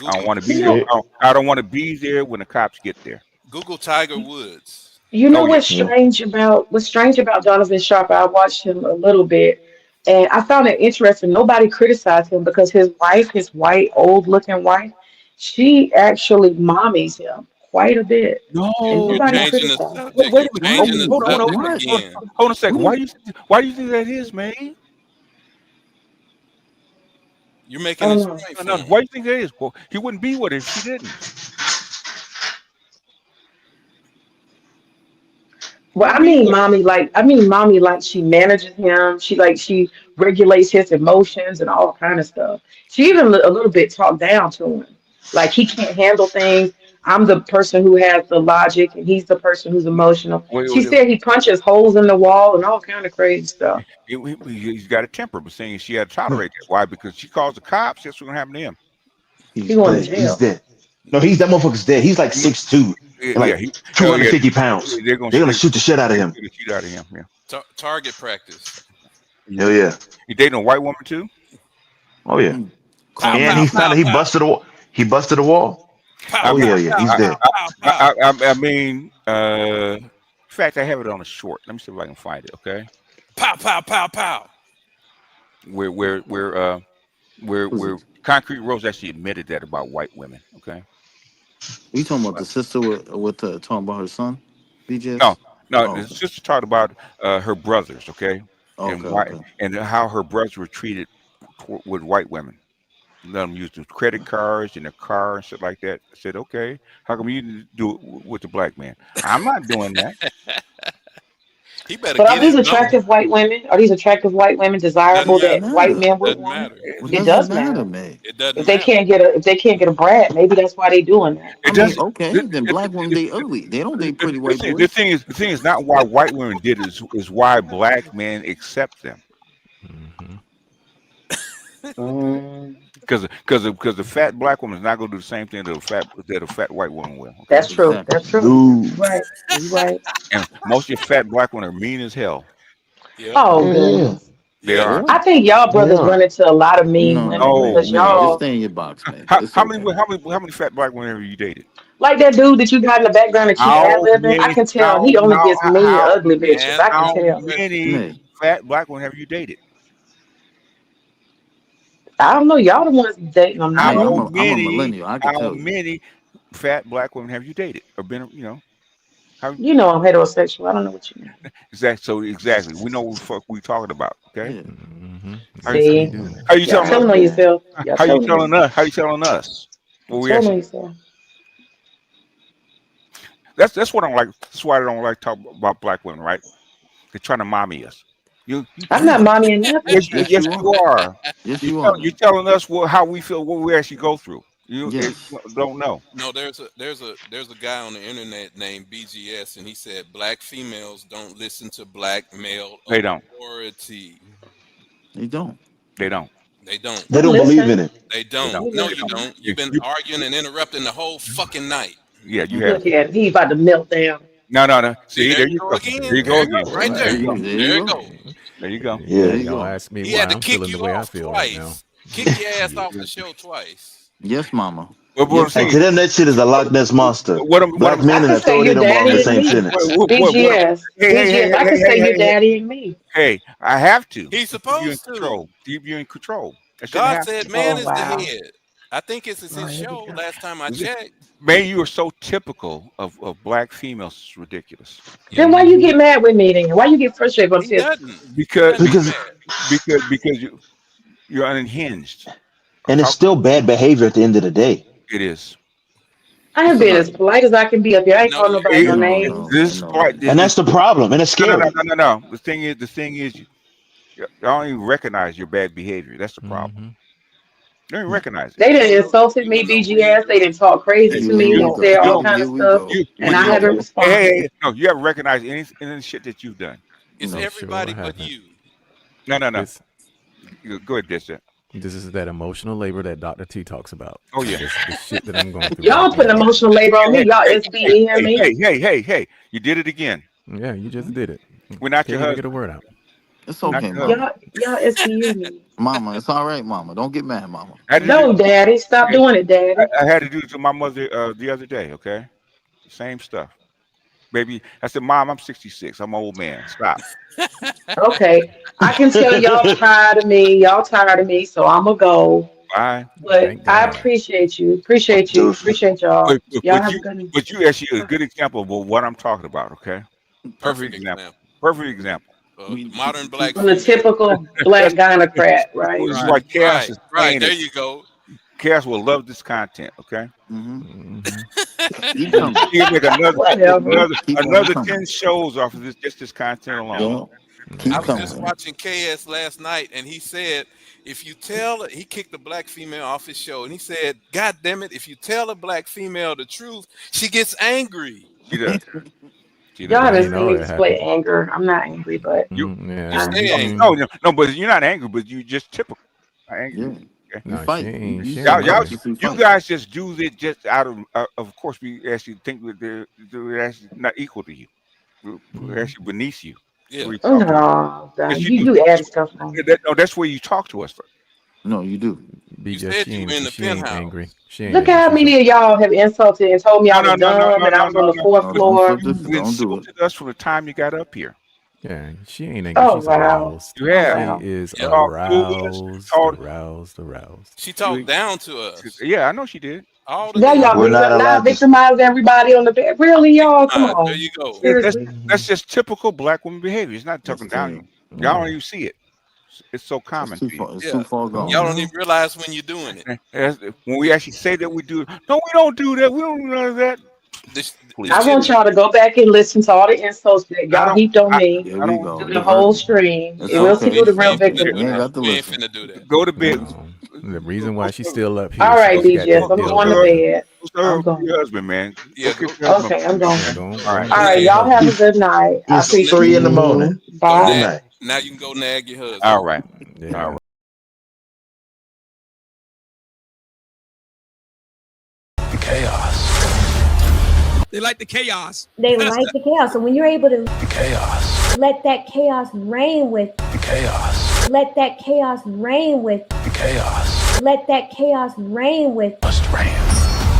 I don't Google want to You be there. know, Yeah. I don't want to be there when the cops get there. Google Tiger Woods. you Oh know yeah. Yeah. what's strange about Donovan Sharp? I watched him a little bit, and I found it interesting. Nobody criticized him because his wife, his white, old-looking wife, she actually mommies him quite a bit, and No, You're nobody changing the criticized him. subject. wait You're a minute. Why? changing the subject What? again. Hold on a second. What is? Why do you think that is, man? You're I making don't his know. point No, for no. him. Why do you think that is? Well, he wouldn't be with her if she didn't. He Well, wouldn't be with her. I mean mommy like she manages him. She regulates his emotions and all kind of stuff. She even a little bit talked down to him. Like he can't handle things. I'm the person who has the logic and he's the person who's emotional. Wait, She wait, said he punches holes in the wall and all kind of crazy stuff. he's got a temper, but saying she had to tolerate that. Why? Because she calls the cops. That's what's gonna happen to him. He He's going to dead. He's jail. dead. No, that motherfucker's dead. He's like 6'2" and Yeah, like he. Oh yeah, 250 pounds. they're gonna They're gonna shoot. shoot the shit out of They're him. gonna shoot the shit out of him. Yeah. Target practice. Hell yeah. He dating a white woman too. Oh yeah. Mm. Pow, Calling And pow, he out found pow, out he pow. busted a wall. He busted a wall. Pow, I Oh mean, yeah, pow, yeah. pow, He's I, dead. pow, pow, pow. I mean, in fact, I have it on a short. Let me see if I can find it. Okay, Pow, pow, pow, pow. where where where uh was where it? Concrete Rose actually admitted that about white women. Okay, You talking about the sister with talking about her son? no, BGS. no, Oh, the okay. sister talked about her brothers. Okay, and Okay. why Okay. and how her brothers were treated with white women. Let them use the credit cards in the car and shit like that. I said, okay, how come you didn't do it with the black man? I'm not doing that. He better But are get these his number. attractive white women? Are these attractive white women Doesn't desirable Doesn't matter. that white matter. men would Doesn't want? matter. It It doesn't does matter, matter. man. It doesn't matter. If they can't get a brat, maybe that's why they doing that. I It mean, doesn't. okay, then black women date ugly. They don't date pretty white The boys. thing is not why white women did it, is why black men accept them. Hmm. Mm, Because the fat black woman is not going to do the same thing that a fat white woman will. Okay, that's true. Exactly. That's true. No. You're right. You're right. and most of your fat black women are mean as hell. Yep. Oh Yeah. goodness. They Yep. are. Yeah. I think y'all They brothers are. run into a lot of mean No, women no, man, because No, man. Just y'all stay in your box, man. how It's okay. how many fat black women have you dated? like that dude that you got in the background that keep ad How libbing. I many can tell he only gets mean, how ugly bitches. I can Answer how the tell. many question. Nay, fat black women have you dated? I don't know. Y'all the ones dating them, not nay. How me. I'm a many millennial. I could how tell you. many fat black women have you dated or been? How You know I'm heterosexual. I don't know what you mean. exactly. We know what the fuck we talking about. Okay. Yeah. Hmm. How, Yes, we See, do. how you y'all telling us? telling on yourself. Y'all How you telling on telling yourself. us? How you telling us? You Well, we telling on actually yourself. that's what I don't like. That's why I don't like talk about black women. Right? They're trying to mommy us. I'm You not mommying nothing. Yes, yes you you are. are. Yes, you are, You're man. telling us how we feel, what we actually go through. You Yes. don't know. No, there's a guy on the internet named BGS, and he said black females don't listen to black male They don't. authority. They don't. They don't. They don't. They We don't believe in listen. it. They They don't. don't. We No, They you don't. listen. don't. You've been You, arguing and interrupting the whole fucking night. yeah, you have. Look at him. He about to melt down. No, no, no. See, See, there there you you go go. There again. you There go you again. go, right There there. There you you, go. there There you you go. go. There you go. Now Yeah. There you y'all go. ask me He why had to I'm kick feeling the you way I off feel right now. twice. Kick your ass Yeah. off the show twice. Yes, mama. But what I'm Yes, Hey, saying, to mama. them, that shit is a Loch Ness monster. what Black I'm I men saying, and can say authority your don't belong in the daddy and same me. sentence. BGS. hey, hey, hey, BGS. I hey, can hey, say hey, your hey, daddy and me. hey, I have to He's keep you in supposed to. control. Keep you in control. That shouldn't God happen. said man Oh is wow. the head. I think it's Oh, his here we show. go. Last time I checked. Man, you are so typical of black females. It's ridiculous. Then why you get mad with me then? Why you get frustrated? But He doesn't. He Because doesn't get because mad. because you're unhinged. I'm and it's talking. still bad behavior at the end of the day. It is. I It's have been as about polite as I can be up here. I ain't No, calling you nobody no no, names. no, This no. part. And that's the problem and the No, no, scary. no, no, no, no. The thing is, y'all don't even recognize your bad behavior. That's the problem. Mm-hmm. You don't even recognize it. They done you insulted you me, don't know when you're BGS. They doing didn't it. talk crazy to Here me we and You, said go. all you, kind Here of we stuff, go. you, and Here I we haven't go. responded. no, you haven't recognized any shit that you've done. It's No, sure everybody I but haven't. you. No, no, no. This Go ahead, Dista. this is that emotional labor that Dr. T talks about. Oh yeah. This the shit that I'm going through Y'all right putting now. emotional labor on me. Hey, Y'all hey, SB, hey, you hear hey, me? hey, hey, hey, hey! You did it again. Yeah, you just did it. We're not your Can't even get a husband. word out. It's Not okay, your husband. mama. Y'all SBU me. Mama, it's all right, mama. Don't get mad, mama. I had to do. No, Daddy, stop doing it, Daddy. I had to do it to my mother the other day. Okay, same stuff, baby. I said, Mom, I'm 66. I'm an old man. Stop. Okay, I can tell y'all tired of me. Y'all tired of me, so I'm gonna go. Bye. But Thank I God. appreciate you. Appreciate you. The Appreciate y'all. But, Y'all have a good one. you actually a good example of what I'm talking about. Okay, perfect Perfect example. example. Perfect example. We Modern black I'm the female. typical black That's gynocrat, right? this is why Chaos Right, is right. playing There it. you go. Chaos will love this content. Okay. mm-hmm. Mm-hmm. Keep He coming. can make Whatever. Keep on another coming. 10 shows off of this content alone. Yeah. I Keep was Yeah. just coming. watching KS last night, and he said, if you tell, he kicked a black female off his show, and he said, God damn it, if you tell a black female the truth, she gets angry. She does. She Y'all does. I haven't ain't seen know me that display happened. anger. I'm not angry, but You You Yeah, stay angry. no, no, no, but you're not angry, but you just typical. Not angry. Yeah. Okay. You no, she fight. ain't. You She should ain't Y'all, angry. consciously you fight. guys just do it just out of course, we actually think that they're actually not equal to you. We're Mm-hmm. actually beneath you. That's Yeah. where you talk to us. no, Yes, you you do. you add stuff on me. No, that's where you talk to us first. No, you do. You BJ, said you were in the she ain't angry. penthouse. She ain't Look angry. how She's a many of y'all have insulted and told me I No, was no, no, no, dumb no, and I no, was on no, the no, fourth No, no. don't floor. insult this. You Don't do it. insulted us from the time you got up here. yeah. She ain't angry. Oh She's wow. aroused. You Oh have. She wow. is You Yep. talked to us. aroused. Aroused. Aroused. She talked down to us Yeah, I know she did. all the Now damn y'all We're time. not now allowed to. victimize everybody on the bed. Really, y'all? Come Victimized. There on. you go. That's Seriously. Mm-hmm. that's just typical black woman behavior. It's not Yes, talking down. sir. Y'all don't Yeah. even see it. It's so It's common too to you. far. It's Yeah. too far Come Y'all on gone. don't even now. realize when you're doing it. When we actually say that we do, no, we don't do that. We don't do none of that. The I Please, shit. want y'all to go back and listen to all the insults that I y'all don't. heaped on I, me There I we don't go. through You the do heard whole it. stream. It's And we'll see okay. who the We real ain't finna victim do You ain't that. got is. to We ain't listen. finna do that. go to bed. No. The reason why she's Go, still up here All is right, because she got BGS. that I'm bill to going to pay. bed. go serve I'm your going. husband, man. Go Yeah. kick Go. your husband. Okay, I'm Yeah, going. go All go right. and All kick right, that y'all have husband. a good night. I It's Go nag. appreciate 3 in the morning. you. Go Good Bye. nag. night. Now you can go nag your husband. All right. All Yeah. right. Chaos. They like the chaos. They like the chaos. So when you're able to Chaos. let that chaos reign with, Chaos. let that chaos reign with, Chaos. let that chaos reign with, Must reign.